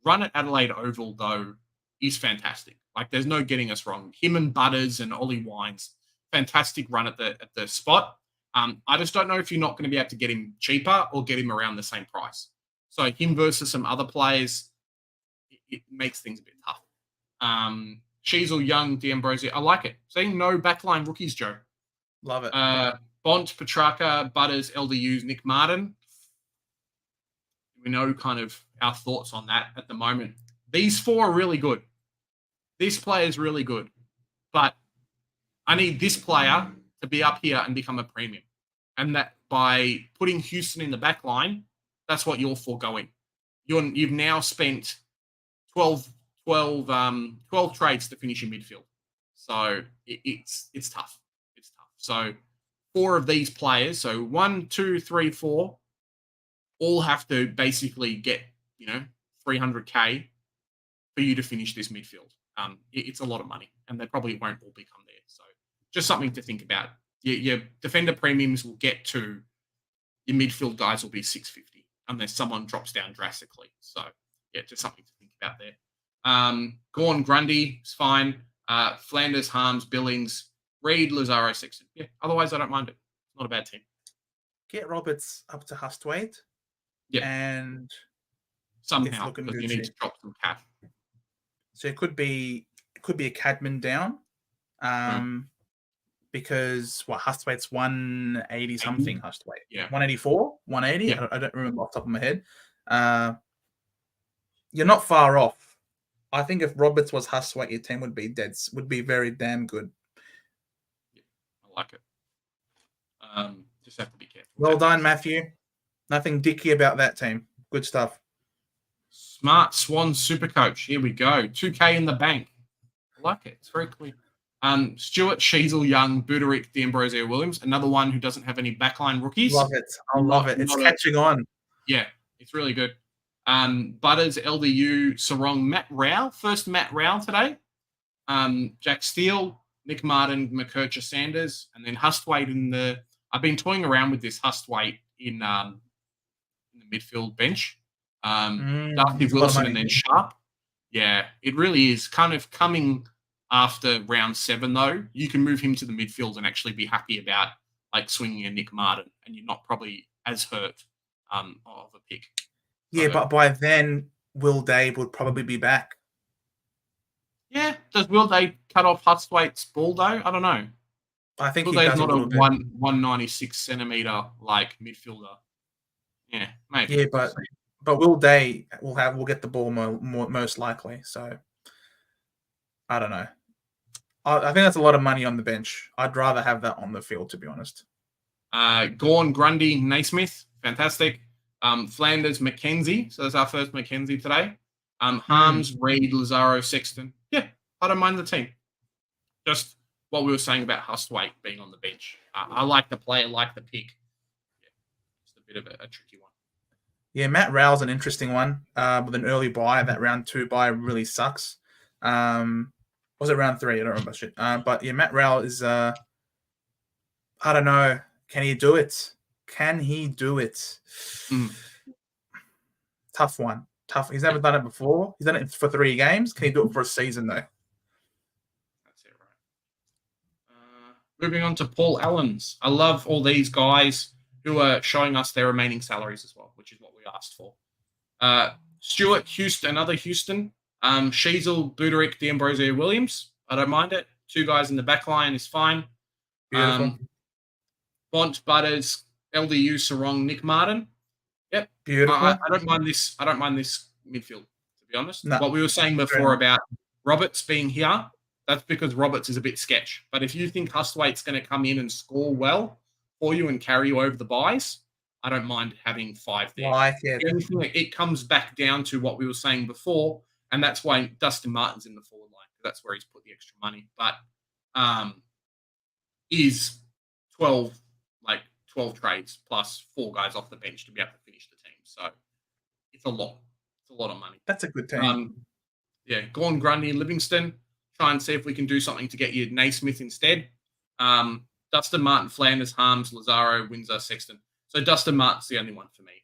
at Adelaide Oval, though, is fantastic. Like, there's no getting us wrong. Him and Butters and Ollie Wines, fantastic run at the spot. I just don't know if you're not going to be able to get him cheaper or get him around the same price. So him versus some other players, it makes things a bit tough. Sheasel, Young, D'Ambrosio, I like it. Seeing no backline rookies, Joe. Love it. Bont, Petrarca, Butters, LDUs, Nick Martin. We know kind of our thoughts on that at the moment. These 4 are really good. This player is really good. But I need this player to be up here and become a premium. And that by putting Houston in the back line, that's what you're foregoing. You've now spent 12 trades to finish in midfield. So it's tough. It's tough. So 4 of these players, so 1, 2, 3, 4, all have to basically get, 300K for you to finish this midfield. It's a lot of money, and they probably won't all become there. So just something to think about. Your defender premiums will get to, your midfield guys will be 650 unless someone drops down drastically. So yeah, just something to think about there. Gawn, Grundy is fine. Flanders, Harms, Billings, Reed, Lazaro, Sexton. Yeah, otherwise I don't mind it. Not a bad team. Get Roberts up to Hustwaite. Yeah. And somehow, because you need to drop some cash. So it could be a Cadman down. Because Hustwaite's 180 something. Hustwaite. Yeah. 184, 180. Yeah. I don't remember off the top of my head. You're not far off. I think if Roberts was Hustwaite, your team would be very damn good. Yeah, I like it. Just have to be careful. Well done, Matthew. Nothing dicky about that team. Good stuff. Smart Swan Supercoach. Here we go. 2K in the bank. I like it. It's very clear. Stewart, Sheasel, Young, Buderick, D'Ambrosio, Williams. Another one who doesn't have any backline rookies. Love it. I love it. It's catching on. Yeah, it's really good. Butters, LDU, Sarong, Matt Rao. First Matt Rao today. Jack Steele, Nick Martin, McKercher, Sanders, and then Hustwaite in the... I've been toying around with this Hustwaite in the midfield bench. Darcy Wilson and then Sharp. Yeah, it really is kind of coming after round 7, though. You can move him to the midfield and actually be happy about like swinging a Nick Martin, and you're not probably as hurt of a pick. Yeah, but by then, Will Day would probably be back. Yeah, does Will Day cut off Hustwaite's ball, though? I don't know. I think Will he Day's does not a a 196 centimeter like midfielder. Yeah, maybe. Yeah, but Will Day will get the ball most likely. So I don't know. I think that's a lot of money on the bench. I'd rather have that on the field, to be honest. Gawn, Grundy, Naismith, fantastic. Flanders, McKenzie. So that's our first McKenzie today. Harms, Reed, Lazaro, Sexton. Yeah, I don't mind the team. just what we were saying about Hustwaite being on the bench. I like the play, I like the pick. Yeah, just a bit of a tricky one. Yeah, Matt Rowell's an interesting one with an early buy. That round 2 buy really sucks. Was it round 3? I don't remember shit. But yeah, Matt Rowell is. I don't know. Can he do it? Can he do it? Tough one. Tough. He's never done it before. He's done it for 3 games. Can he do it for a season though? That's it, right? Moving on to Paul Allen's. I love all these guys who are showing us their remaining salaries as well, which is what we asked for. Stuart, Houston, another Houston. Sheasel, Buderick, D'Ambrosio, Williams. I don't mind it. 2 guys in the back line is fine. Beautiful. Bont, Butters, LDU, Sarong, Nick Martin. Yep. Beautiful. I don't mind this. I don't mind this midfield, to be honest. No. What we were saying before about Roberts being here, that's because Roberts is a bit sketch. But if you think Hustwaite's going to come in and score well for you and carry you over the buys, I don't mind having 5 there. It comes back down to what we were saying before, and that's why Dustin Martin's in the forward line. That's where he's put the extra money. But is 12 trades plus 4 guys off the bench to be able to finish the team. So it's a lot. It's a lot of money. That's a good team. Gordon, Grundy, Livingston. Try and see if we can do something to get you Naismith instead. Dustin Martin, Flanders, Harms, Lazaro, Windsor, Sexton. So Dustin Martin's the only one for me.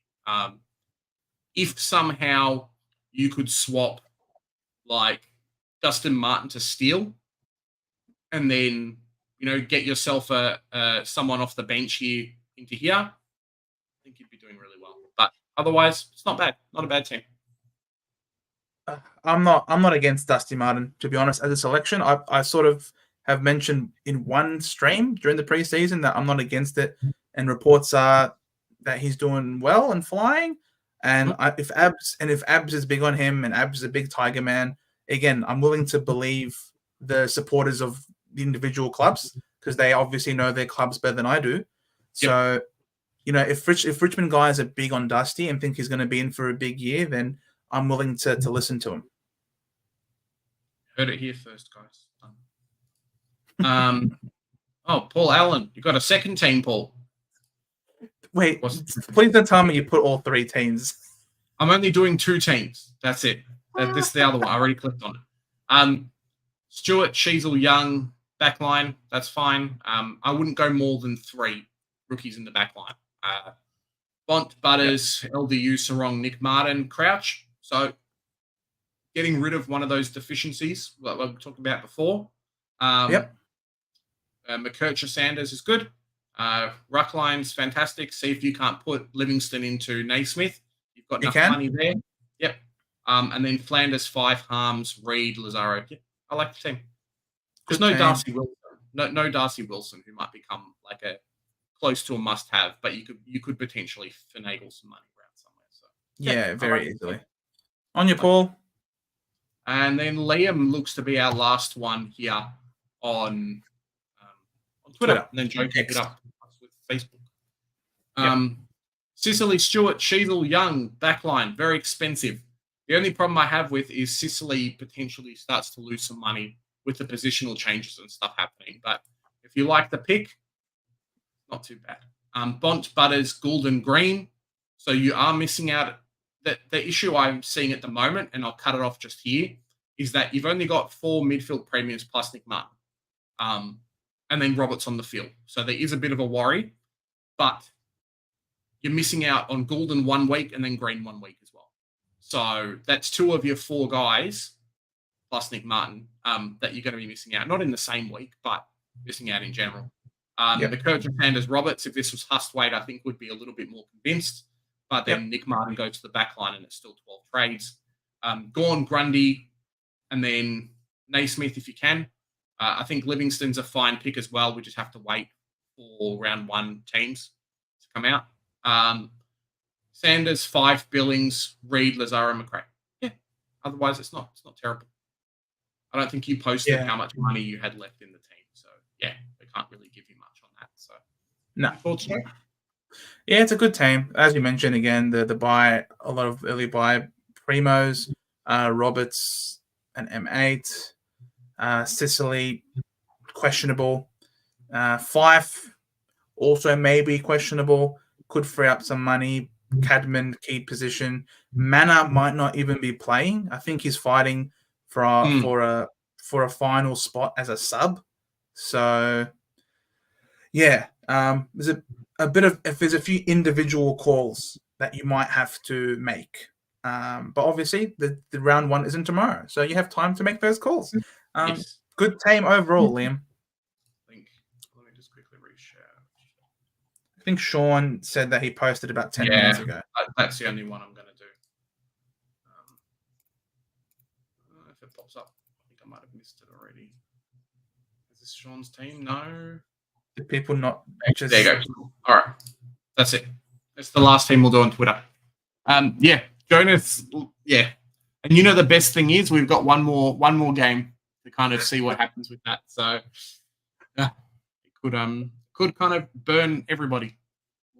If somehow you could swap like Dustin Martin to Steele and then, get yourself someone off the bench here into here, I think you'd be doing really well. But otherwise, it's not bad. Not a bad team. I'm not against Dusty Martin, to be honest, as a selection. I sort of have mentioned in one stream during the preseason that I'm not against it, and reports are that he's doing well and flying. And if Abs is big on him and Abs is a big Tiger man, again, I'm willing to believe the supporters of the individual clubs because they obviously know their clubs better than I do. So, if Richmond guys are big on Dusty and think he's going to be in for a big year, then I'm willing to listen to him. Heard it here first, guys. Paul Allen, you got a second team, Paul. Wait, please don't tell me you put all 3 teams. I'm only doing 2 teams. That's it. This is the other one. I already clicked on it. Stewart, Sheasel, Young, backline. That's fine. I wouldn't go more than 3 rookies in the backline. Bont, Butters, LDU, Sarong, Nick Martin, Crouch. So getting rid of one of those deficiencies that we talked about before. McKercher, Sanders is good. Ruckline's fantastic. See if you can't put Livingston into Naismith. You've got enough money there. Yep. And then Flanders, 5, Harms, Reed, Lazaro. Yep. I like the team. There's no Darcy Wilson. No Darcy Wilson, who might become like a close to a must-have, but you could potentially finagle some money around somewhere. So very easily. On your Paul. And then Liam looks to be our last one here on Twitter. And then Joe picked it up with Facebook. Sicily, Stewart, Sheasel, Young, backline, very expensive. The only problem I have with is Sicily potentially starts to lose some money with the positional changes and stuff happening. But if you like the pick, not too bad. Bont, Butters, Gould, and Green. So you are missing out. The issue I'm seeing at the moment, and I'll cut it off just here, is that you've only got 4 midfield premiums plus Nick Martin. And then Roberts on the field. So there is a bit of a worry, but you're missing out on Goulden 1 week and then Green 1 week as well. So that's 2 of your 4 guys plus Nick Martin that you're going to be missing out. Not in the same week, but missing out in general. The Kirk and Sanders Roberts, if this was Hustwaite, I think would be a little bit more convinced. But then Nick Martin goes to the back line and it's still 12 trades. Gawn, Grundy, and then Naismith if you can. I think Livingston's a fine pick as well. We just have to wait for round 1 teams to come out. Sanders, 5, Billings, Reed, Lazaro, McRae. Yeah. Otherwise, it's not terrible. I don't think you posted how much money you had left in the team. So, we can't really give you much on that. So, no. Unfortunately. Yeah, it's a good team. As you mentioned, again, the buy, a lot of early buy Primos, Roberts, and M8. Sicily, questionable. Fife also maybe questionable. Could free up some money. Cadman, key position. Mana might not even be playing. I think he's fighting for a final spot as a sub. So yeah, there's a bit of if there's a few individual calls that you might have to make. But obviously the round 1 isn't tomorrow, so you have time to make those calls. Yes. Good team overall, Liam. Let me just quickly reshare. I think Sean said that he posted about 10 minutes ago. That's the only one I'm going to do. If it pops up, I think I might have missed it already. Is this Sean's team? No. The people not just... There you go. All right. That's it. That's the last team we'll do on Twitter. Yeah, Jonas. Yeah, and you know the best thing is we've got one more game to kind of see what happens with that. So yeah, it could kind of burn everybody.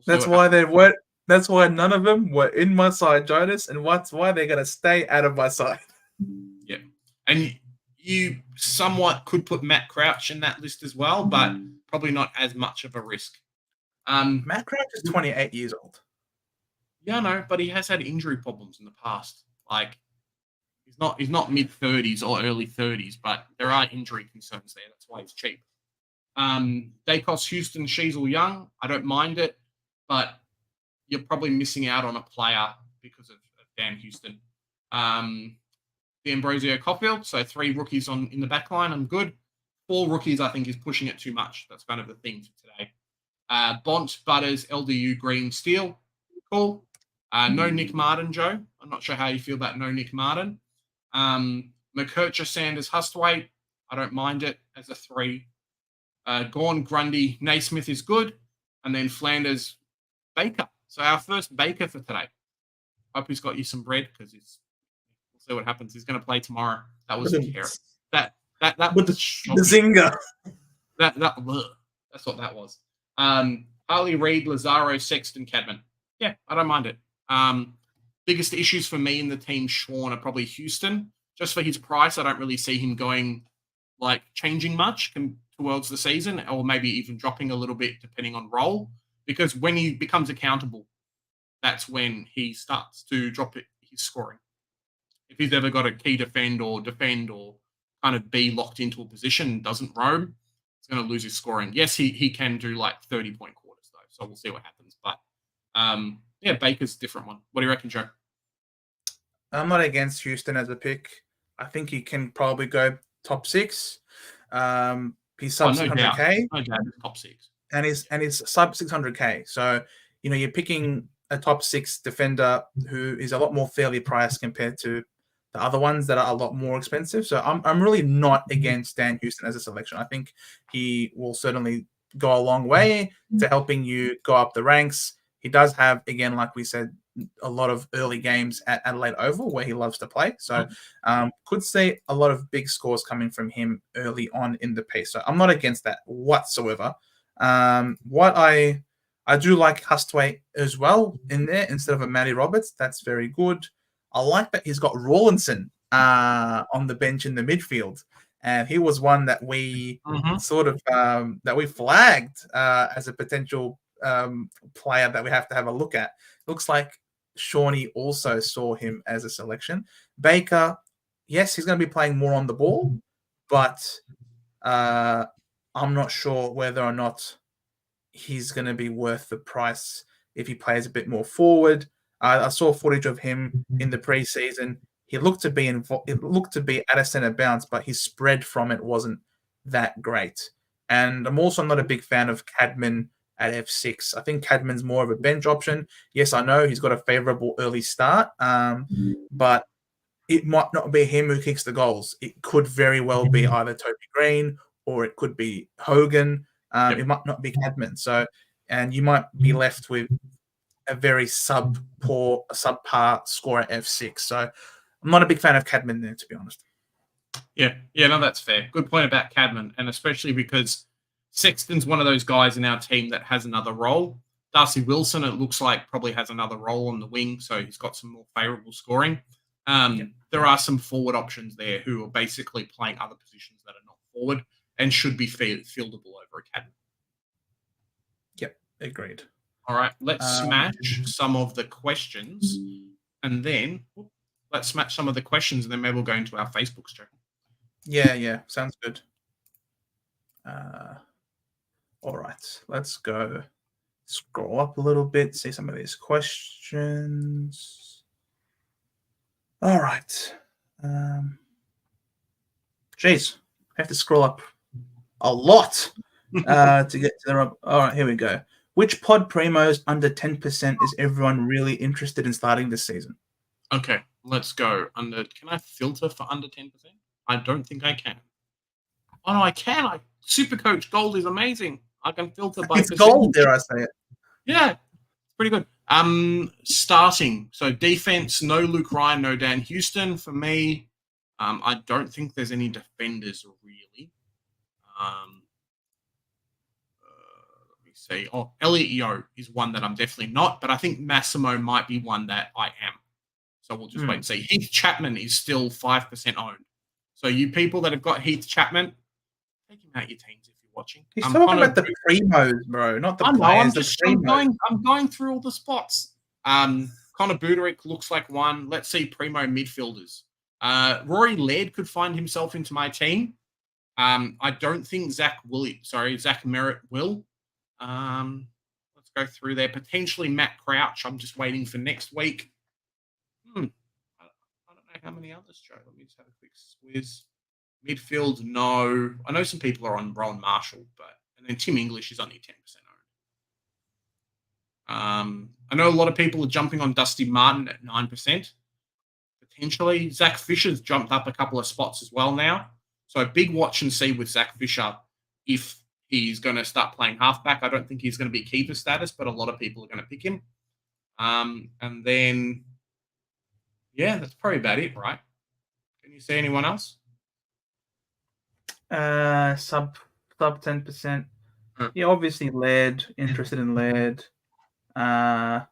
That's why they weren't. That's why none of them were in my side, Jonas, and that's why they're gonna stay out of my side. Yeah, and you somewhat could put Matt Crouch in that list as well, but probably not as much of a risk. Matt Crouch is 28 years old. Yeah, I know, but he has had injury problems in the past. Like he's not mid-30s or early 30s, but there are injury concerns there. That's why he's cheap. Dacos, Houston, Sheasel, Young. I don't mind it, but you're probably missing out on a player because of Dan Houston. The Ambrosio Caulfield, so 3 rookies in the back line. I'm good. 4 rookies, I think, is pushing it too much. That's kind of the theme for today. Bont, Butters, LDU, Green, Steel. Cool. No Nick Martin, Joe. I'm not sure how you feel about no Nick Martin. McKercher, Sanders, Hustwaite. I don't mind it as a 3. Gorn, Grundy, Naismith is good. And then Flanders, Baker. So our first Baker for today. Hope he's got you some bread because we'll see what happens. He's going to play tomorrow. That was terrible. That with the zinger. That's what that was. Harley Reed, Lazaro, Sexton, Cadman. Yeah, I don't mind it. Biggest issues for me in the team, Sean, are probably Houston. Just for his price, I don't really see him going, changing much towards the season, or maybe even dropping a little bit depending on role. Because when he becomes accountable, that's when he starts to drop his scoring. If he's ever got a key defend or kind of be locked into a position and doesn't roam, he's going to lose his scoring. Yes, he can do 30-point quarters, though, so we'll see what happens. But yeah, Baker's a different one. What do you reckon, Joe? I'm not against Houston as a pick. I think he can probably go top 6. He's sub 600K. No doubt, top 6. And he's sub 600K. So, you're picking a top 6 defender who is a lot more fairly priced compared to the other ones that are a lot more expensive. So I'm really not against Dan Houston as a selection. I think he will certainly go a long way to helping you go up the ranks. He does have, again, like we said, a lot of early games at Adelaide Oval where he loves to play. So could see a lot of big scores coming from him early on in the piece. So I'm not against that whatsoever. What I do like Hustwaite as well in there instead of a Matty Roberts. That's very good. I like that he's got Rawlinson on the bench in the midfield. And he was one that we that we flagged as a potential player that we have to have a look at. Looks like Shawnee also saw him as a selection. Baker, yes, he's going to be playing more on the ball, but I'm not sure whether or not he's going to be worth the price if he plays a bit more forward. I saw footage of him in the preseason. He looked to be at a center bounce, but his spread from it wasn't that great. And I'm also not a big fan of Cadman at F6. I think Cadman's more of a bench option. Yes, I know he's got a favorable early start, but it might not be him who kicks the goals. It could very well be either Toby Green or it could be Hogan. It might not be Cadman. So, and you might be left with a very subpar score at F6. So I'm not a big fan of Cadman there, to be honest. Yeah, no, that's fair. Good point about Cadman, and especially because Sexton's one of those guys in our team that has another role. Darcy Wilson, it looks like, probably has another role on the wing, so he's got some more favourable scoring. There are some forward options there who are basically playing other positions that are not forward. and should be fieldable over academy. Yep, agreed. All right, let's smash some of the questions, and then maybe we'll go into our Facebook stream. Yeah, sounds good. All right, let's go. Scroll up a little bit, see some of these questions. All right. Geez, I have to scroll up a lot to get to the. All right, here we go. Which pod primos under 10% is everyone really interested in starting this season? Okay, let's go. Can I filter for under 10%? I don't think I can. Oh, no, I can. Supercoach Gold is amazing. I can filter by it's gold, dare I say it. Yeah, it's pretty good. Starting. So defense, no Luke Ryan, no Dan Houston. For me, I don't think there's any defenders really. Let me see. Oh, Elliot Yeo is one that I'm definitely not, but I think Massimo might be one that I am. So we'll just wait and see. Heath Chapman is still 5% owned. So you people that have got Heath Chapman, take him out your teams if you're watching. He's talking about the primos, bro, not the players. I'm going through all the spots. Connor Buderick looks like one. Let's see primo midfielders. Rory Laird could find himself into my team. I don't think Zach Merritt will. Let's go through there. Potentially Matt Crouch. I'm just waiting for next week. I don't know how many others, Joe. Let me just have a quick squiz. Midfield, no. I know some people are on Rowan Marshall, and then Tim English is only 10% owned. I know a lot of people are jumping on Dusty Martin at 9%. Potentially, Zach Fisher's jumped up a couple of spots as well now. So a big watch and see with Zach Fisher if he's going to start playing halfback. I don't think he's going to be keeper status, but a lot of people are going to pick him. And then, yeah, that's probably about it, right? Can you see anyone else? Sub 10%. Yeah, obviously Laird, interested in Laird. I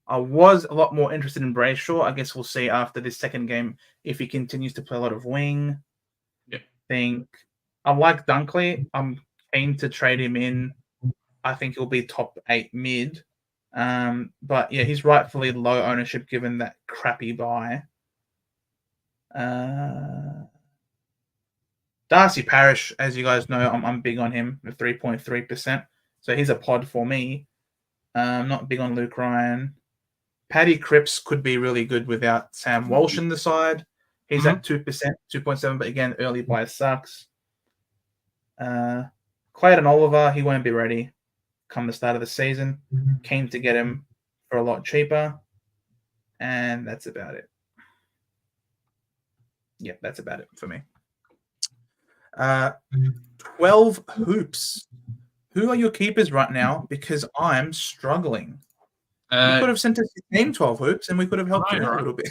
was a lot more interested in Brayshaw. I guess we'll see after this second game if he continues to play a lot of wing. Yeah. I like Dunkley. I'm keen to trade him in. I think he'll be top 8 mid. But yeah, he's rightfully low ownership given that crappy buy. Darcy Parish, as you guys know, I'm big on him at 3.3%. So he's a pod for me. Not big on Luke Ryan. Paddy Cripps could be really good without Sam Walsh in the side. He's at 2%, 2.7, but again, early buy sucks. Clayton Oliver, he won't be ready come the start of the season. Keen to get him for a lot cheaper. And that's about it. Yeah, that's about it for me. 12 hoops. Who are your keepers right now? Because I'm struggling. You could have sent us your team 12 hoops and we could have helped you out a little bit.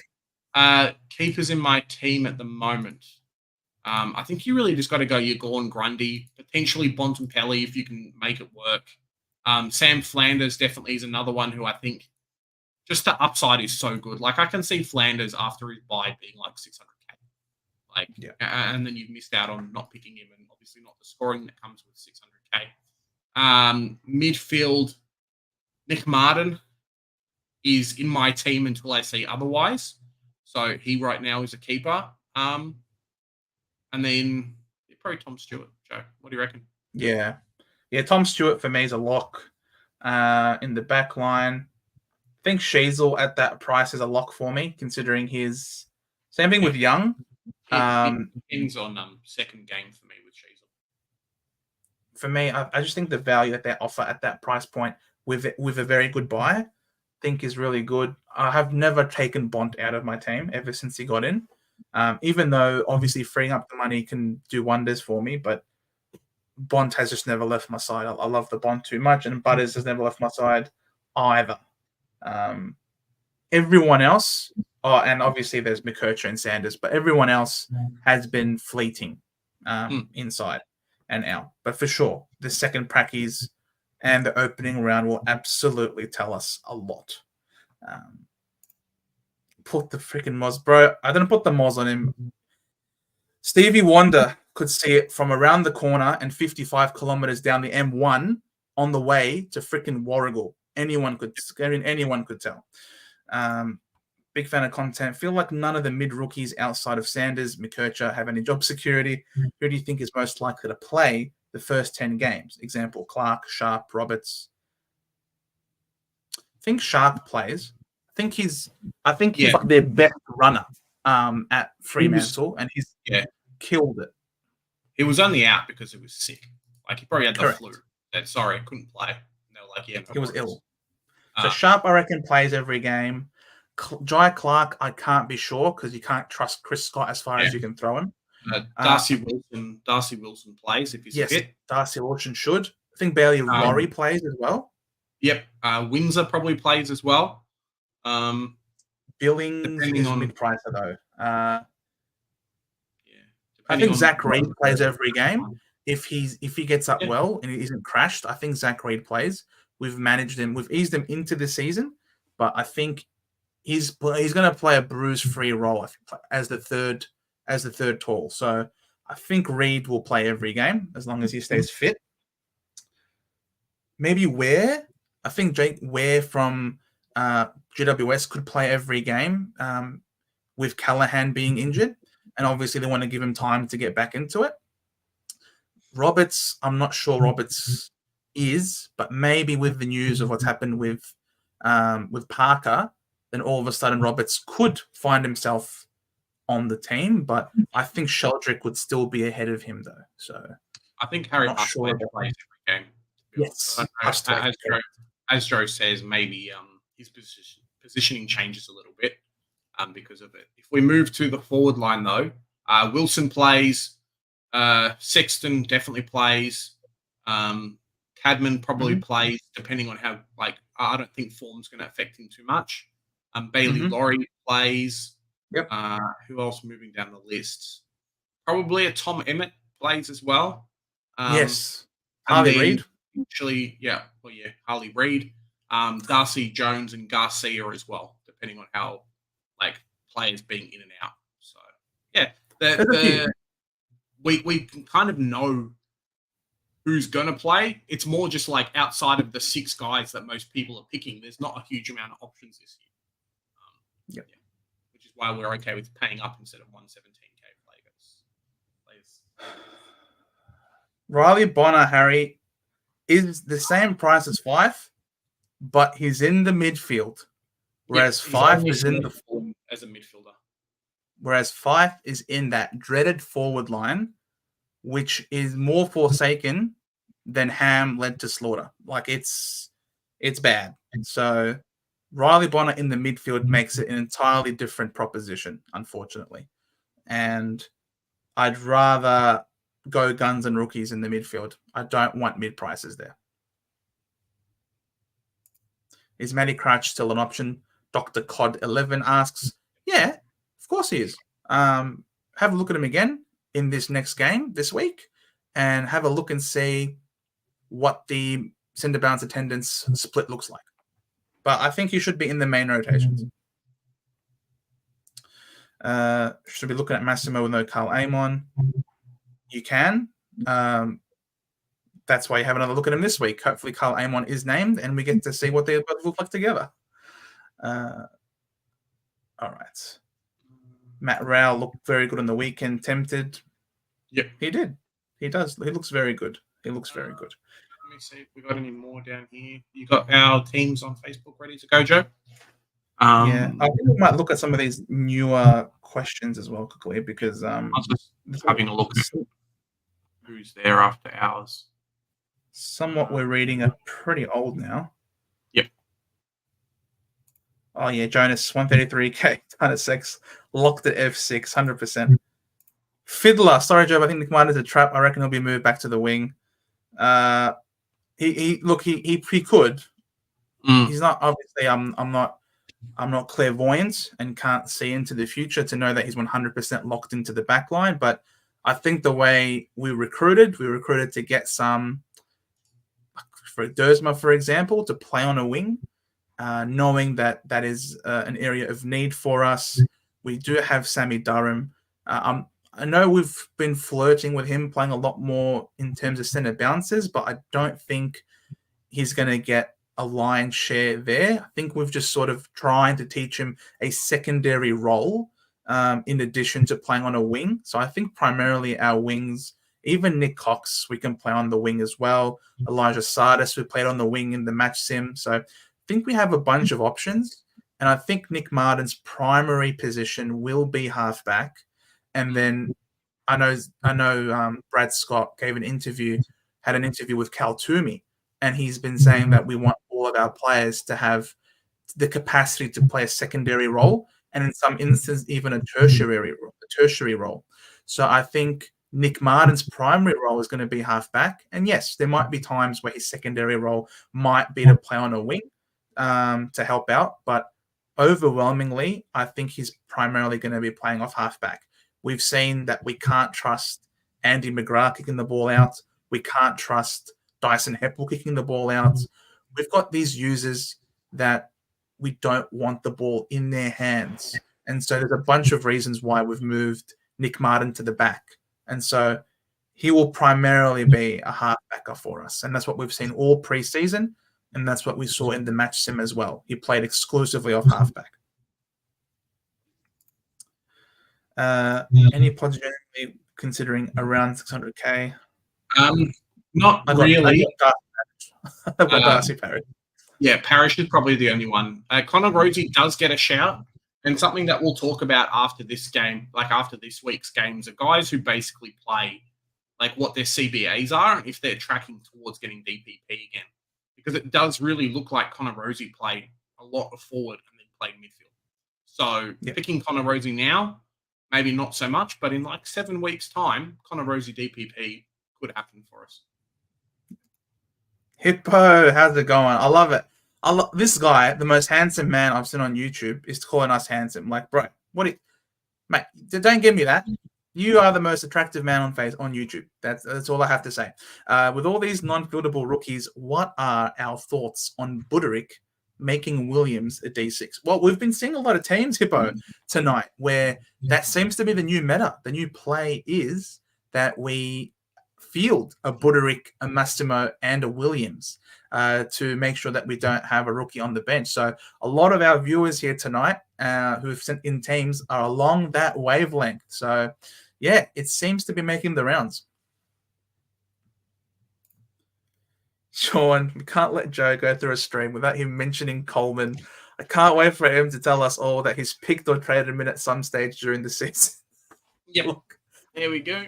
Keepers in my team at the moment. I think you really just got to go your Gordon Grundy, potentially Bontempelli if you can make it work. Sam Flanders definitely is another one who I think just the upside is so good. Like I can see Flanders after his bye being like 600K. And then you've missed out on not picking him and obviously not the scoring that comes with 600K. Midfield, Nick Martin is in my team until I see otherwise. So he right now is a keeper. And then probably Tom Stewart, Joe. What do you reckon? Yeah, Tom Stewart for me is a lock in the back line. I think Sheasel at that price is a lock for me, considering his... Same thing with Young. It depends on second game for me with Sheasel. For me, I just think the value that they offer at that price point with a very good buy, I think is really good. I have never taken Bont out of my team ever since he got in. Even though obviously freeing up the money can do wonders for me, but Bont has just never left my side. I love the Bont too much, and Butters has never left my side either. Everyone else, and obviously there's McKercher and Sanders, but everyone else has been fleeting inside and out. But for sure, the second prackies and the opening round will absolutely tell us a lot. Put the freaking Moz, bro. I didn't put the Moz on him. Stevie Wonder, could see it from around the corner and 55 kilometers down the M1 on the way to freaking Warragul. Anyone could tell. Big fan of content. Feel like none of the mid rookies outside of Sanders, McKercher have any job security. Who do you think is most likely to play the first 10 games? Example, Clark, Sharp, Roberts. I think Sharp plays. I think he's like their best runner at Fremantle, and he's killed it. He was only out because he was sick. Like, he probably had the Correct. flu. Sorry, I couldn't play. And they were like, he was ill. So Sharp, I reckon, plays every game. Jai Clark, I can't be sure because you can't trust Chris Scott as far as you can throw him. Darcy Wilson plays if he's fit. Darcy Wilson should. I think Bailey Laurie plays as well. Yep. Windsor probably plays as well. Billings is mid-pricer though. I think Zach Reed plays every game. If he gets up well and he isn't crashed, I think Zach Reed plays. We've managed him. We've eased him into the season, but I think he's going to play a bruise-free role as the third tall. So I think Reed will play every game as long as he stays fit. Maybe Ware. I think Jake Ware from GWS could play every game with Callahan being injured. And obviously they want to give him time to get back into it. Roberts, I'm not sure Roberts is, but maybe with the news of what's happened with Parker, then all of a sudden Roberts could find himself on the team. But I think Sheldrick would still be ahead of him, though. So I think Harry Hustler plays every game. Yes, as Joe says, maybe his positioning changes a little bit because of it. If we move to the forward line, though, Wilson plays. Sexton definitely plays. Cadman probably plays, depending on how. I don't think form's going to affect him too much. Bailey Laurie plays. Yep. Who else moving down the list? Probably a Tom Emmett plays as well. Yes. Harley Reed. Actually, Harley Reed. Darcy Jones and Garcia as well, depending on how players being in and out. So we can kind of know who's going to play. It's more just outside of the 6 guys that most people are picking, there's not a huge amount of options this year. Which is why we're okay with paying up instead of 117K players. Riley Bonner, Harry, is the same price as Fife, but he's in the midfield, whereas Fife is in the as a midfielder. Whereas Fife is in that dreaded forward line, which is more forsaken than Ham led to slaughter. It's bad. And so Riley Bonner in the midfield makes it an entirely different proposition, unfortunately. And I'd rather go guns and rookies in the midfield. I don't want mid prices there. Is Matty Crouch still an option? Dr. Cod 11 asks, yeah, of course he is. Have a look at him again in this next game this week and have a look and see what the centre bounce attendance split looks like. But I think he should be in the main rotations. Should be looking at Massimo with no Carl Amon. You can. That's why you have another look at him this week. Hopefully Carl Amon is named and we get to see what they both look like together. All right. Matt Rao looked very good on the weekend. Tempted. Yep. He did. He does. He looks very good. Let me see if we got any more down here. You got our teams on Facebook ready to go, Joe? I think we might look at some of these newer questions as well quickly because I was just having a look at who's there after ours. Somewhat we're reading are pretty old now. Yep. Oh yeah, Jonas 133K, ton of 6, locked at F6, 100%. Fiddler, sorry Joe, I think Nick Martin's a trap. I reckon he'll be moved back to the wing. He could. He's not obviously. I'm not clairvoyant and can't see into the future to know that he's 100% locked into the back line. But I think the way we recruited to get some, for Dersma, for example, to play on a wing, knowing that that is an area of need for us. We do have Sammy Durham. I know we've been flirting with him playing a lot more in terms of centre bounces, but I don't think he's going to get a lion's share there. I think we've just sort of trying to teach him a secondary role in addition to playing on a wing. So I think primarily our wings, even Nick Cox, we can play on the wing as well. Elijah Sardis, we played on the wing in the match sim. So I think we have a bunch of options. And I think Nick Martin's primary position will be halfback. And then I know Brad Scott had an interview with Cal Toomey, and he's been saying that we want all of our players to have the capacity to play a secondary role, and in some instances even a tertiary role. So I think Nick Martin's primary role is going to be halfback, and yes, there might be times where his secondary role might be to play on a wing to help out, but overwhelmingly, I think he's primarily going to be playing off halfback. We've seen that we can't trust Andy McGrath kicking the ball out. We can't trust Dyson Heppel kicking the ball out. We've got these users that we don't want the ball in their hands. And so there's a bunch of reasons why we've moved Nick Martin to the back. And so he will primarily be a halfbacker for us. And that's what we've seen all preseason. And that's what we saw in the match sim as well. He played exclusively off halfback. Any pods generally considering around 600k? Not really. I've got Darcy Parrish. Yeah, Parrish is probably the only one. Connor Rosie does get a shout, and something that we'll talk about after this game, like after this week's games, are guys who basically play like what their CBAs are, and if they're tracking towards getting DPP again. Because it does really look like Connor Rosie played a lot of forward and then played midfield. So picking Connor Rosie now, maybe not so much, but in like 7 weeks' time, Connor Rosie DPP could happen for us. Hippo, how's it going? I love it. This guy, the most handsome man I've seen on YouTube, is calling us handsome. Like, bro, mate, don't give me that. You are the most attractive man on YouTube. That's all I have to say. With all these non-fieldable rookies, what are our thoughts on Buderick making Williams a D6? Well, we've been seeing a lot of teams, Hippo, tonight where that seems to be the new meta. The new play is that we field a Buderick, a Massimo, and a Williams to make sure that we don't have a rookie on the bench. So a lot of our viewers here tonight who've sent in teams are along that wavelength. So, yeah, it seems to be making the rounds. Sean, we can't let Joe go through a stream without him mentioning Coleman. I can't wait for him to tell us all that he's picked or traded him in at some stage during the season. Yep. Look, there we go.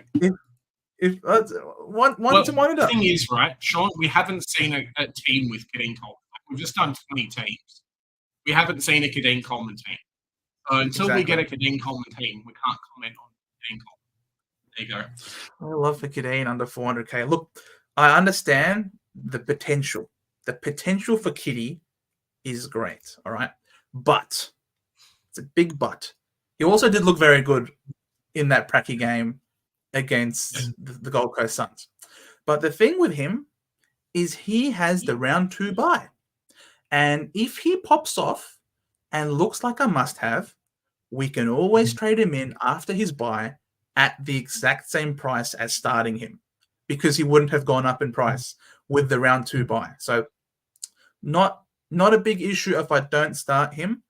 One to monitor. The thing is, right, Sean, we haven't seen a team with Kadeen Coleman. We've just done 20 teams. We haven't seen a Kadeen Coleman team. So until we get a Kadeen Coleman team, we can't comment on Kadeen Coleman. There you go. I love the Kadeen under 400k. Look, I understand the potential. The potential for Kitty is great, all right? But, it's a big but. He also did look very good in that Pracky game against the Gold Coast Suns. But the thing with him is he has the round 2 bye. And if he pops off and looks like a must-have, we can always trade him in after his bye at the exact same price as starting him because he wouldn't have gone up in price with the round 2 bye. So not a big issue if I don't start him.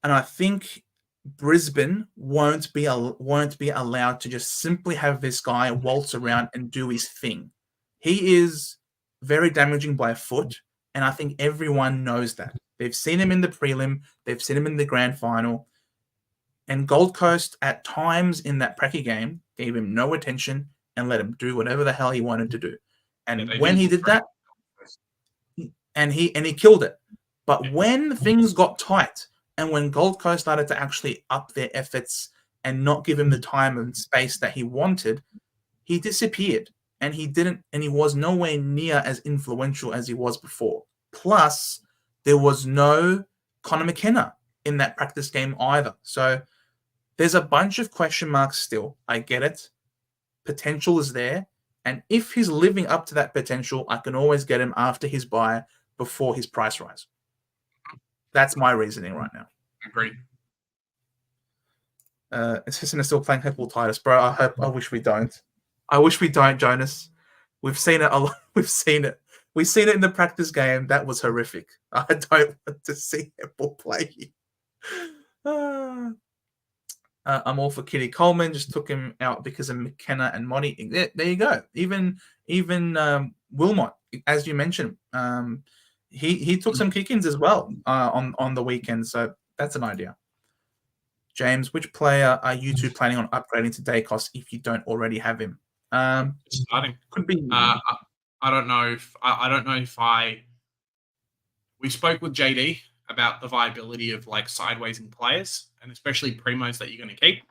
And I think Brisbane won't be allowed to just simply have this guy waltz around and do his thing. He is very damaging by foot, and I think everyone knows that. They've seen him in the prelim, they've seen him in the grand final, and Gold Coast at times in that Pracky game gave him no attention and let him do whatever the hell he wanted to do. And when he did that, and he killed it. But when things got tight, and when Gold Coast started to actually up their efforts and not give him the time and space that he wanted, he disappeared. And he was nowhere near as influential as he was before. Plus, there was no Connor McKenna in that practice game either. So there's a bunch of question marks still. I get it. Potential is there. And if he's living up to that potential, I can always get him after his bye before his price rise. That's my reasoning right now. Agreed. Assistant is still playing Headball Titus, bro. I wish we don't. I wish we don't, Jonas. We've seen it a lot. We've seen it. We've seen it in the practice game. That was horrific. I don't want to see Headball play. I'm all for Kitty Coleman. Just took him out because of McKenna and Monty. There you go. Even Wilmot, as you mentioned, he took some kick-ins as well on the weekend. So that's an idea. James, which player are you two planning on upgrading to Dacos if you don't already have him? Starting Could be. I don't know if we spoke with JD about the viability of like sidewaysing players and especially primos that you're going to keep.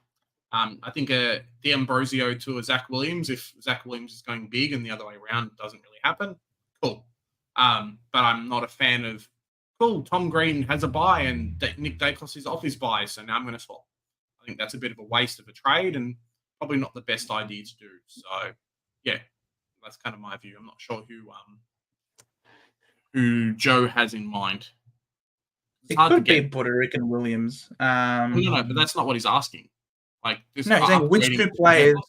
I think a D'Ambrosio to a Zach Williams, if Zach Williams is going big and the other way around doesn't really happen, cool. But I'm not a fan of, cool, Tom Green has a buy and Nick Dacos is off his buy, so now I'm going to swap. I think that's a bit of a waste of a trade and probably not the best idea to do. So, yeah, that's kind of my view. I'm not sure who Joe has in mind. It could be Buderick and Williams. No, but that's not what he's asking. Like, he's saying which two players.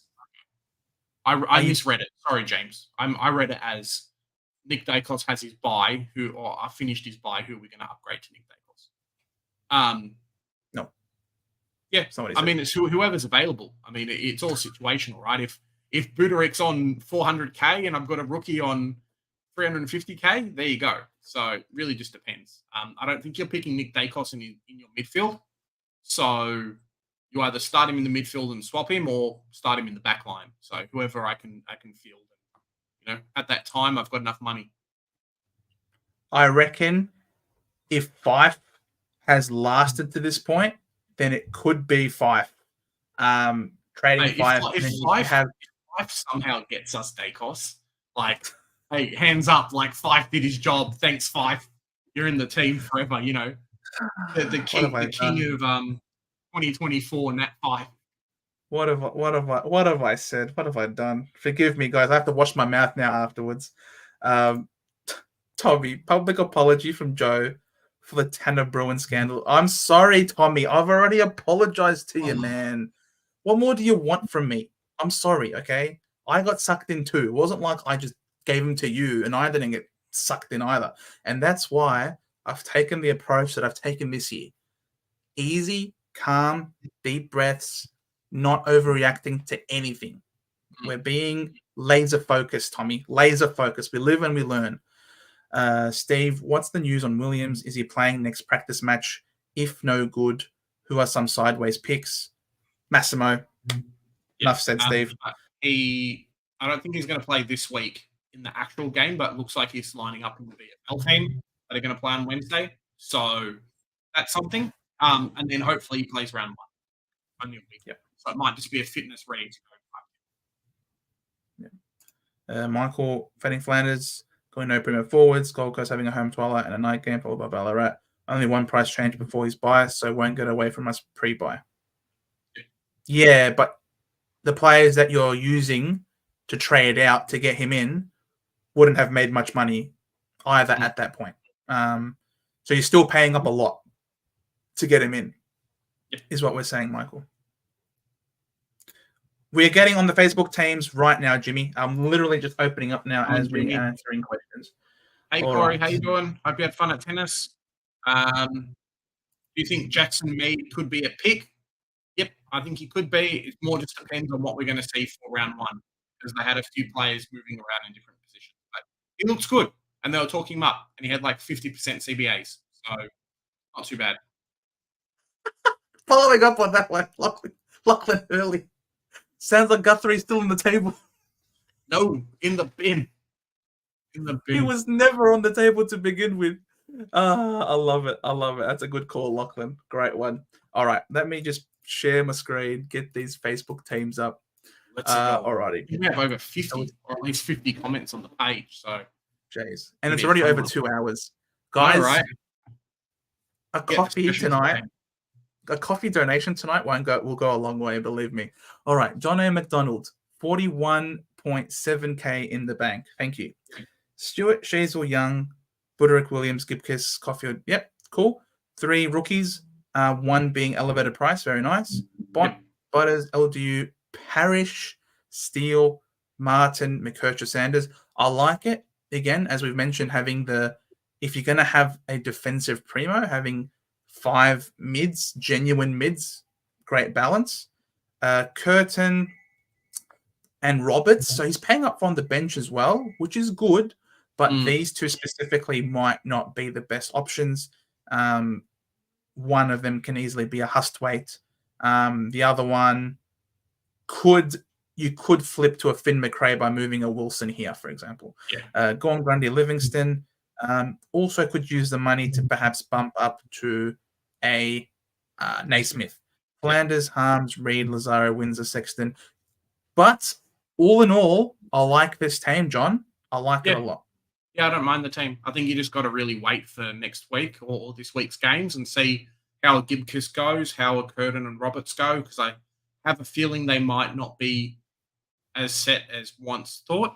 I misread it. Sorry, James. I read it as Nick Dacos has his buy, I finished his buy, who are we going to upgrade to Nick Dacos? No. Yeah, I mean, it's whoever's available. I mean, it's all situational, right? If Buderick's on 400K and I've got a rookie on 350K, there you go. So it really just depends. I don't think you're picking Nick Dacos in your midfield. So you either start him in the midfield and swap him or start him in the back line. So whoever I can field. You know, at that time, I've got enough money. I reckon if Fife has lasted to this point, then it could be Fife. Trading Fife. If Fife somehow gets us Dacos, like, hey, hands up, like Fife did his job. Thanks, Fife. You're in the team forever, you know. The king of 2024, Nat Fife. What have I said? What have I done? Forgive me, guys. I have to wash my mouth now afterwards. Tommy, public apology from Joe for the Tanner Bruin scandal. I'm sorry, Tommy. I've already apologized to you, man. What more do you want from me? I'm sorry, okay? I got sucked in too. It wasn't like I just gave him to you and I didn't get sucked in either. And that's why I've taken the approach that I've taken this year. Easy, calm, deep breaths, not overreacting to anything. We're being laser focused, Tommy. Laser focused. We live and we learn. Steve, what's the news on Williams? Is he playing next practice match? If no good, who are some sideways picks? Massimo. Enough said, Steve. I don't think he's going to play this week in the actual game, but it looks like he's lining up in the VFL team that are going to play on Wednesday. So that's something. And then hopefully he plays round one. Only a week. Yep. So it might just be a fitness ready to go. Yeah. Michael Fanning Flanders going no premier forwards. Gold Coast having a home twilight and a night game followed by Ballarat. Only one price change before his buy, so won't get away from us pre-buy. Yeah, but the players that you're using to trade out to get him in wouldn't have made much money either at that point. So you're still paying up a lot to get him in, is what we're saying, Michael. We're getting on the Facebook teams right now, Jimmy. I'm literally just opening up now as we're answering questions. Hey, Corey, how you doing? Hope you had fun at tennis. Do you think Jackson Mead could be a pick? Yep, I think he could be. It more just depends on what we're going to see for round one, because they had a few players moving around in different positions. But he looks good, and they were talking him up, and he had like 50% CBAs, so not too bad. Following up on that one, Lachlan Hurley. Sounds like Guthrie's still on the table. No, in the bin. In the bin. He was never on the table to begin with. I love it. I love it. That's a good call, Lachlan. Great one. All right, let me just share my screen, get these Facebook teams up. Alrighty. You have over 50, or at least 50 comments on the page. So, jeez, and it's already over 2 hours, guys. Right. A coffee tonight. A coffee donation tonight will go a long way, believe me. All right, John A. McDonald, 41.7K in the bank. Thank you. Stuart Sheasel Young, Buderick Williams, Gibkiss, Caulfield. Yep, cool. 3 rookies, 1 being elevated price. Very nice. Bont, Butters, LDU, Parrish, Steele, Martin, McKercher, Sanders. I like it. Again, as we've mentioned, if you're going to have a defensive primo, having 5 mids, genuine mids, great balance. Curtin and Roberts. So he's paying up on the bench as well, which is good. But these two specifically might not be the best options. One of them can easily be a Hustwaite. The other one you could flip to a Finn McRae by moving a Wilson here, for example. Gorn Grundy Livingston also could use the money to perhaps bump up to a Naismith. Flanders, Harms, Reed, Lazaro, Windsor, Sexton. But all in all, I like this team, John. I like it a lot. Yeah, I don't mind the team. I think you just got to really wait for next week or this week's games and see how Gibkiss goes, how Curtin and Roberts go, because I have a feeling they might not be as set as once thought.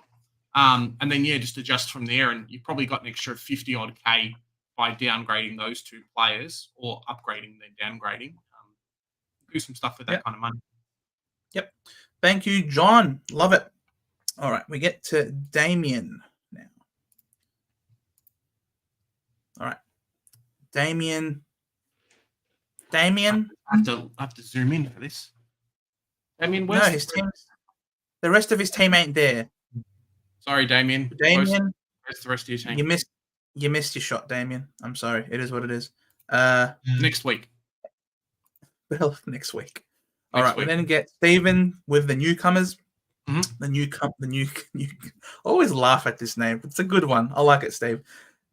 And then, just adjust from there. And you've probably got an extra 50-odd K by downgrading those 2 players or upgrading then downgrading. Do some stuff with that kind of money. Yep. Thank you, John. Love it. All right, we get to Damien now. All right. Damien. I have to zoom in for this. Damien, no, his team. The rest of his team ain't there. Sorry, Damien. Where's the rest of your team? You missed your shot, Damien. I'm sorry. It is what it is. Next week. Well, next week. All right. We then get Stephen with the newcomers. The new. I always laugh at this name. It's a good one. I like it, Steve.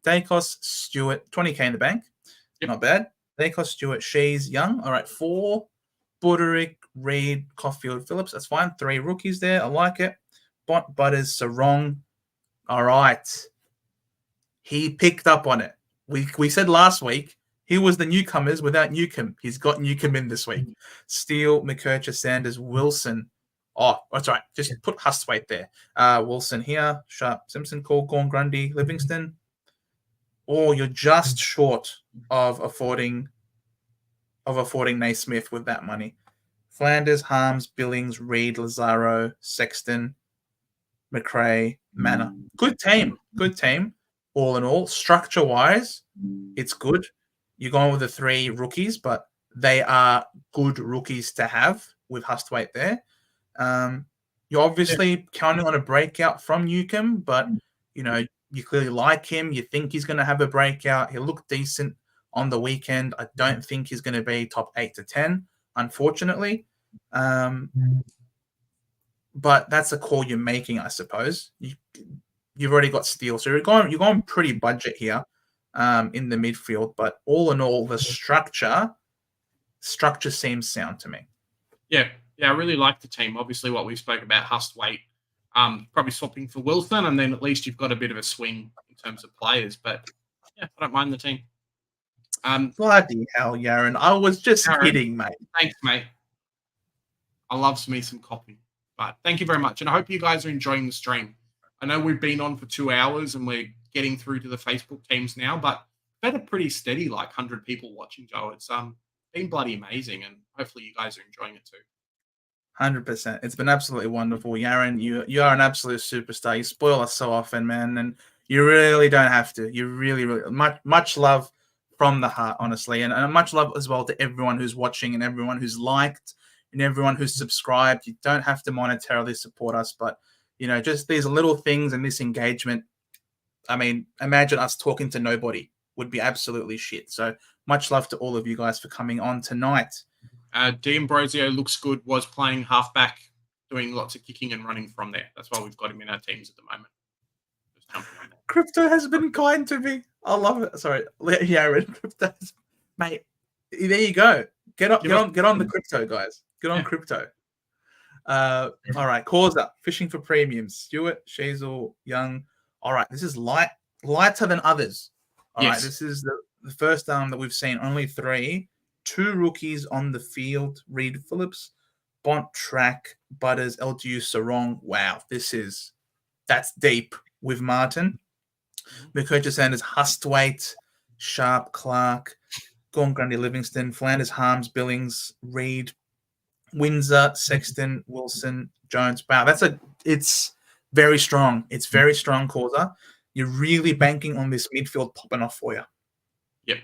Dacos, Stewart, 20K in the bank. Not bad. Dacos, Stewart, Shees, Young. All right. 4. Buderick, Reed, Caulfield, Phillips. That's fine. 3 rookies there. I like it. Bont, Butters, Sarong. All right. He picked up on it. We said last week he was the newcomers without Newcomb. He's got Newcomb in this week. Steele, McKercher, Sanders, Wilson. Oh, that's right. Just put Hustwaite there. Wilson here. Sharp, Simpson, Cole, Gorn, Grundy, Livingston. Or you're just short of affording Naismith with that money. Flanders, Harms, Billings, Reed, Lazaro, Sexton, McRae, Manor. Good team. All in all, structure-wise, it's good. You're going with the 3 rookies, but they are good rookies to have with Hustwaite there. You're obviously counting on a breakout from Newcomb, but you clearly like him. You think he's going to have a breakout. He'll look decent on the weekend. I don't think he's going to be top 8 to 10, unfortunately. But that's a call you're making, I suppose. You've already got Steele, so you're going pretty budget here in the midfield. But all in all, the structure seems sound to me. Yeah, I really like the team. Obviously, what we spoke about, Hustwaite, probably swapping for Wilson, and then at least you've got a bit of a swing in terms of players. But I don't mind the team. Bloody hell, Yaron. I was just kidding, mate. Thanks, mate. I love me some coffee. But thank you very much. And I hope you guys are enjoying the stream. I know we've been on for 2 hours and we're getting through to the Facebook teams now, but we've had a pretty steady, 100 people watching, Joe. It's been bloody amazing, and hopefully you guys are enjoying it too. 100%. It's been absolutely wonderful. Yaron, you are an absolute superstar. You spoil us so often, man, and you really don't have to. You really, really much love from the heart, honestly, and much love as well to everyone who's watching and everyone who's liked and everyone who's subscribed. You don't have to monetarily support us, but just these little things and this engagement. I mean, imagine us talking to nobody would be absolutely shit. So much love to all of you guys for coming on tonight. D'Ambrosio looks good, was playing halfback, doing lots of kicking and running from there. That's why we've got him in our teams at the moment. Crypto has been kind to me. I love it. Sorry. Yeah, Crypto. Mate, there you go. Get on the crypto, guys. Get on crypto. All right. Causa, fishing for premiums. Stewart, Shazel, Young. All right. This is lighter than others. All right. This is the first that we've seen. Only 3. 2 rookies on the field. Reed, Phillips, Bont, Track, Butters, LTU, Sarong. Wow. That's deep with Martin. McKercher, Sanders, Hustwaite, Sharp, Clark, Gorn, Grundy, Livingston, Flanders, Harms, Billings, Reed, Windsor, Sexton, Wilson, Jones. Wow, it's very strong. It's very strong, Causa. You're really banking on this midfield popping off for you. Yep.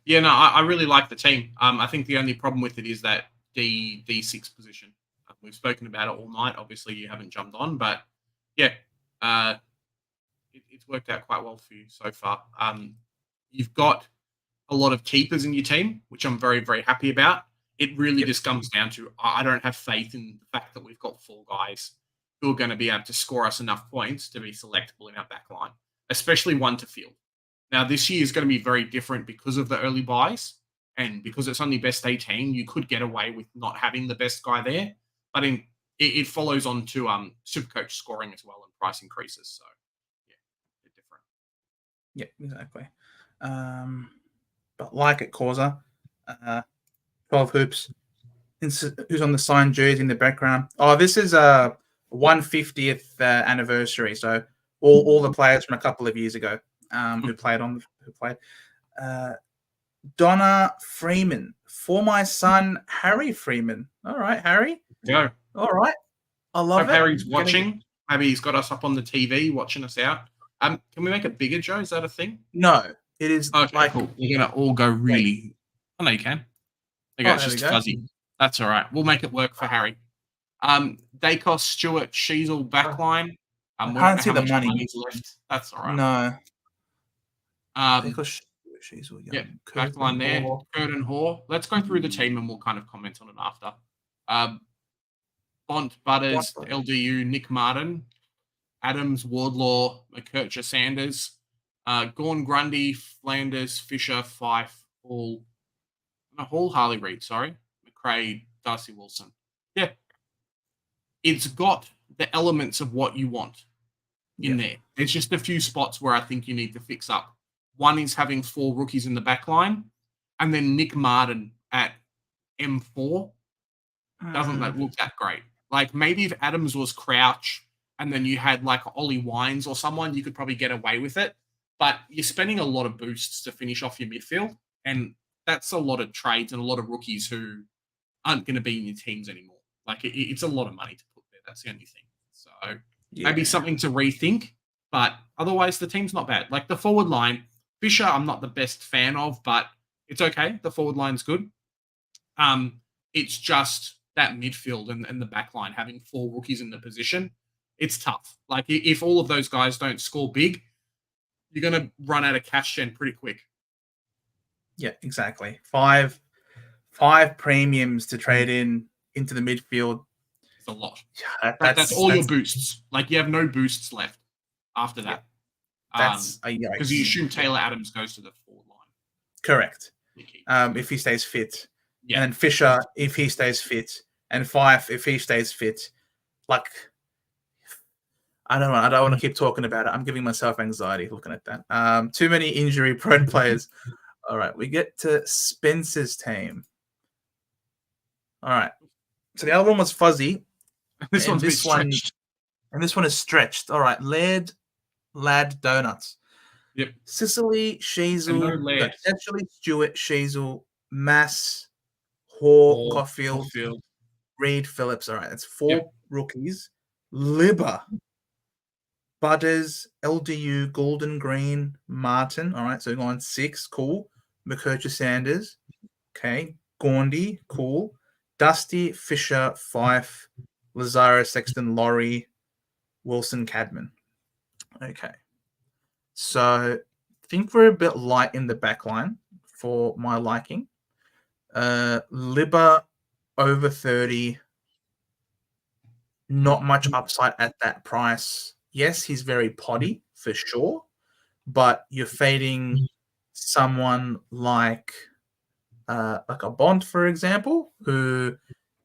Yeah. No, I really like the team. I think the only problem with it is that D6 position. We've spoken about it all night. Obviously, you haven't jumped on, but yeah, it's worked out quite well for you so far. You've got a lot of keepers in your team, which I'm very, very happy about. It really just comes down to I don't have faith in the fact that we've got 4 guys who are going to be able to score us enough points to be selectable in our back line, especially one to field. Now, this year is going to be very different because of the early buys, and because it's only best 18, you could get away with not having the best guy there. But it follows on to Supercoach scoring as well and price increases. So, yeah, they're different. Yeah, exactly. But like it, Causa, 12 hoops. Who's on the signed jersey in the background? Oh, this is a 150th anniversary. So all the players from a couple of years ago who played. Donna Freeman for my son Harry Freeman. All right, Harry. Yeah. All right. I love Hope it. Harry's watching. Maybe he's got us up on the TV watching us out. Can we make it bigger, Joe? Is that a thing? No, it is Okay, cool. You're gonna all go really. Oh no, you can. Okay, it's just fuzzy. That's all right. We'll make it work for Harry. Dacos, Stewart, Sheasel, backline. I can't see the money left. That's all right. No. Dacos, Sheasel, yeah. Backline there. Kurt and Hoare. Let's go through the team and we'll kind of comment on it after. Bont, Butters, LDU, Nick Martin, Adams, Wardlaw, McKercher, Sanders, Gorn, Grundy, Flanders, Fisher, Fife, Hall, Harley Reed, sorry, McRae, Darcy Wilson. Yeah. It's got the elements of what you want in there. There's just a few spots where I think you need to fix up. One is having 4 rookies in the back line, and then Nick Martin at M4 doesn't look that great. Like, maybe if Adams was Crouch and then you had like Ollie Wines or someone, you could probably get away with it. But you're spending a lot of boosts to finish off your midfield, and that's a lot of trades and a lot of rookies who aren't going to be in your teams anymore. Like, it's a lot of money to put there. That's the only thing. So maybe something to rethink. But otherwise, the team's not bad. Like, the forward line, Fisher, I'm not the best fan of, but it's okay. The forward line's good. It's just that midfield and the back line, having 4 rookies in the position, it's tough. Like, if all of those guys don't score big, you're going to run out of cash gen pretty quick. Yeah, exactly. 5 premiums to trade into the midfield. It's a lot. Yeah, that's all your boosts. Like, you have no boosts left after that. That's because you assume Taylor Adams goes to the forward line. Correct. If he stays fit. Yeah. And Fisher, if he stays fit. And Fife, if he stays fit. Like, I don't want to keep talking about it. I'm giving myself anxiety looking at that. Too many injury-prone players. All right, we get to Spencer's team. All right. So the other one was fuzzy. This one's stretched. And this one is stretched. All right, Lad Donuts. Yep. Sicily, Sheasel, no actually Stewart, Sheasel, Mass, Hoare, Caulfield, Reed, Phillips. All right, that's 4 rookies. Libba, Butters, LDU, Golden Green, Martin. All right, so we're going 6. Cool. McKercher, Sanders. Okay. Gaundy. Cool. Dusty, Fisher, Fife, Lazaro, Sexton, Laurie, Wilson, Cadman. Okay. So I think we're a bit light in the back line for my liking. Libba over 30. Not much upside at that price. Yes, he's very potty for sure, but you're fading someone like a Bond, for example, who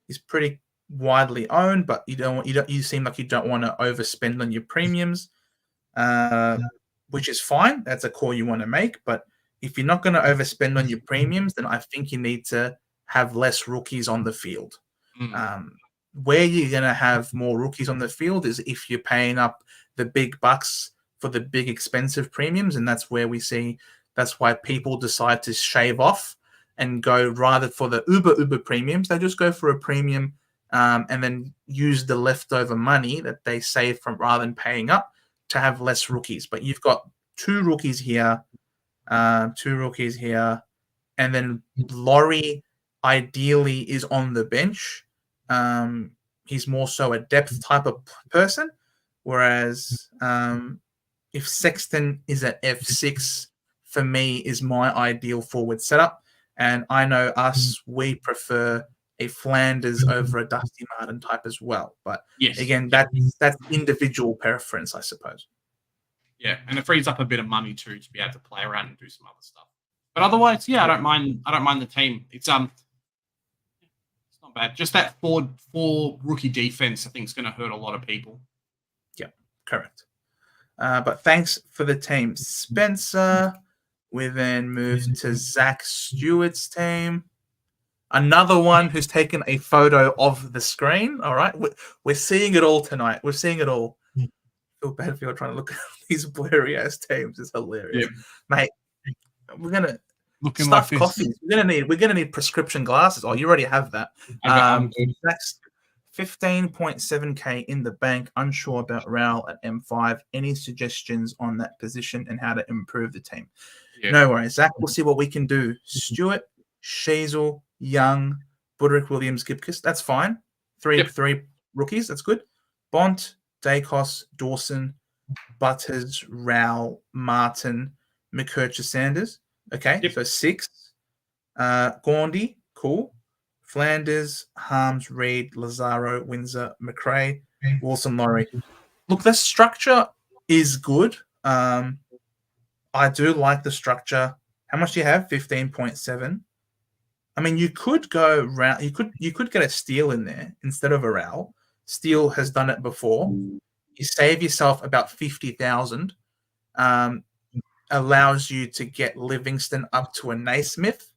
is pretty widely owned, but you seem like you don't want to overspend on your premiums, which is fine. That's a call you want to make, but if you're not going to overspend on your premiums, then I think you need to have less rookies on the field. Where you're going to have more rookies on the field is if you're paying up the big bucks for the big expensive premiums, and that's where we see that's why people decide to shave off and go rather for the uber premiums. They just go for a premium and then use the leftover money that they save from rather than paying up to have less rookies. But you've got two rookies here, and then Laurie ideally is on the bench. He's more so a depth type of person, whereas if Sexton is at F6, for me, is my ideal forward setup. And I know us, we prefer a Flanders over a Dusty Martin type as well. But again, that's individual preference, I suppose. Yeah, and it frees up a bit of money too to be able to play around and do some other stuff. But otherwise, I don't mind the team. It's not bad. Just that four rookie defense, I think, is going to hurt a lot of people. Yeah, correct. But thanks for the team, Spencer. We then move to Zach Stewart's team. Another one who's taken a photo of the screen. All right. We're seeing it all tonight. We're seeing it all. I feel bad for you trying to look at these blurry ass teams. It's hilarious. Yeah. Mate, we're gonna stuff like coffees. We're gonna need prescription glasses. Oh, you already have that. That's 15.7k in the bank. Unsure about Raul at M5. Any suggestions on that position and how to improve the team? Yeah. No worries, Zach. We'll see what we can do. Stewart, Shazel, Young, Budrick, Williams, Gibkiss. That's fine. Three rookies. That's good. Bont, Dacos, Dawson, Butters, Raul, Martin, McKercher, Sanders. Okay, so 6. Gaundy, cool. Flanders, Harms, Reed, Lazaro, Windsor, McRae, Wilson, Laurie. Look, the structure is good. I do like the structure. How much do you have? 15.7. I mean, you could go round. You could get a Steele in there instead of a Raul. Steele has done it before. You save yourself about 50,000. Allows you to get Livingston up to a Naismith.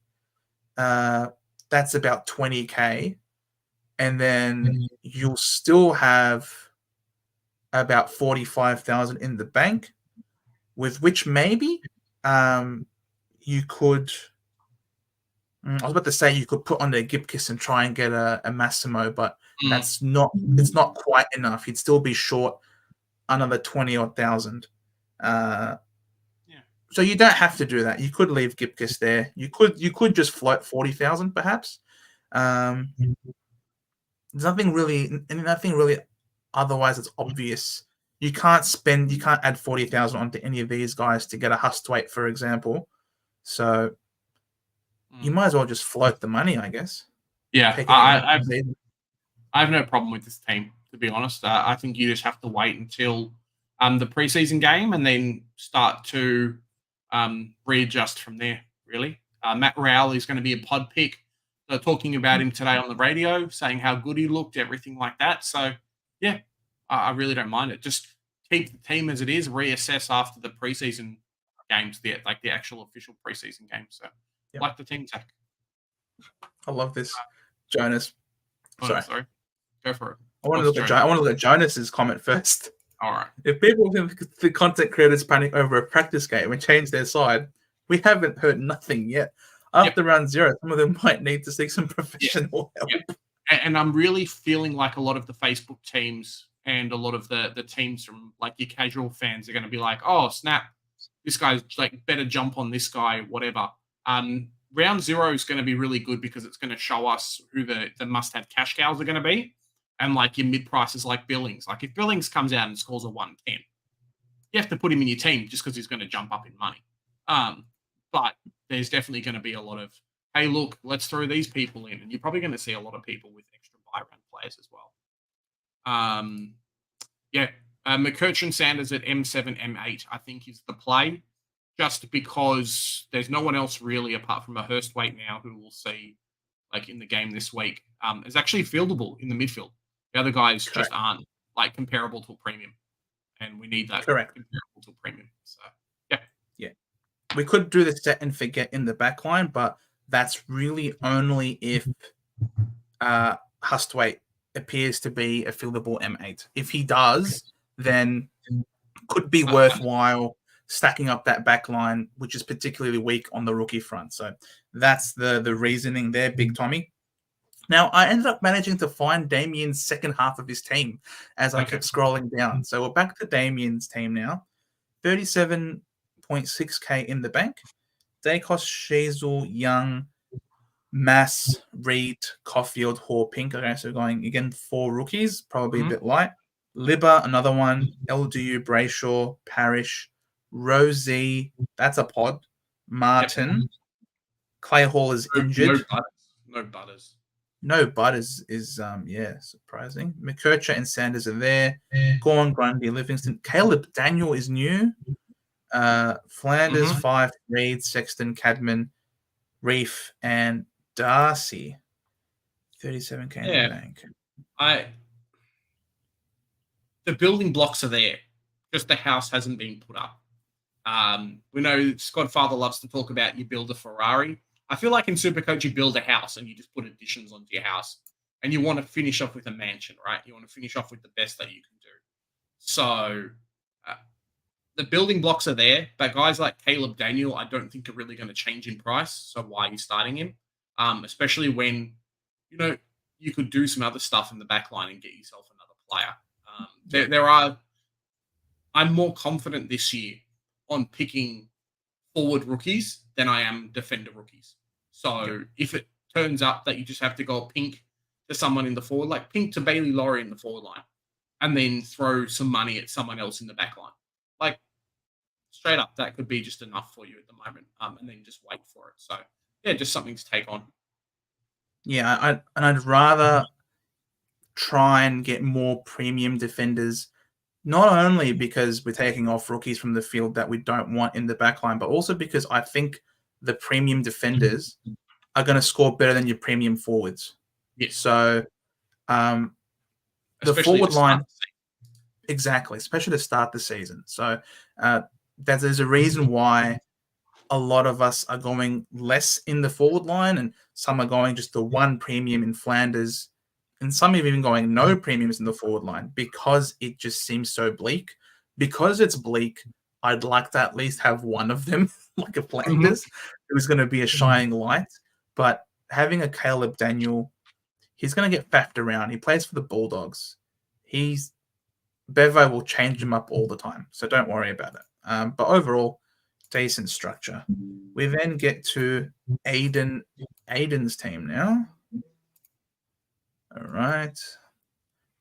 That's about 20k, and then you'll still have about 45,000 in the bank, with which maybe you could. I was about to say you could put on the Gibkiss and try and get a Massimo, but it's not quite enough. You'd still be short another 20,000. So you don't have to do that. You could leave Gibkiss there. You could just float 40,000 perhaps. There's nothing really otherwise that's obvious. You can't add 40,000 onto any of these guys to get a Hustwaite, for example. So you might as well just float the money, I guess. Yeah, I have no problem with this team, to be honest. I think you just have to wait until the preseason game and then start to readjust from there, really. Matt Raul is going to be a pod pick. They're talking about him today on the radio, saying how good he looked, everything like that. So, yeah, I really don't mind it. Just keep the team as it is, reassess after the preseason games, the actual official preseason games. So, like the team tech. I love this. Jonas. Sorry. Go for it. I want to look at Jonas's comment first. All right. If people think the content creators panic over a practice game and change their side, we haven't heard nothing yet. After round 0, some of them might need to seek some professional help. And I'm really feeling like a lot of the Facebook teams and a lot of the teams from like your casual fans are going to be like, oh, snap, this guy's like better jump on this guy, whatever. Round 0 is going to be really good because it's going to show us who the must-have cash cows are going to be. And like your mid-prices like Billings. Like if Billings comes out and scores a 110, you have to put him in your team just because he's going to jump up in money. But there's definitely going to be a lot of, hey, look, let's throw these people in. And you're probably going to see a lot of people with extra buy-round players as well. McKercher Sanders at M7, M8, I think is the play. Just because there's no one else really apart from a Hurstwaite now who we'll see like in the game this week is actually fieldable in the midfield. The other guys just aren't like comparable to a premium, and we need that comparable to a premium. So yeah. We could do the set and forget in the back line, but that's really only if Hustwaite appears to be a fieldable M8. If he does, then could be worthwhile stacking up that back line, which is particularly weak on the rookie front. So That's the reasoning there, Big Tommy. Now, I ended up managing to find Damien's second half of his team as I kept scrolling down. So we're back to Damien's team now. 37.6k in the bank. Dacos, Shazel, Young, Mass, Reed, Caulfield, Hoare, Pink. Okay, so going again 4 rookies, probably a bit light. Libba, another one. LDU, Brayshaw, Parrish, Rosie. That's a pod. Martin. Yep. Clay Hall is injured. No Butters. No Butters is surprising. McKercher and Sanders are there. Gorn, Grundy, Livingston. Caleb Daniel is new. Flanders, 5, Reed, Sexton, Cadman, Reef, and Darcy. 37k in the bank. The building blocks are there. Just the house hasn't been put up. We know Squadfather loves to talk about you build a Ferrari. I feel like in Supercoach you build a house and you just put additions onto your house. And you want to finish off with a mansion, right? You want to finish off with the best that you can do. So the building blocks are there, but guys like Caleb Daniel, I don't think are really going to change in price. So why are you starting him? Especially when, you could do some other stuff in the back line and get yourself another player. I'm more confident this year on picking forward rookies than I am defender rookies. So if it turns up that you just have to go Pink to someone in the forward, like Pink to Bailey Laurie in the forward line, and then throw some money at someone else in the back line, like straight up, that could be just enough for you at the moment. And then just wait for it. So yeah, just something to take on. Yeah, I'd rather try and get more premium defenders, not only because we're taking off rookies from the field that we don't want in the back line, but also because I think the premium defenders are going to score better than your premium forwards. Yes. So the forward line, exactly, especially to start the season. So there's a reason why a lot of us are going less in the forward line, and some are going just the one premium in Flanders, and some are even going no premiums in the forward line because it just seems so bleak. Because it's bleak, I'd like to at least have one of them, like a Flanders, who's going to be a shining light. But having a Caleb Daniel, he's going to get faffed around. He plays for the Bulldogs. Bevo will change him up all the time, so don't worry about it. But overall, decent structure. We then get to Aiden's team now. All right.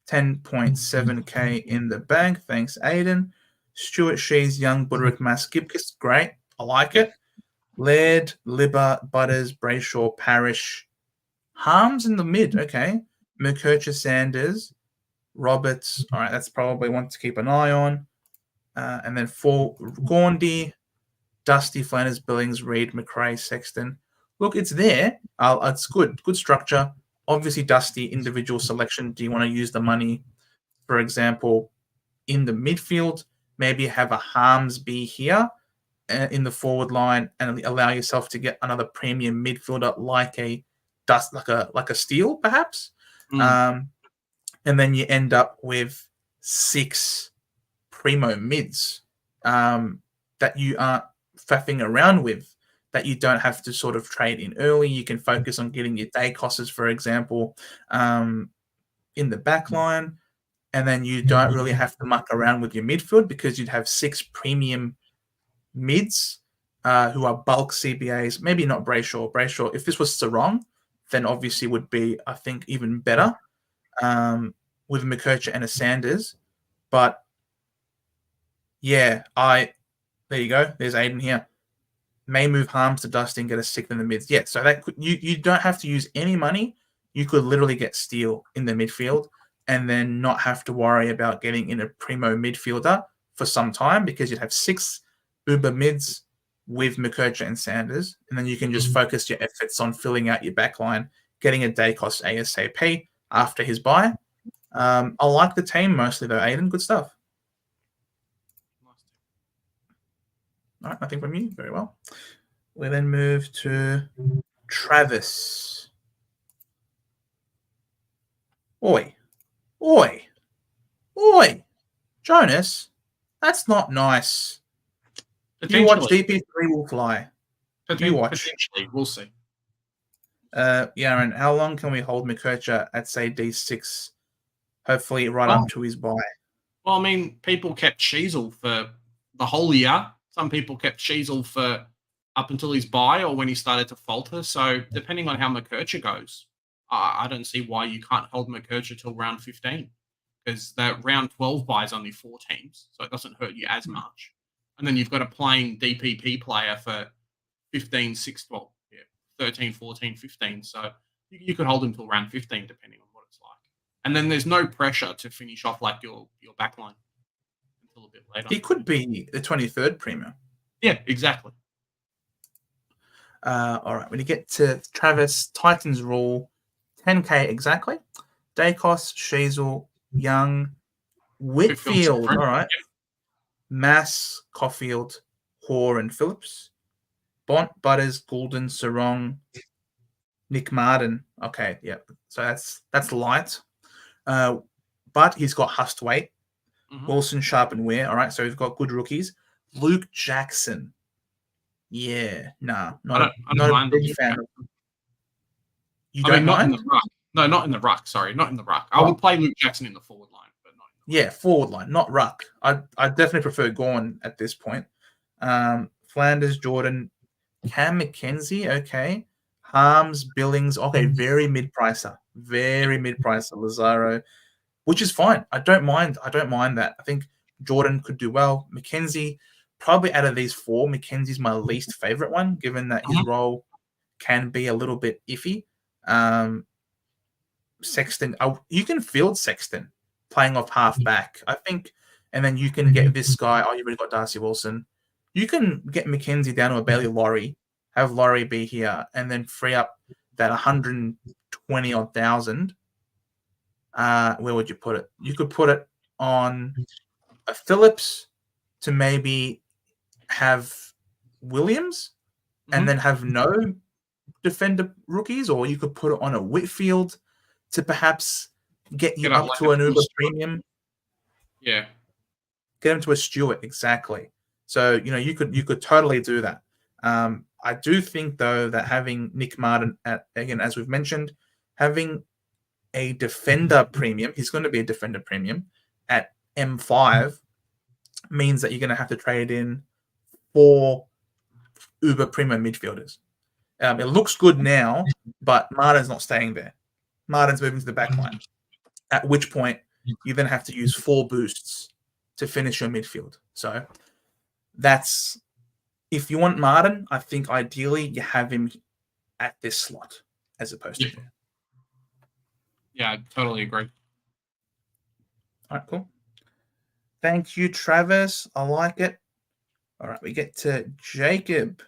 10.7k in the bank. Thanks, Aiden. Stuart Shees, Young, Buderick, Mass, Gibcus. Great. I like it. Laird, Libba, Butters, Brayshaw, Parrish. Harms in the mid. Okay. McKercher, Sanders, Roberts. All right. That's probably one to keep an eye on. And then 4, Gaundy, Dusty, Flanders, Billings, Reed, McRae, Sexton. Look, it's there. It's good. Good structure. Obviously, Dusty, individual selection. Do you want to use the money, for example, in the midfield? Maybe have a Harms be here in the forward line and allow yourself to get another premium midfielder like a Steele, perhaps. And then you end up with 6 primo mids that you aren't faffing around with, that you don't have to sort of trade in early. You can focus on getting your day costs, for example, in the back line. And then you don't really have to muck around with your midfield because you'd have 6 premium mids who are bulk CBAs. Maybe not Brayshaw. Brayshaw, if this was Sarong, then obviously would be, I think, even better with McKercher and a Sanders. But yeah, there you go. There's Aiden here. May move Harms to Dusty and get a 6th in the mids. Yeah, so that you don't have to use any money. You could literally get Steele in the midfield and then not have to worry about getting in a primo midfielder for some time because you'd have 6 uber mids with McKercher and Sanders, and then you can just focus your efforts on filling out your backline, getting a day cost ASAP after his buy. I like the team mostly though, Aiden. Good stuff. All right, nothing from you. Very well. We then move to Travis. Oi. Jonas, that's not nice. You watch DP3 will fly. Potentially, we'll see. Yeah, and how long can we hold McKercher at, say, D6? Hopefully right up to his bye. Well, I mean, people kept Sheasel for the whole year. Some people kept Sheasel for up until his bye or when he started to falter. So depending on how McKercher goes, I don't see why you can't hold McKercher till round 15 because that round 12 bye is only 4 teams, so it doesn't hurt you as much. And then you've got a playing DPP player for 15, 6, well, yeah, 13, 14, 15. So you could hold him till round 15 depending on what it's like. And then there's no pressure to finish off like your backline until a bit later. He could be the 23rd premium. Yeah, exactly. All right, when you get to Travis, Titans rule, 10K exactly. Dacos, Sheasel, Young, Whitfield, all right. Yeah. Mass, Caulfield, Hoare, and Phillips. Bont, Butters, Goulden, Sarong, Nick Martin. Okay, yeah. So that's light. But he's got Hustwaite, Wilson, Sharp, and Ware. All right, so he's got good rookies. Luke Jackson. Yeah, nah, not a big fan. You don't mind? Not in the ruck. No, not in the ruck. Sorry, not in the ruck. I would play Luke Jackson in the forward line, but not in the ruck. Forward line, not ruck. I definitely prefer Gorn at this point. Flanders, Jordan, Cam McKenzie, okay. Harms, Billings, okay, very mid-pricer. Lazaro, which is fine. I don't mind that. I think Jordan could do well. McKenzie, probably out of these 4, McKenzie's my least favorite one, given that his role can be a little bit iffy. Sexton, you can field Sexton playing off half back, I think, and then you can get this guy. Oh, you already got Darcy Wilson. You can get McKenzie down to a Bailey Laurie, have Laurie be here, and then free up that 120 odd thousand. Where would you put it? You could put it on a Phillips to maybe have Williams and then have no defender rookies, or you could put it on a Whitfield to perhaps get you up to an Uber premium. Yeah. Get him to a Stewart, exactly. So, you could totally do that. I do think, though, that having Nick Martin again, as we've mentioned, having a defender premium, he's going to be a defender premium at M5 means that you're going to have to trade in 4 Uber premium midfielders. It looks good now, but Martin's not staying there. Martin's moving to the back line, at which point you then have to use 4 boosts to finish your midfield. So that's, if you want Martin, I think ideally you have him at this slot as opposed to there. Yeah, I totally agree. All right, cool. Thank you, Travis. I like it. All right, we get to Jacob.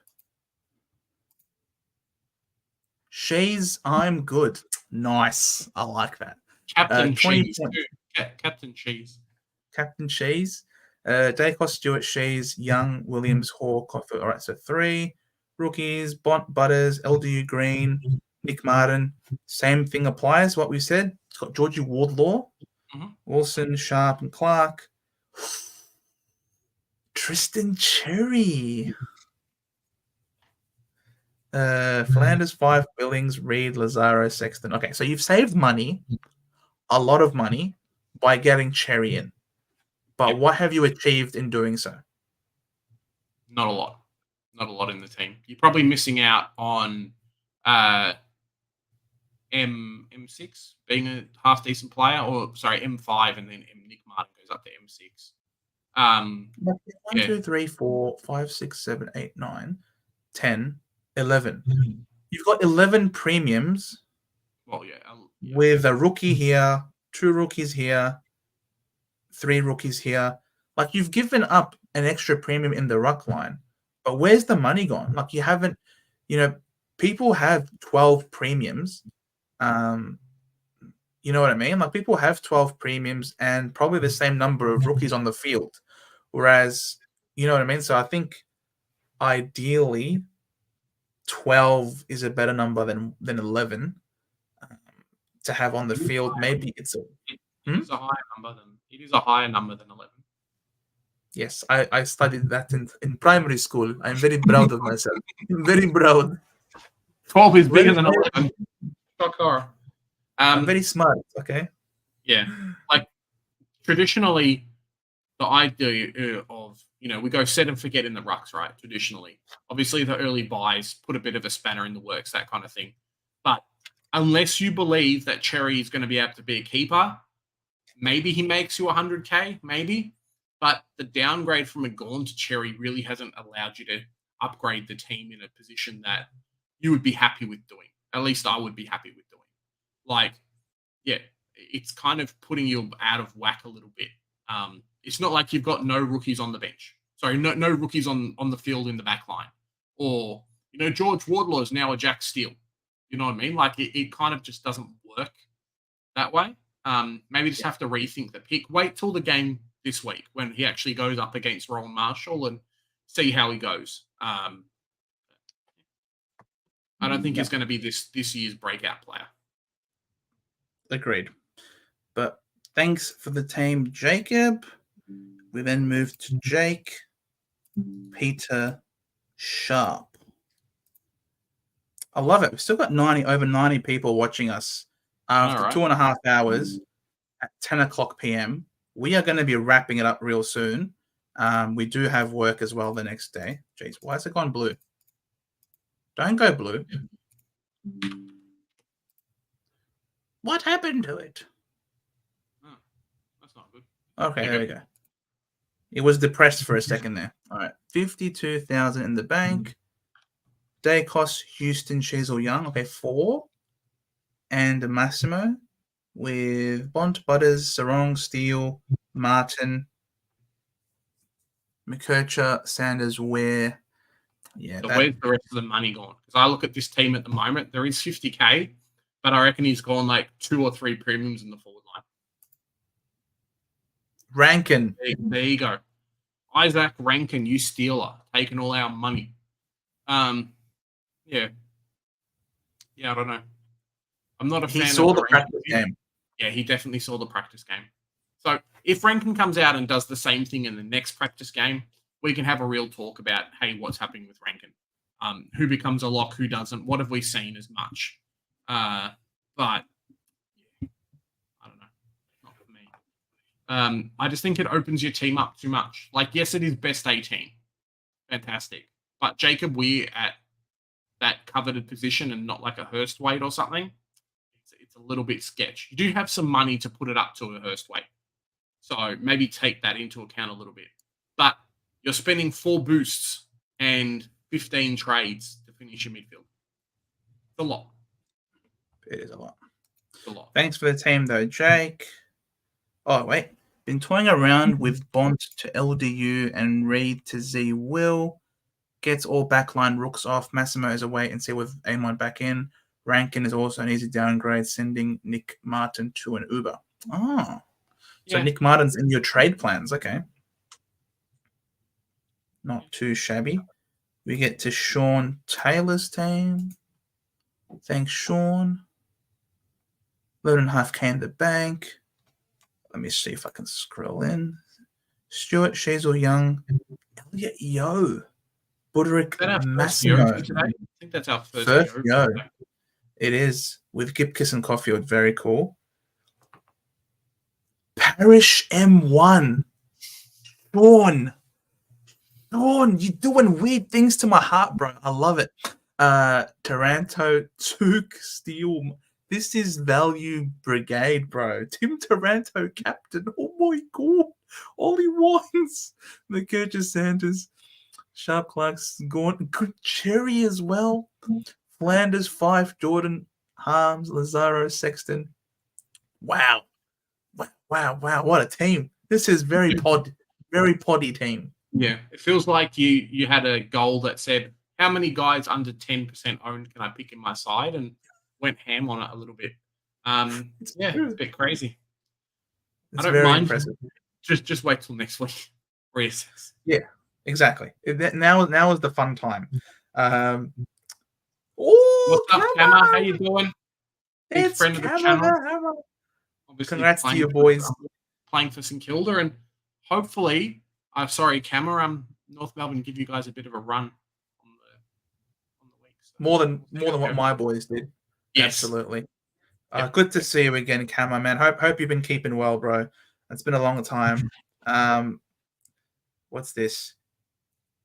She's I'm good. Nice. I like that. Captain Cheese. Captain Cheese. Captain Cheese. Dacos, Stewart, Shees, Young, Williams, Hoare, Coffee. All right, so 3 rookies. Bont, Butters, LDU Green, Nick Martin. Same thing applies. What we said. It's got Georgie Wardlaw, Wilson, Sharp, and Clark. Tristan Cherry. Flanders 5, Billings, Reed, Lazaro, Sexton. Okay, so you've saved money, a lot of money, by getting Cherry in. But what have you achieved in doing so? Not a lot. Not a lot in the team. You're probably missing out on M6 being a half decent player, or sorry, M5, and then Nick Martin goes up to M6. 1, 2, 3, 4, 5, 6, 7, 8, 9, 10, 11. You've got 11 premiums. Well, with a rookie here, 2 rookies here, 3 rookies here. Like, you've given up an extra premium in the ruck line, but where's the money gone? Like, you haven't, people have 12 premiums. You know what I mean? Like, people have 12 premiums and probably the same number of rookies on the field. Whereas, you know what I mean? So I think ideally 12 is a better number than 11 to have on the field. Maybe it's a it is a higher number than 11. Yes, I studied that in primary school. I'm very proud of myself. I'm very proud. 12 is bigger than Very- 11. Shock horror. I'm very smart. Okay. Yeah. Like, traditionally, the idea of, we go set and forget in the rucks, right? Traditionally. Obviously, the early buys put a bit of a spanner in the works, that kind of thing. But unless you believe that Cherry is going to be able to be a keeper, maybe he makes you 100K, maybe. But the downgrade from a Gorn to Cherry really hasn't allowed you to upgrade the team in a position that you would be happy with doing. At least I would be happy with doing. Like, yeah, it's kind of putting you out of whack a little bit. It's not like you've got no rookies on the bench. Sorry, no rookies on the field in the back line. Or, George Wardlaw is now a Jack Steele. You know what I mean? Like, it kind of just doesn't work that way. Maybe just have to rethink the pick. Wait till the game this week when he actually goes up against Rowan Marshall and see how he goes. I don't think he's going to be this year's breakout player. Agreed. But thanks for the team, Jacob. We then move to Jake, Peter, Sharp. I love it. We've still got over 90 people watching us after 2.5 hours at 10 o'clock p.m. We are going to be wrapping it up real soon. We do have work as well the next day. Jeez, why has it gone blue? Don't go blue. What happened to it? Oh, that's not good. Okay, there we go. It was depressed for a second there. All right, 52,000 in the bank. Day cost Houston, Chisel, Young. Okay, 4. And Massimo with Bont, Butters, Sarong, Steele, Martin, McKercher, Sanders, Ware. Yeah, So where's the rest of the money gone? Because I look at this team at the moment, there is 50K, but I reckon he's gone like 2 or 3 premiums in the forward line. Rankin. There you go. Isaac Rankin, you stealer, taking all our money. Yeah. Yeah, I don't know. I'm not a fan of... He saw the practice game. Yeah, he definitely saw the practice game. So if Rankin comes out and does the same thing in the next practice game, we can have a real talk about, hey, what's happening with Rankin? Who becomes a lock, who doesn't? What have we seen as much? But I don't know. Not for me. I just think it opens your team up too much. Like, yes, it is best 18. Fantastic. But Jacob Weir at that coveted position and not like a Hurstwaite or something, it's a little bit sketch. You do have some money to put it up to a Hurstwaite. So maybe take that into account a little bit. But you're spending 4 boosts and 15 trades to finish your midfield. It's a lot. It is a lot. It's a lot. Thanks for the team, though, Jake. Oh, wait. Been toying around with Bont to LDU and Reed to Z Will. Gets all backline rooks off. Massimo is away and see with Amon back in. Rankin is also an easy downgrade, sending Nick Martin to an Uber. Oh. So Nick Martin's in your trade plans. Okay. Not too shabby. We get to Sean Taylor's team. Thanks, Sean. 11.5K in the bank. Let me see if I can scroll in. Stuart, Shazel Young, Elliot Yo, Buderick Massimo. I think that's our first Yo. It is with Gipkiss and Caulfield. Very cool. Parish M1. Sean, you're doing weird things to my heart, bro. I love it. Taranto, Took, Steele. This is value brigade, bro. Tim Taranto, captain. Oh my god. All he wants. McKercher, Sanders, Sharp, Clarks, Gaunt, good Cherry as well. Flanders, Fife, Jordan, Harms, Lazaro, Sexton. Wow. What a team. This is very poddy team. Yeah. It feels like you had a goal that said, how many guys under 10% owned can I pick in my side? And went ham on it a little bit. It's a bit crazy. It's I don't very mind. impressive. Just wait till next week. Reassess. Yeah, exactly. Now is the fun time. What's up, Cammer? How you doing? Big friend of the channel. Congrats to you, boys. Playing for St Kilda, and hopefully, Cammer, North Melbourne give you guys a bit of a run on the week. So More than what my boys did. Yes. Absolutely. Yep. Good to see you again, Camo, man. Hope you've been keeping well, bro. It's been a long time. What's this?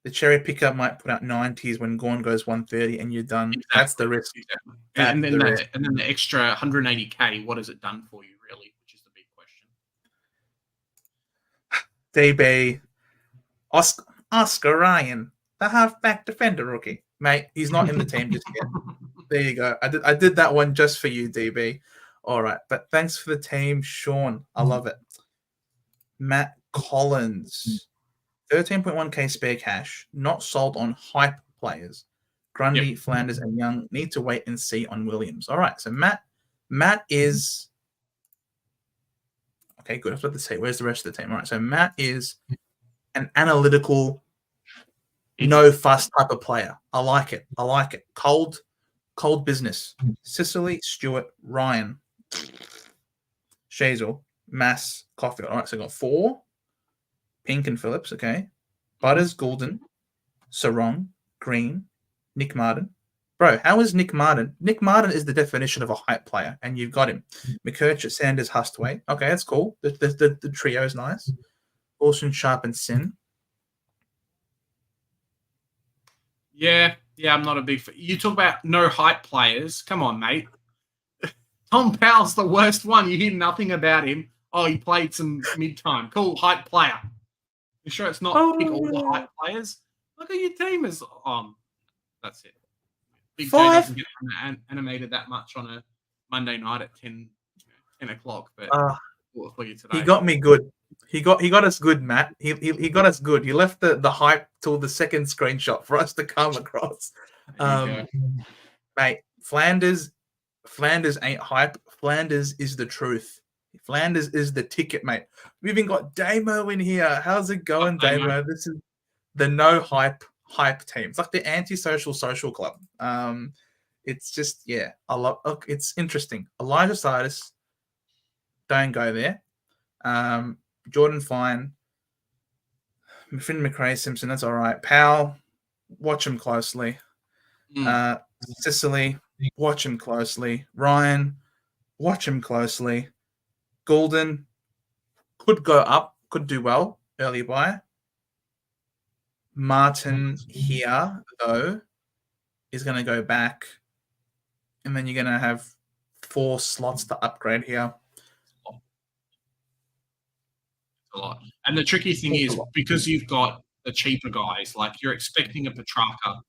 The cherry picker might put out 90s when Gorn goes 130 and you're done. Exactly. That's the risk. Exactly. That's And then the risk. the extra 180K, what has it done for you, really? Which is the big question. DB, Oscar Ryan, the halfback defender rookie. Mate, he's not in the team just yet. There you go. I did that one just for you, DB. All right. But thanks for the team, Sean. I love it. Matt Collins, 13.1K spare cash, not sold on hype players. Grundy, Flanders, and Young need to wait and see on Williams. All right. So Matt is okay. Good. I was about to say, where's the rest of the team? All right. So Matt is an analytical, no fuss type of player. I like it. Cold business. Sicily, Stewart, Ryan, Shazel, Mass, Caulfield. All right, so I got 4. Pink and Phillips, okay. Butters, Goulden, Sarong, Green, Nick Martin. Bro, how is Nick Martin? Nick Martin is the definition of a hype player, and you've got him. McKerch, Sanders, Hustway. Okay, that's cool. The trio is nice. Wilson, Sharp, and Sin. Yeah, I'm not a big fan. You talk about no hype players. Come on, mate. Tom Powell's the worst one. You hear nothing about him. Oh, he played some mid-time. Cool, hype player. You sure it's not pick all the hype players? Look at your team as that's it. Big J doesn't get animated that much on a Monday night at 10 o'clock. But for you today. He got me good. He got us good, Matt. He got us good. You left the hype till the second screenshot for us to come across. Mate, Flanders ain't hype. Flanders is the truth. Flanders is the ticket, mate. We've even got Damo in here. How's it going, Damo? This is the no hype team. It's like the anti-social social club. It's just I love. Look, it's interesting. Elijah Sidis, don't go there. Jordan Fine, Finn McRae Simpson, that's all right. Powell, watch him closely. Sicily, watch him closely. Ryan, watch him closely. Goulden could go up, could do well, early buy. Martin here, though, is going to go back. And then you're going to have 4 slots to upgrade here. A lot. And the tricky thing is, because you've got the cheaper guys, like you're expecting a Petrarca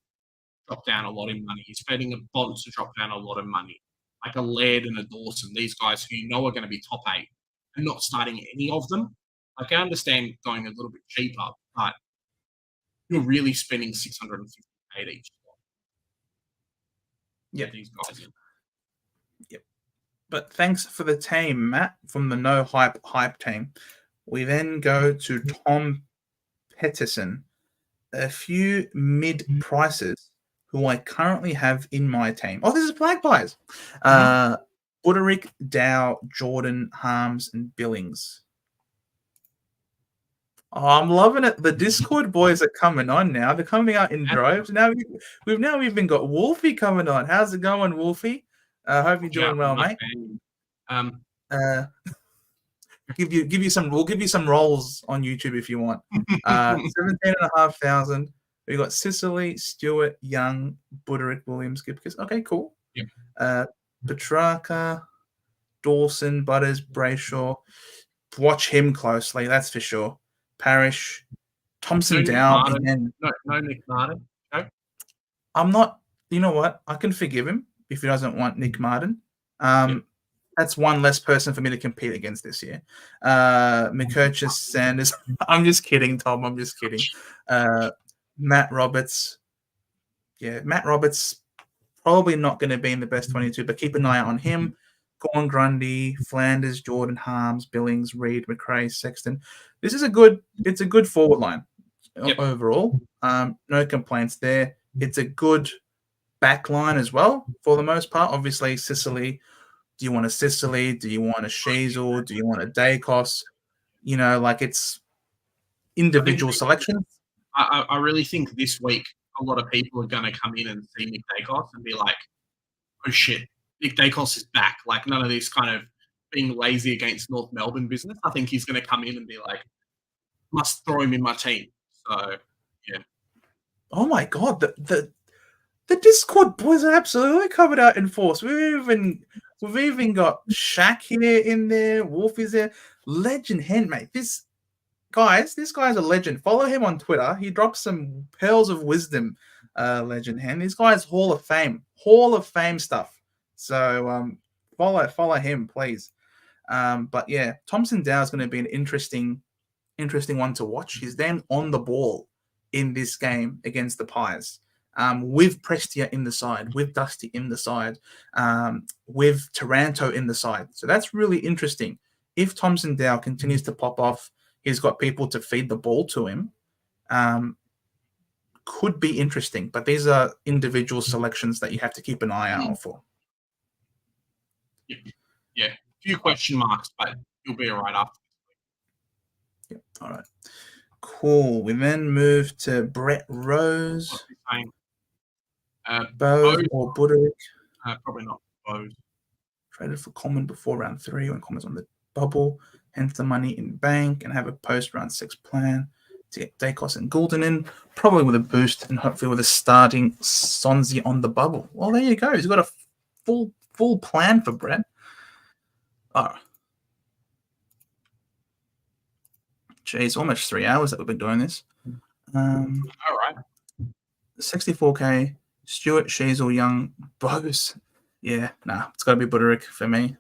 drop down a lot in money. You're expecting a Bond to drop down a lot of money. Like a Laird and a Dawson, these guys who you know are going to be top 8 and not starting any of them. Like I understand going a little bit cheaper, but you're really spending 650 each. Yeah, these guys. Yep. But thanks for the team, Matt, from the no hype team. We then go to Tom Peterson. A few mid prices who I currently have in my team. Oh, this is Black Pies. Buderick, Dow, Jordan, Harms, and Billings. Oh, I'm loving it. The Discord boys are coming on now. They're coming out in droves. Now we've even got Wolfie coming on. How's it going, Wolfie? Hope you're doing well, mate. We'll give you some roles on YouTube if you want. 17,500. We got Sicily, Stewart, Young, Buderick, Williams, Gipkis. Okay, cool. Yep. Petrarca, Dawson, Butters, Brayshaw. Watch him closely, that's for sure. Parrish, Thompson down again. No Nick Martin. No. I'm not. You know what? I can forgive him if he doesn't want Nick Martin. That's one less person for me to compete against this year. McKerchis, Sanders. I'm just kidding, Tom. I'm just kidding. Matt Roberts. Yeah, Matt Roberts probably not going to be in the best 22, but keep an eye on him. Gorn, Grundy, Flanders, Jordan, Harms, Billings, Reed, McRae, Sexton. It's a good forward line overall. No complaints there. It's a good back line as well for the most part. Obviously, Sicily. Do you want a Sicily? Do you want a Shazel? Do you want a Dacos? It's individual selections. I really think this week a lot of people are going to come in and see Nick Dacos and be like, oh shit, Nick Dacos is back. Like none of this kind of being lazy against North Melbourne business. I think he's going to come in and be like, must throw him in my team. So, yeah. Oh my God, the Discord boys are absolutely covered out in force. We've even got Shaq here in there. Wolf is there. Legend Hen, mate. This guy's a legend. Follow him on Twitter. He drops some pearls of wisdom. Legend Hen. This guy's Hall of Fame stuff. So follow him, please. But yeah, Thompson Dow is going to be an interesting one to watch. He's damn on the ball in this game against the Pies. With Prestia in the side, with Dusty in the side, with Taranto in the side. So that's really interesting. If Thompson Dow continues to pop off, he's got people to feed the ball to him. Could be interesting, but these are individual selections that you have to keep an eye out for. Yeah, a few question marks, but you'll be all right after. Yeah, all right. Cool. We then move to Brett Rose. What's he saying? Bose or Buderick? Probably not Bose. Traded for Coleman before round 3 when Coleman's on the bubble. Hence the money in bank and have a post round 6 plan to get Dacos and Goulden in, probably with a boost and hopefully with a starting Sonzi on the bubble. Well, there you go. He's got a full plan for Brett. All right. Geez, almost 3 hours that we've been doing this. All right. 64K. Stewart, Sheasel, Young, Bose. Yeah, it's got to be Buderick for me.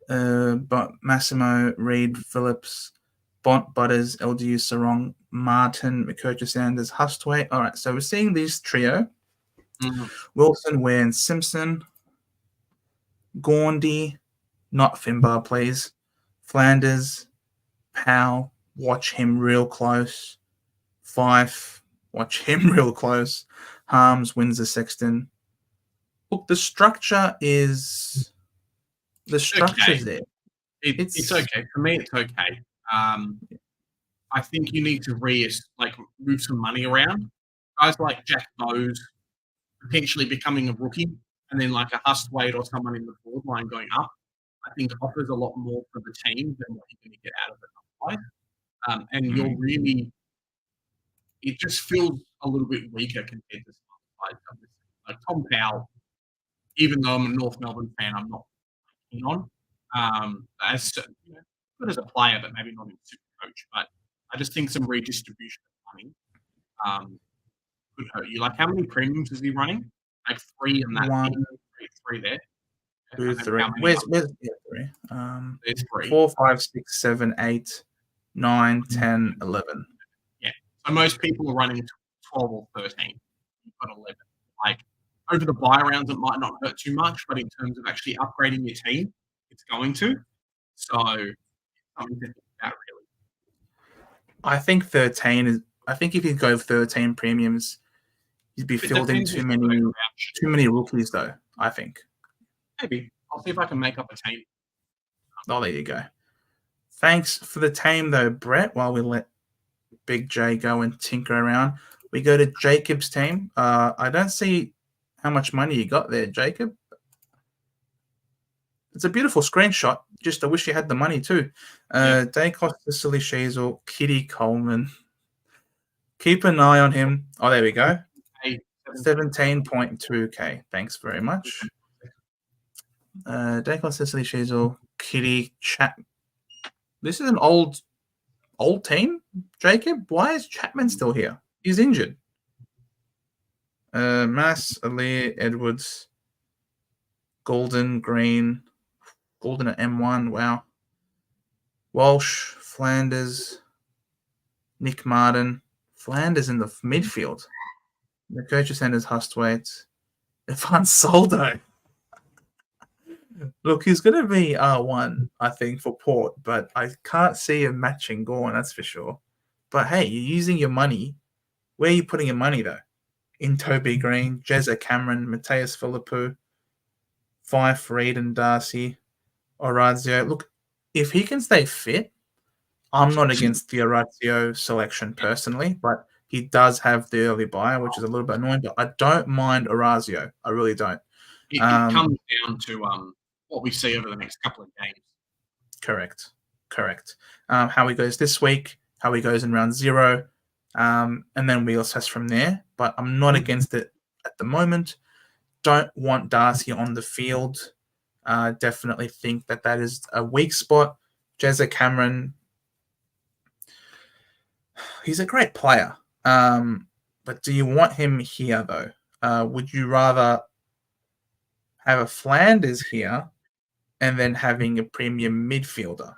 But Massimo, Reed, Phillips, Bont, Butters, LDU, Sarong, Martin, McCurcher, Sanders, Hustwaite. All right, so we're seeing this trio. Mm-hmm. Wilson, Ware, and Simpson. Gaundy, not Finbar, please. Flanders, Powell, watch him real close. Fife, watch him real close. Harms, Windsor, Sexton. Look, the structure is okay. there. It's okay. For me, it's okay. I think you need to move some money around. Guys like Jack Bowes potentially becoming a rookie, and then like a Hustwaite or someone in the forward line going up, I think offers a lot more for the team than what you're going to get out of it. And you're really, it just feels a little bit weaker compared to some other guys. Like Tom Powell, even though I'm a North Melbourne fan, I'm not keen on. As good as a player, but maybe not in Supercoach. But I just think some redistribution of money could hurt you. Like, how many premiums is he running? Like 3 in that One, team, 3 there. 2, 3. Where's 3? There's 3. 4, 5, 6, 7, 8, 9, 10, 11. Yeah. So most people are running 12 or 13. You've got 11. Like, over the buy rounds, it might not hurt too much, but in terms of actually upgrading your team, it's going to. So, something to think about, really. I think 13 is. I think if you go 13 premiums, you'd be fielding too many rookies, though. I think. Maybe. I'll see if I can make up a team. Oh, there you go. Thanks for the team, though, Brett. While we let Big J go and tinker around, we go to Jacob's team. I don't see how much money you got there, Jacob. It's a beautiful screenshot. Just I wish you had the money too. Dacos, Sicily, Sheasel, Kitty Coleman. Keep an eye on him. Oh, there we go. 17.2K. Thanks very much. Dacos, Sicily, Sheasel, Kitty, Chat. This is an old team, Jacob. Why is Chapman still here? He's injured. Mass, Ali, Edwards, Golden, Green, Golden at M1. Wow. Walsh, Flanders, Nick Martin. Flanders in the midfield. The coach Sanders, Hustwaite, Ivan Soldo. Look, he's going to be R1, I think, for Port, but I can't see him matching Gorn, that's for sure. But hey, you're using your money. Where are you putting your money, though? In Toby Green, Jezza Cameron, Mateus Philippou, Fife, Reed and Darcy, Orazio. Look, if he can stay fit, I'm not against the Orazio selection personally, but He does have the early buy, which is a little bit annoying, but I don't mind Orazio. I really don't. It comes down to what we see over the next couple of games. Correct. How he goes this week, how he goes in round 0, and then we'll assess from there. But I'm not against it at the moment. Don't want Darcy on the field. Definitely think that is a weak spot. Jezza Cameron, he's a great player. But do you want him here, though? Would you rather have a Flanders here and then having a premium midfielder?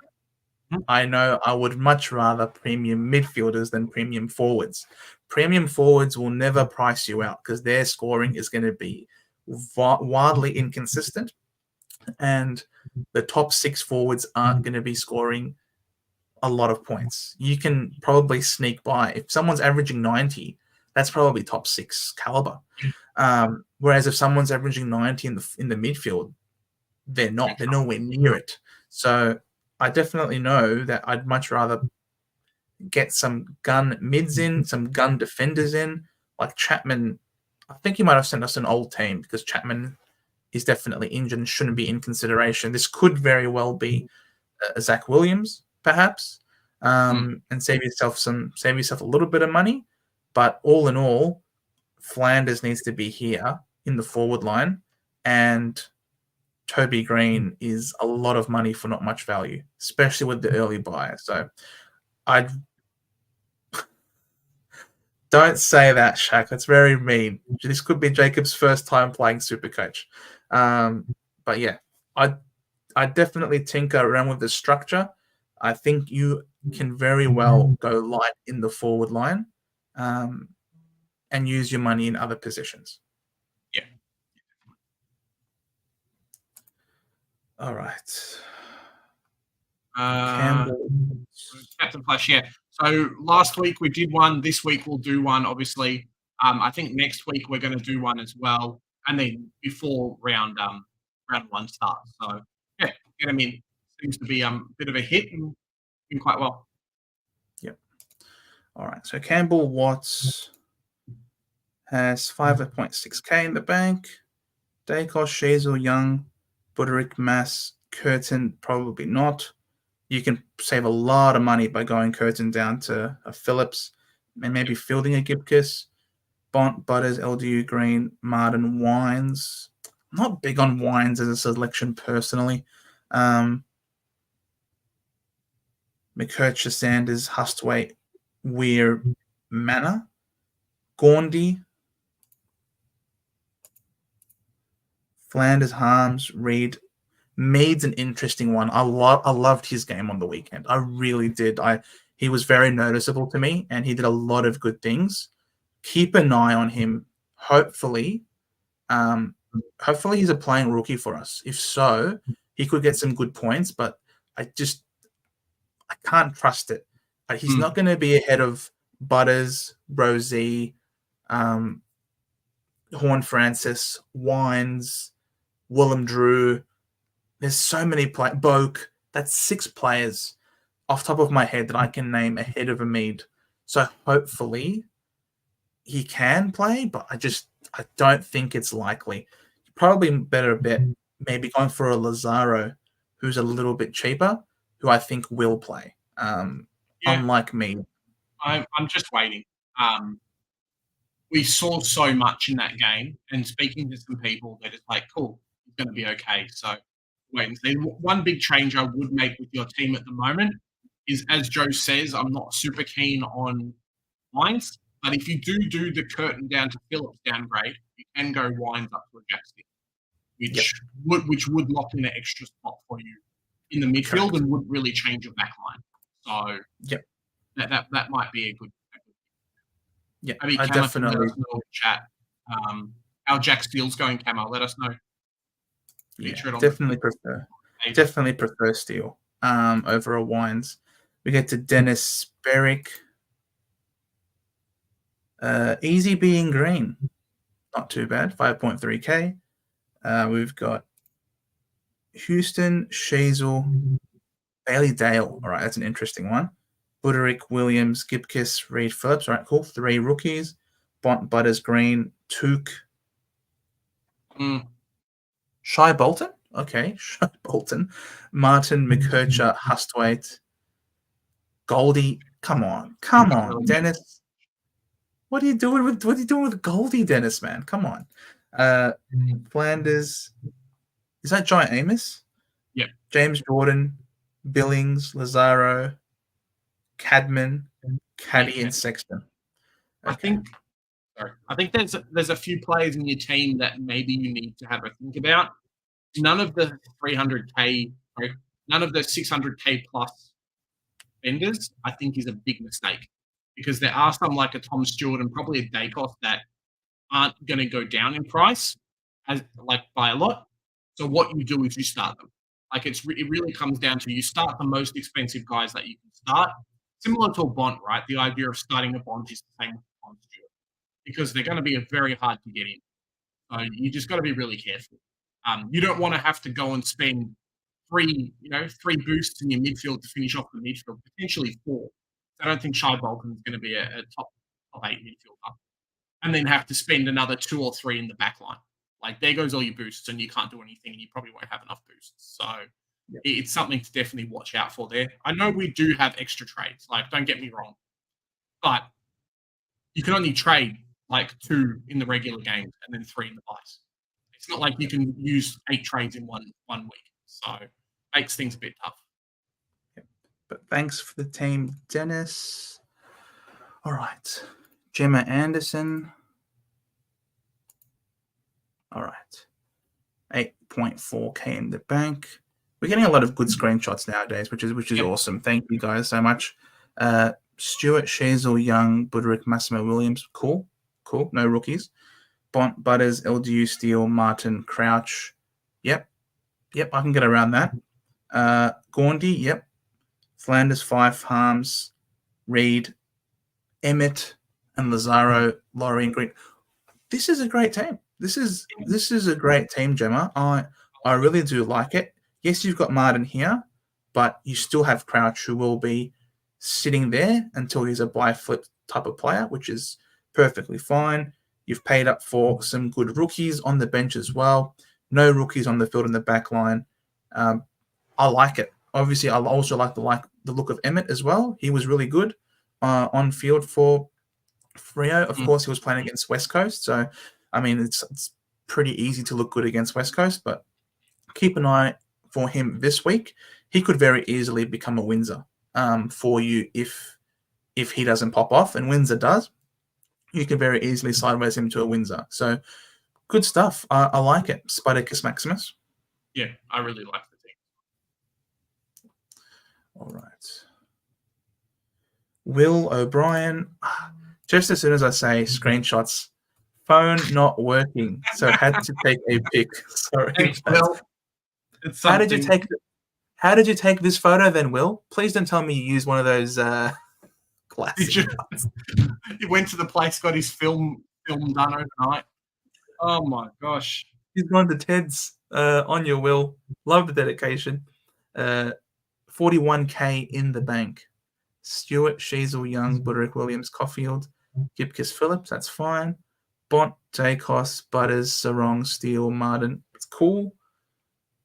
I know I would much rather premium midfielders than premium forwards. Premium forwards will never price you out because their scoring is going to be wildly inconsistent, and the top 6 forwards aren't going to be scoring a lot of points. You can probably sneak by. If someone's averaging 90, that's probably top 6 caliber. Whereas if someone's averaging 90 in the midfield, they're not. They're nowhere near it. So I definitely know that I'd much rather get some gun mids in, some gun defenders in, like Chapman. I think he might have sent us an old team because Chapman is definitely injured and shouldn't be in consideration. This could very well be Zach Williams, perhaps, and save yourself a little bit of money. But all in all, Flanders needs to be here in the forward line, and Toby Green is a lot of money for not much value, especially with the early buy. So I don't say that, Shaq. That's very mean. This could be Jacob's first time playing Supercoach. But yeah, I definitely tinker around with the structure. I think you can very well go light in the forward line and use your money in other positions. Yeah. All right. Captain Flash, yeah. So last week we did one. This week we'll do one, obviously. I think next week we're going to do one as well. And then before round 1 starts. So, yeah, get him in. Seems to be a bit of a hit and doing quite well. Yep. All right. So Campbell Watts has 5.6k in the bank. Dacos, Shazel, Young, Buderick, Mass, Curtin, probably not. You can save a lot of money by going Curtin down to a Phillips and maybe fielding a Gibkiss. Bont, Butters, LDU, Green, Martin, Wines. I'm not big on Wines as a selection personally. McKercher, Sanders, Hustwaite, Weir, Manor, Gaundy, Flanders, Harms, Reed. Mead's an interesting one. I loved his game on the weekend. I really did. He was very noticeable to me, and he did a lot of good things. Keep an eye on him. Hopefully he's a playing rookie for us. If so, he could get some good points, but I can't trust it. He's not going to be ahead of Butters, Rosie, Horn Francis, Wines, Willem Drew. There's so many Boak. That's 6 players off top of my head that I can name ahead of Mead. So hopefully he can play, but I don't think it's likely. Probably better bet maybe going for a Lazaro, who's a little bit cheaper, who I think will play. Unlike me. I'm just waiting. We saw so much in that game, and speaking to some people, they're just like, cool, it's going to be okay. So wait and see. One big change I would make with your team at the moment is, as Joe says, I'm not super keen on Wines, but if you do the Curtin down to Phillips downgrade, you can go Wines up to a Jackson, which would lock in an extra spot for you in the midfield. Correct. And would really change your back line. So that might be a good. Yeah, maybe I Camo definitely let us know in the chat. How Jack Steele's going, Camo. Let us know. Definitely prefer Steele over a Wines. We get to Dennis Berwick. Easy being green. Not too bad. 5.3k. We've got Houston, Shazel, Bailey Dale. All right, that's an interesting one. Buderick, Williams, Gibkiss, Reed, Phillips. All right, cool. 3 rookies. Bont, Butters, Green, Took. Shy Bolton? Okay, Shy Bolton. Martin, McKercher, Hustwaite. Goldie. Come on. Dennis. What are you doing with Goldie, Dennis, man? Come on. Flanders. Is that Jai Amos? Yeah. James Jordan, Billings, Lazaro, Cadman, Caddy, and Sexton. Okay. I think there's a few players in your team that maybe you need to have a think about. None of the 300k, none of the 600k plus vendors, I think, is a big mistake because there are some like a Tom Stewart and probably a Dacos that aren't going to go down in price as like by a lot. So what you do is you start them. Like it really comes down to you start the most expensive guys that you can start. Similar to a Bont, right? The idea of starting a Bont is the same with Tom Stewart because they're going to be very hard to get in. So you just got to be really careful. You don't want to have to go and spend three boosts in your midfield to finish off the midfield, potentially 4. I don't think Shy Bolton is going to be a top 8 midfielder, and then have to spend another 2 or 3 in the back line. Like there goes all your boosts, and you can't do anything, and you probably won't have enough boosts. So it's something to definitely watch out for there. I know we do have extra trades. Like don't get me wrong, but you can only trade like 2 in the regular games and then 3 in the buys. It's not like you can use 8 trades in one week. So makes things a bit tough. But thanks for the team, Dennis. All right. Gemma Anderson. All right. 8.4k in the bank. We're getting a lot of good screenshots nowadays, which is awesome. Thank you guys so much. Stuart, Shazel, Young, Buderick, Massimo Williams. Cool. No rookies. Bont, Butters, LDU, Steele, Martin, Crouch. Yep, I can get around that. Gaundy, yep. Flanders, Fife, Harms, Reed, Emmett, and Lazaro, Laurie, and Green. This is a great team. This is a great team, Gemma. I really do like it. Yes, you've got Martin here, but you still have Crouch who will be sitting there until he's a buy flip type of player, which is perfectly fine. You've paid up for some good rookies on the bench as well. No rookies on the field in the back line. I like it. Obviously, I also like the look of Emmett as well. He was really good on field for Freo. Of course, he was playing against West Coast. So, I mean, it's pretty easy to look good against West Coast, but keep an eye for him this week. He could very easily become a Windsor for you if he doesn't pop off, and Windsor does. You can very easily sideways him to a Windsor. So, good stuff. I like it. Spartacus Maximus. Yeah, I really like the team. All right. Will O'Brien. Just as soon as I say screenshots, phone not working, so had to take a pic. Sorry. Thanks, Will. How did you take this photo then, Will? Please don't tell me you used one of those classic. He went to the place, got his film done overnight. Oh my gosh. He's gone to Ted's on your Will. Love the dedication. 41k in the bank. Stewart, Sheasel, Young, Buderick, Williams, Caulfield, Gibkiss, Phillips. That's fine. Bont, Dacos, Butters, Sarong, Steele, Martin. It's cool.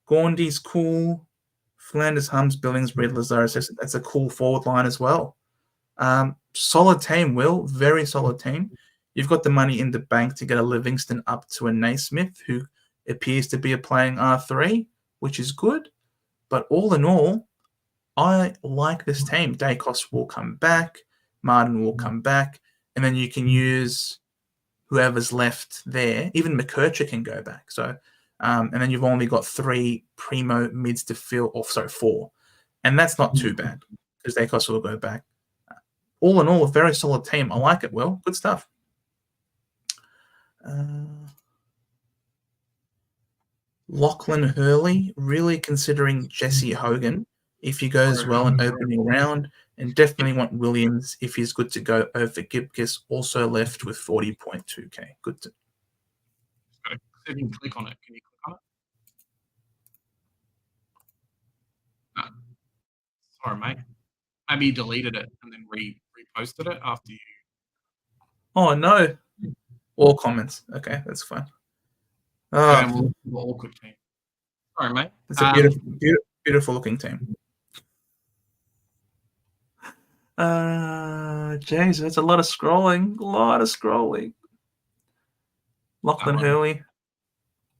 Gaundy's cool. Flanders, Hums, Billings, Reed, Lazaro. That's a cool forward line as well. Solid team, Will. Very solid team. You've got the money in the bank to get a Livingston up to a Naismith, who appears to be playing R3, which is good. But all in all, I like this team. Dacos will come back. Martin will come back. And then you can use whoever's left there. Even McKercher can go back. So, and then you've only got 3 primo mids to fill, 4. And that's not too bad because Dacos will go back. All in all, a very solid team. I like it, Will. Good stuff. Lachlan Hurley, really considering Jesse Hogan if he goes well in opening round, and definitely want Williams if he's good to go over Gibkiss, also left with 40.2k. Good to. You can click on it. Can you click on it? No. Sorry, mate. Maybe you deleted it and then reposted it after you. Oh no! All comments. Okay, that's fine. And Oh, we'll all good team. Sorry, mate. it's a beautiful, beautiful looking team. James, that's a lot of scrolling. A lot of scrolling. Lachlan Hurley.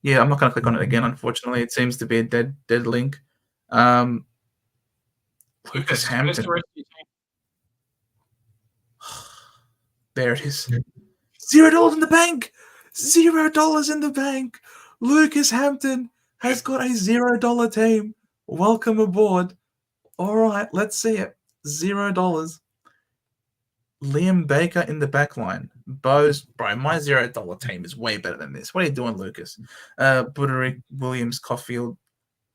Yeah, I'm not going to click on it again. Unfortunately, it seems to be a dead link. Lucas Hampton. The rest of your team? There it is. $0 in the bank. $0 in the bank. Lucas Hampton has got a $0 team. Welcome aboard. All right, let's see it. $0. Liam Baker in the back line. Bose, bro, my $0 team is way better than this. What are you doing, Lucas? Buderick, Williams, Caulfield,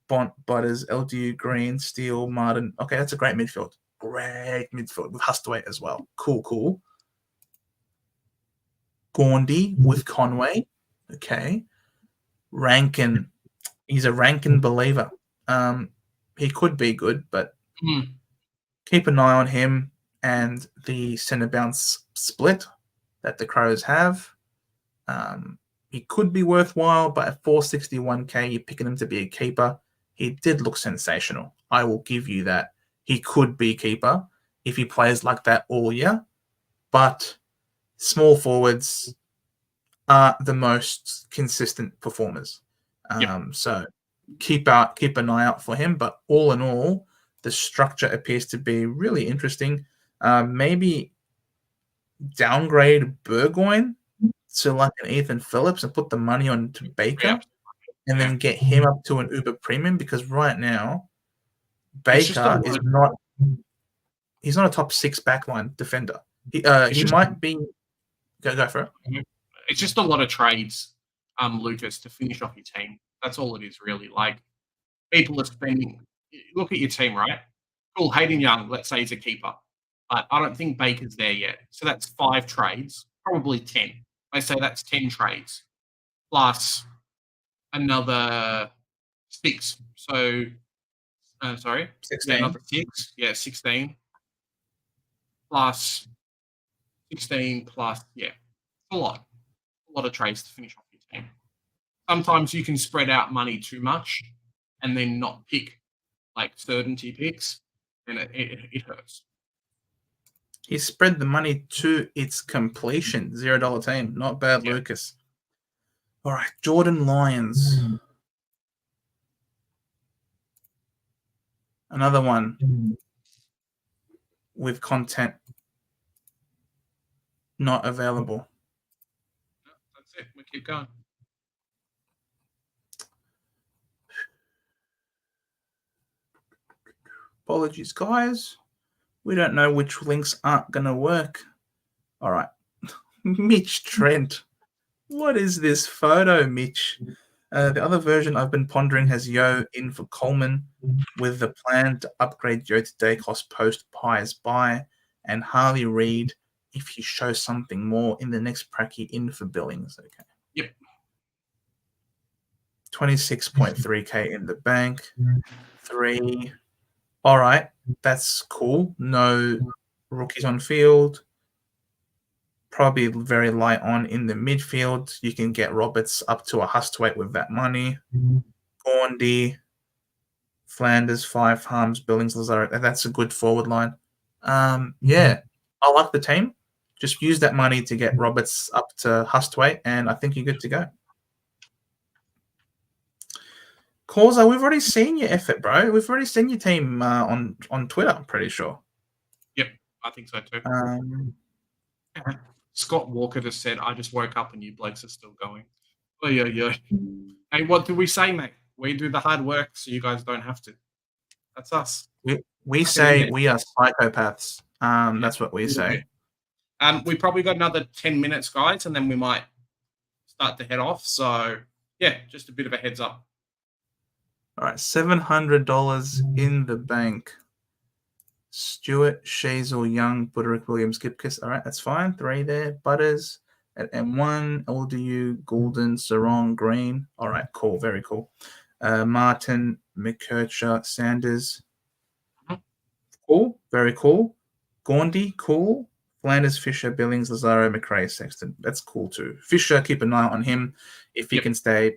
Bont, Butters, LDU, Green, Steele, Martin. Okay, that's a great midfield. Great midfield with Hustwaite as well. Cool. Gaundy with Conway. Okay. Rankin. He's a Rankin believer. He could be good, but keep an eye on him and the centre bounce split that the Crows have. He could be worthwhile, but at 461k, you're picking him to be a keeper. He did look sensational. I will give you that. He could be keeper if he plays like that all year, but small forwards are the most consistent performers. So keep an eye out for him. But all in all, the structure appears to be really interesting. Maybe downgrade Burgoyne to like an Ethan Phillips and put the money on to Baker and then get him up to an Uber premium, because right now Baker is not. He's not a top 6 backline defender. He might be. Go for it. It's just a lot of trades, Lucas, to finish off your team. That's all it is, really. Like, people are spending. Look at your team, right? Cool, Hayden Young, let's say he's a keeper. But I don't think Baker's there yet. So that's 5 trades, probably 10. I say that's 10 trades plus another 6. So, 16. Yeah, another 6. Yeah, 16 plus 16 plus, a lot of trades to finish off your team. Sometimes you can spread out money too much and then not pick like certainty picks, and it hurts. He spread the money to its completion. $0 team. Not bad, Lucas. All right, Jordan Lyons. Another one with content not available. That's it. We keep going. Apologies, guys. We don't know which links aren't going to work. All right. Mitch Trent. What is this photo, Mitch? The other version I've been pondering has Yo in for Coleman with the plan to upgrade Yo to Dacos post Pies buy, and Harley Reed if he shows something more in the next pracky in for Billings. Okay. Yep. 26.3k in the bank. 3. All right. That's cool. No rookies on field. Probably very light on in the midfield. You can get Roberts up to a Hustwaite with that money. Gaundy, Flanders, 5, Harms, Billings, Lazaro. That's a good forward line. Yeah, I like the team. Just use that money to get Roberts up to Hustwaite, and I think you're good to go. Causa, we've already seen your effort, bro. We've already seen your team on Twitter, I'm pretty sure. Yep, I think so too. Scott Walker just said, I just woke up and you blokes are still going. Oh, yeah. Hey, what do we say, mate? We do the hard work so you guys don't have to. That's us. We say we are psychopaths. That's what we say. We probably got another 10 minutes, guys, and then we might start to head off. So, yeah, just a bit of a heads up. All right, $700 in the bank. Stewart, Shazel, Young, Buderick, Williams, Gipkiss. All right, that's fine. 3 there. Butters at M1, LDU, Goulden, Sarong, Green. All right, cool. Very cool. Martin, McKercher, Sanders. Of Cool. Very cool. Gaundy, cool. Flanders, Fisher, Billings, Lazaro, McRae, Sexton. That's cool too. Fisher, keep an eye on him if he can stay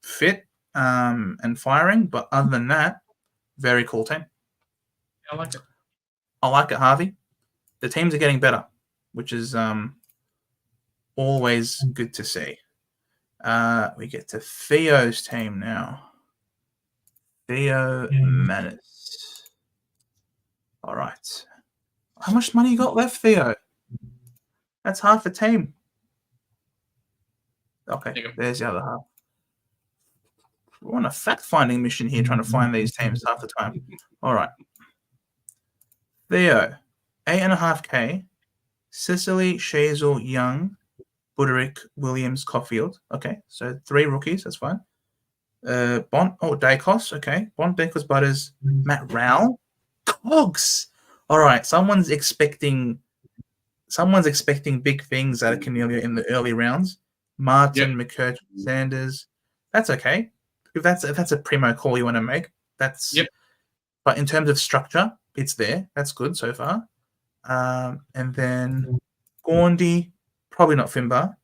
fit and firing. But other than that, very cool team. I like it. I like it, Harvey. The teams are getting better, which is always good to see. We get to Theo's team now. Theo Manis. All right. How much money you got left, Theo? That's half a team. Okay, there's the other half. We're on a fact-finding mission here, trying to find these teams half the time. All right. Theo, 8.5K. Sicily, Shazel, Young, Buderick, Williams, Caulfield. Okay, so 3 rookies. That's fine. Dacos. Okay, Bont, Dacos, Butters, Matt Rowell, Cogs. All right, someone's expecting big things out of Cornelia in the early rounds. Martin, McCurch, Sanders. That's okay. If that's a primo call you want to make, that's. But in terms of structure, it's there. That's good so far. And then Gaundy, probably not Finbar.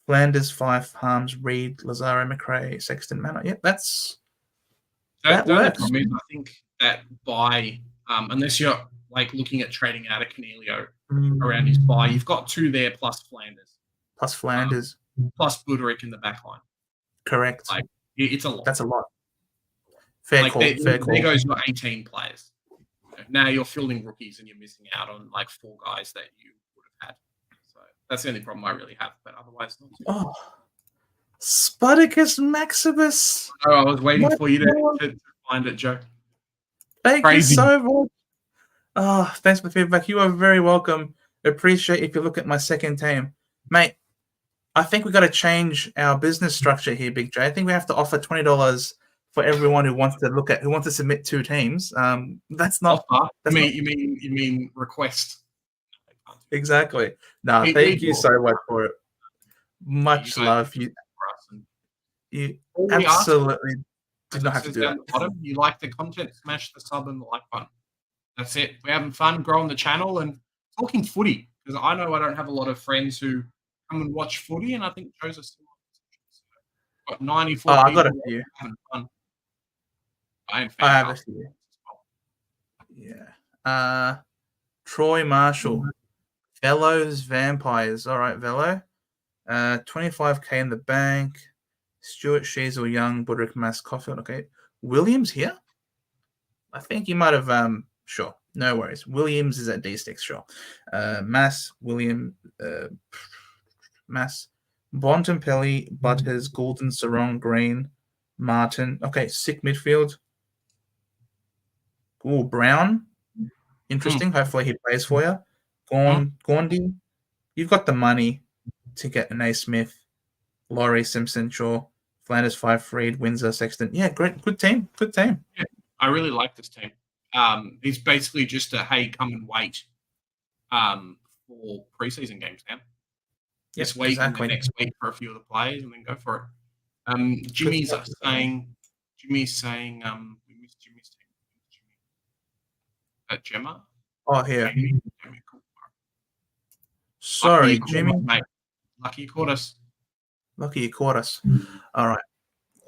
Flanders, Fife, Harms, Reed, Lazaro, McRae, Sexton, Manor. Yep, that works. I think that by unless you're like looking at trading out of Cornelio around his buy, you've got 2 there plus Flanders. Plus Buderick in the back line. Correct. Like it's a lot. That's a lot. Fair call. There goes your 18 players. Now you're fielding rookies and you're missing out on like 4 guys that you would have had. So that's the only problem I really have. But otherwise, not too bad. Spartacus Maximus. Oh, I was waiting for you to find it, Joe. Thank you so much. Oh, thanks for the feedback. You are very welcome. Appreciate if you look at my second team. Mate, I think we've got to change our business structure here, Big J. I think we have to offer $20 for everyone who wants to submit 2 teams. That's not. You mean request? Exactly. No, thank you so much for it. Much love. You absolutely did not have to do that. Bottom, you like the content, smash the sub and the like button. That's it. We're having fun growing the channel and talking footy because I know I don't have a lot of friends who come and watch footy, and I think Joe's a similar. Got 94 I people got a few. Having fun. I have a few. Yeah. Troy Marshall. Velo's Vampires. All right, Velo. 25K in the bank. Stuart Sheasel, Young, Buderick, Mass, Caulfield. Okay. Williams here? I think you might have sure. No worries. Williams is at D6, sure. Mass, William, Mass, Bontempelli, Butters, Goulden, Sarong, Green, Martin. Okay, sick midfield. Ooh, Brown. Interesting. Hopefully he plays for you. Gaundy. You've got the money to get Naismith, Laurie, Simpson, Shaw, Flanders, Fife, Reed, Windsor, Sexton. Yeah, great. Good team. Yeah, I really like this team. It's basically just a, hey, come and wait for preseason games now. This week and next week for a few of the players and then go for it. Jimmy's saying, we missed Jimmy's team. Gemma? Oh, here. Sorry, Jimmy. Mate. Lucky you caught us. All right.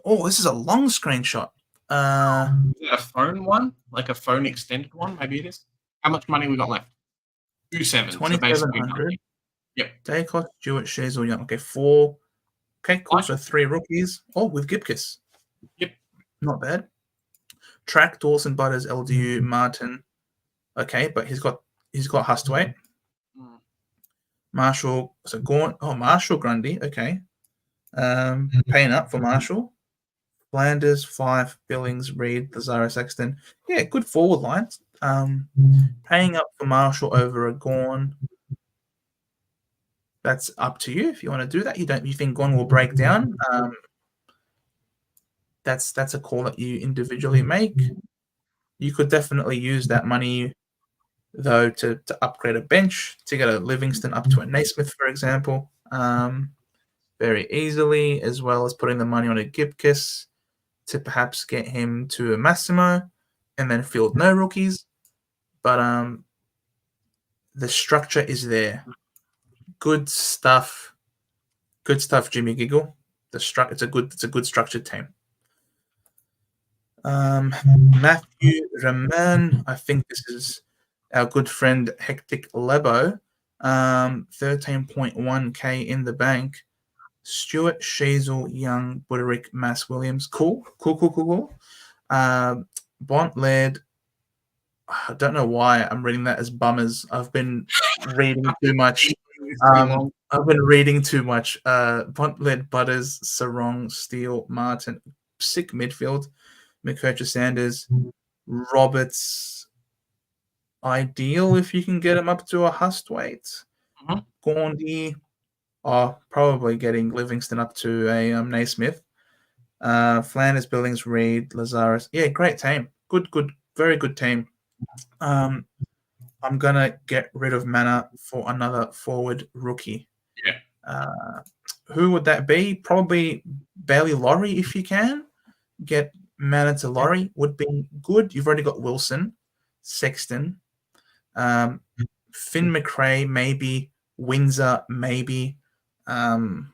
Oh, this is a long screenshot. Is it a phone one? Like a phone extended one? Maybe it is. How much money we got left? 2,700. 2,700. Yep. Dacos, Stewart, Shazel, Young. Okay, 4. Okay, cool. So 3 rookies. Oh, with Gibkiss. Yep. Not bad. Track, Dawson, Butters, LDU, Martin. Okay, but he's got Hustwaite. Marshall. So Gaunt. Oh, Marshall Grundy. Okay. Paying up for Marshall. Flanders, Fife, Billings, Reed, Lazaro, Sexton. Yeah, good forward lines. Paying up for Marshall over a Gorn. That's up to you if you want to do that. You think Gorn will break down? That's a call that you individually make. You could definitely use that money though to upgrade a bench, to get a Livingston up to a Naismith, for example, very easily, as well as putting the money on a Gibkiss to perhaps get him to a Massimo and then field no rookies. But the structure is there. Good stuff. Good stuff, Jimmy Giggle. It's a good structured team. Matthew Raman, I think this is our good friend Hectic Lebo. 13.1k in the bank. Stuart, Sheasel, Young, Buderick, Mass Williams. Cool. Bont Laird. I don't know why I'm reading that as bummers. I've been reading too much. I've been reading too much. Bont Laird, Butters, Sarong, Steele, Martin. Sick midfield. McCurcher, Sanders, Roberts. Ideal if you can get him up to a Hust weight. Gaundy. Probably getting Livingston up to a Naismith. Flanders, Billings, Reed, Lazarus. Yeah, great team. Good, very good team. I'm gonna get rid of Mana for another forward rookie. Yeah. Who would that be? Probably Bailey Laurie if you can. Get Mana to Laurie would be good. You've already got Wilson, Sexton, Finn McRae, maybe Windsor, maybe. Those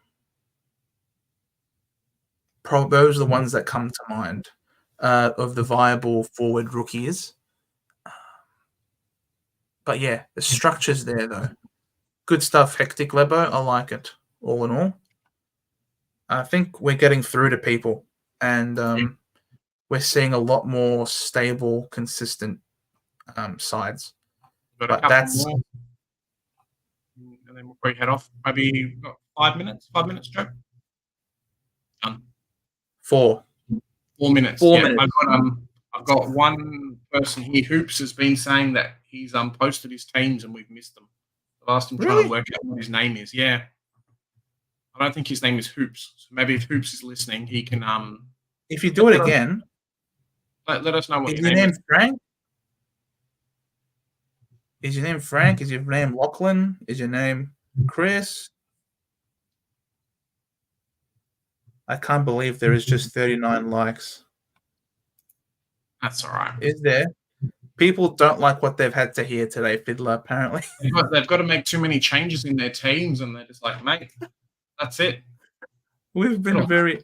are the ones that come to mind of the viable forward rookies. But yeah, the structure's there though. Good stuff, Hectic Lebo. I like it. All in all, I think we're getting through to people, and we're seeing a lot more stable, consistent sides. But that's more, and then we'll probably head off. Maybe 5 minutes. 5 minutes, Joe. Done. 4 minutes. 4 minutes. I've got one person here. Hoops has been saying that he's posted his teams and we've missed them. I've asked him trying to work out what his name is. Yeah, I don't think his name is Hoops. So maybe if Hoops is listening, he can. If you do it again, let us know what your name is. Frank? Is your name Frank? Is your name Lachlan? Is your name Chris? I can't believe there is just 39 likes. That's all right. Is there? People don't like what they've had to hear today, Fiddler, apparently. They've got to make too many changes in their teams, and they're just like, mate, that's it. We've been very...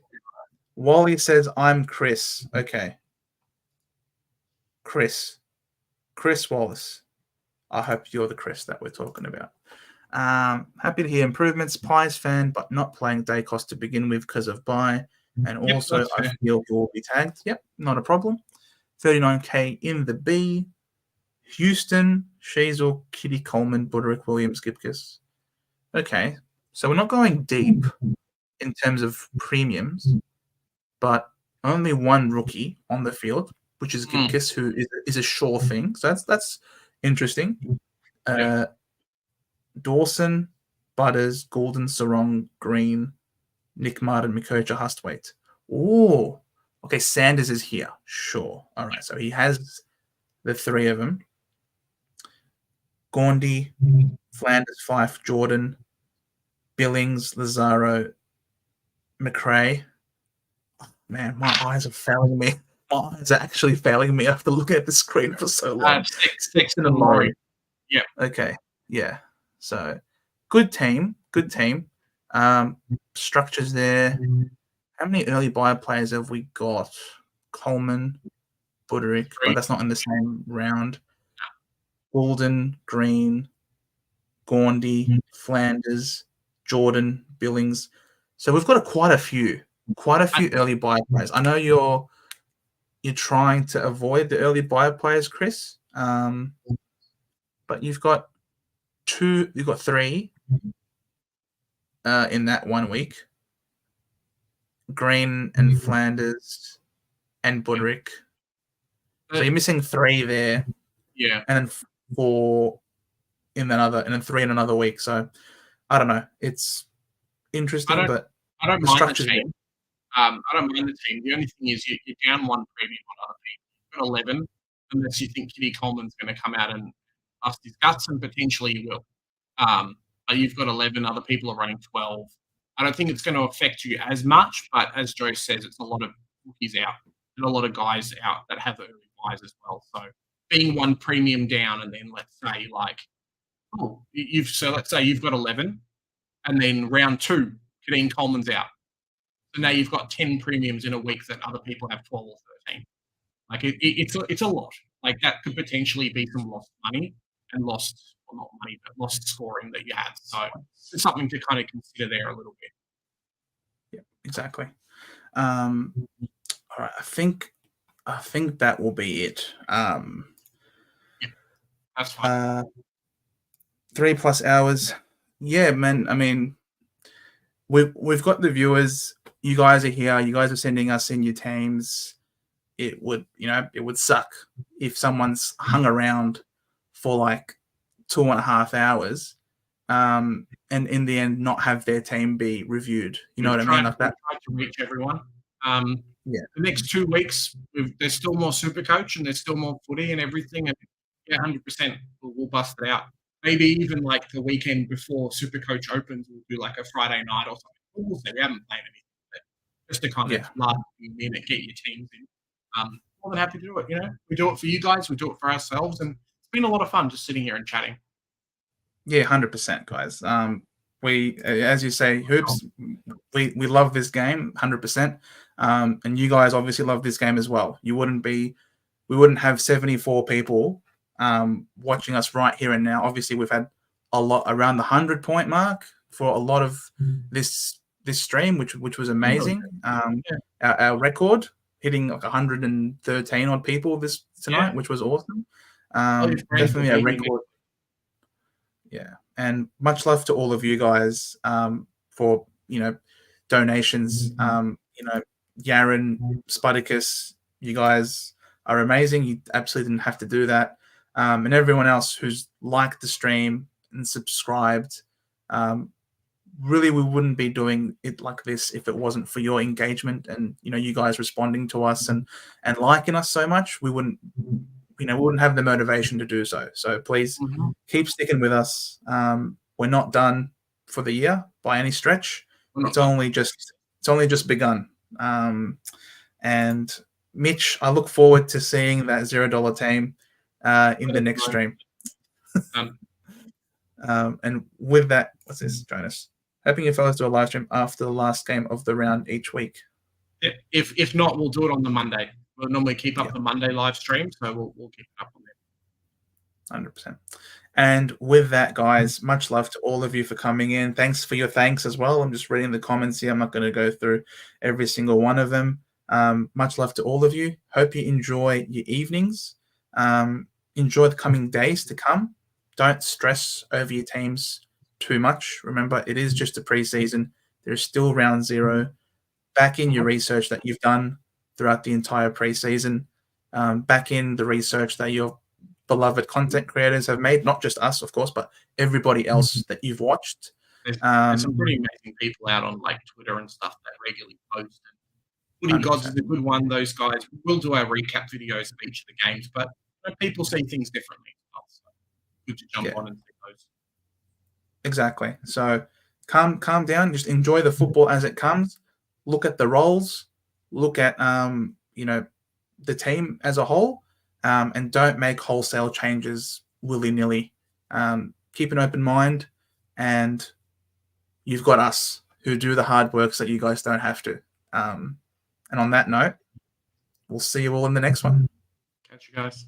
Wally says, I'm Chris. Okay. Chris Wallace. I hope you're the Chris that we're talking about. Happy to hear improvements. Pies fan, but not playing Dacos to begin with because of bye. And also, I feel he will be tagged. Yep, not a problem. 39k in the B. Houston, Sheasel, Kitty Coleman, Buderick, Williams, Gipkiss. Okay, so we're not going deep in terms of premiums, but only one rookie on the field, which is Gipkiss, who is a sure thing. So that's interesting. Dawson, Butters, Golden, Sarong, Green, Nick Martin, McCurcher, Hustwaite. Oh, okay. Sanders is here. Sure. All right. So he has the three of them. Gaundy, Flanders, Fife, Jordan, Billings, Lazaro, McRae. Oh, man, my eyes are failing me. My eyes are actually failing me after looking at the screen for so long. Sexton and Laurie. Yeah. Okay. Yeah. So good team. Structures there. How many early buy players have we got? Coleman, Buderick, but that's not in the same round. Golden, Green, Gaundy, Flanders, Jordan, Billings. So we've got quite a few early buy players. I know you're trying to avoid the early buy players, Chris. But you've got three in that 1 week. Green and Flanders and Buderick. So you're missing 3 there. Yeah. And then 4 in another, and then 3 in another week. So I don't know. It's interesting, I don't mind the team. I don't mind the team. The only thing is you're down one premium on other people. You've got 11, unless you think Kitty Coleman's going to come out and bust his guts, and potentially he will. But you've got 11, other people are running 12. I don't think it's going to affect you as much, but as Joe says, it's a lot of rookies out and a lot of guys out that have early buys as well. So being one premium down, and then let's say like, let's say you've got 11, and then round 2, Kadeen Coleman's out. So now you've got 10 premiums in a week that other people have 12 or 13. Like it's a lot. Like that could potentially be some lost money and lost, well, not money, but lost scoring that you had. So it's something to kind of consider there a little bit. Yeah, exactly. All right, I think that will be it. That's fine. 3+ hours. Yeah, man. I mean, we've got the viewers. You guys are here. You guys are sending us in your teams. It would suck if someone's hung around for like 2.5 hours, and in the end not have their team be reviewed. You know what I mean? Like that. Tried to reach everyone. Yeah. The next 2 weeks, there's still more Supercoach and there's still more footy and everything. And yeah, 100%, we'll bust it out. Maybe even like the weekend before Supercoach opens, we'll do like a Friday night or something. We'll see. We haven't planned anything, but just to kind of last minute get your teams in. More than happy to do it. We do it for you guys. We do it for ourselves, and it's been a lot of fun just sitting here and chatting. Yeah, 100%, guys. We, as you say, hoops. We love this game, 100%. And you guys obviously love this game as well. We wouldn't have 74 people watching us right here and now. Obviously, we've had a lot around the 100-point mark for a lot of this stream, which was amazing. Our record hitting like 113 odd people tonight, which was awesome. Definitely a record. Yeah, and much love to all of you guys for donations. Yaron, Sputicus, you guys are amazing. You absolutely didn't have to do that. And everyone else who's liked the stream and subscribed. Really, we wouldn't be doing it like this if it wasn't for your engagement and you guys responding to us and liking us so much. We wouldn't have the motivation to do so. So please keep sticking with us. We're not done for the year by any stretch. It's only just begun. And Mitch, I look forward to seeing that $0 team in the next stream. And with that, what's this, Jonas? Hoping you fellas do a live stream after the last game of the round each week. Yeah, if not, we'll do it on the Monday. We'll normally keep up the Monday live stream, so we'll keep it up on there. 100%. And with that, guys, much love to all of you for coming in. Thanks for your thanks as well. I'm just reading the comments here. I'm not going to go through every single one of them. Much love to all of you. Hope you enjoy your evenings. Enjoy the coming days to come. Don't stress over your teams too much. Remember, it is just a preseason. There's still round 0. Back in your research that you've done throughout the entire preseason. Back in the research that your beloved content creators have made, not just us, of course, but everybody else that you've watched. There's some pretty amazing people out on like Twitter and stuff that regularly post. Footy Gods is a good one. Those guys, we'll do our recap videos of each of the games, but people see things differently. So good to jump on and see those. Exactly. So calm down. Just enjoy the football as it comes. Look at the roles. Look at the team as a whole, and don't make wholesale changes willy-nilly. Keep an open mind, and you've got us who do the hard work so that you guys don't have to. And on that note, we'll see you all in the next one. Catch you guys.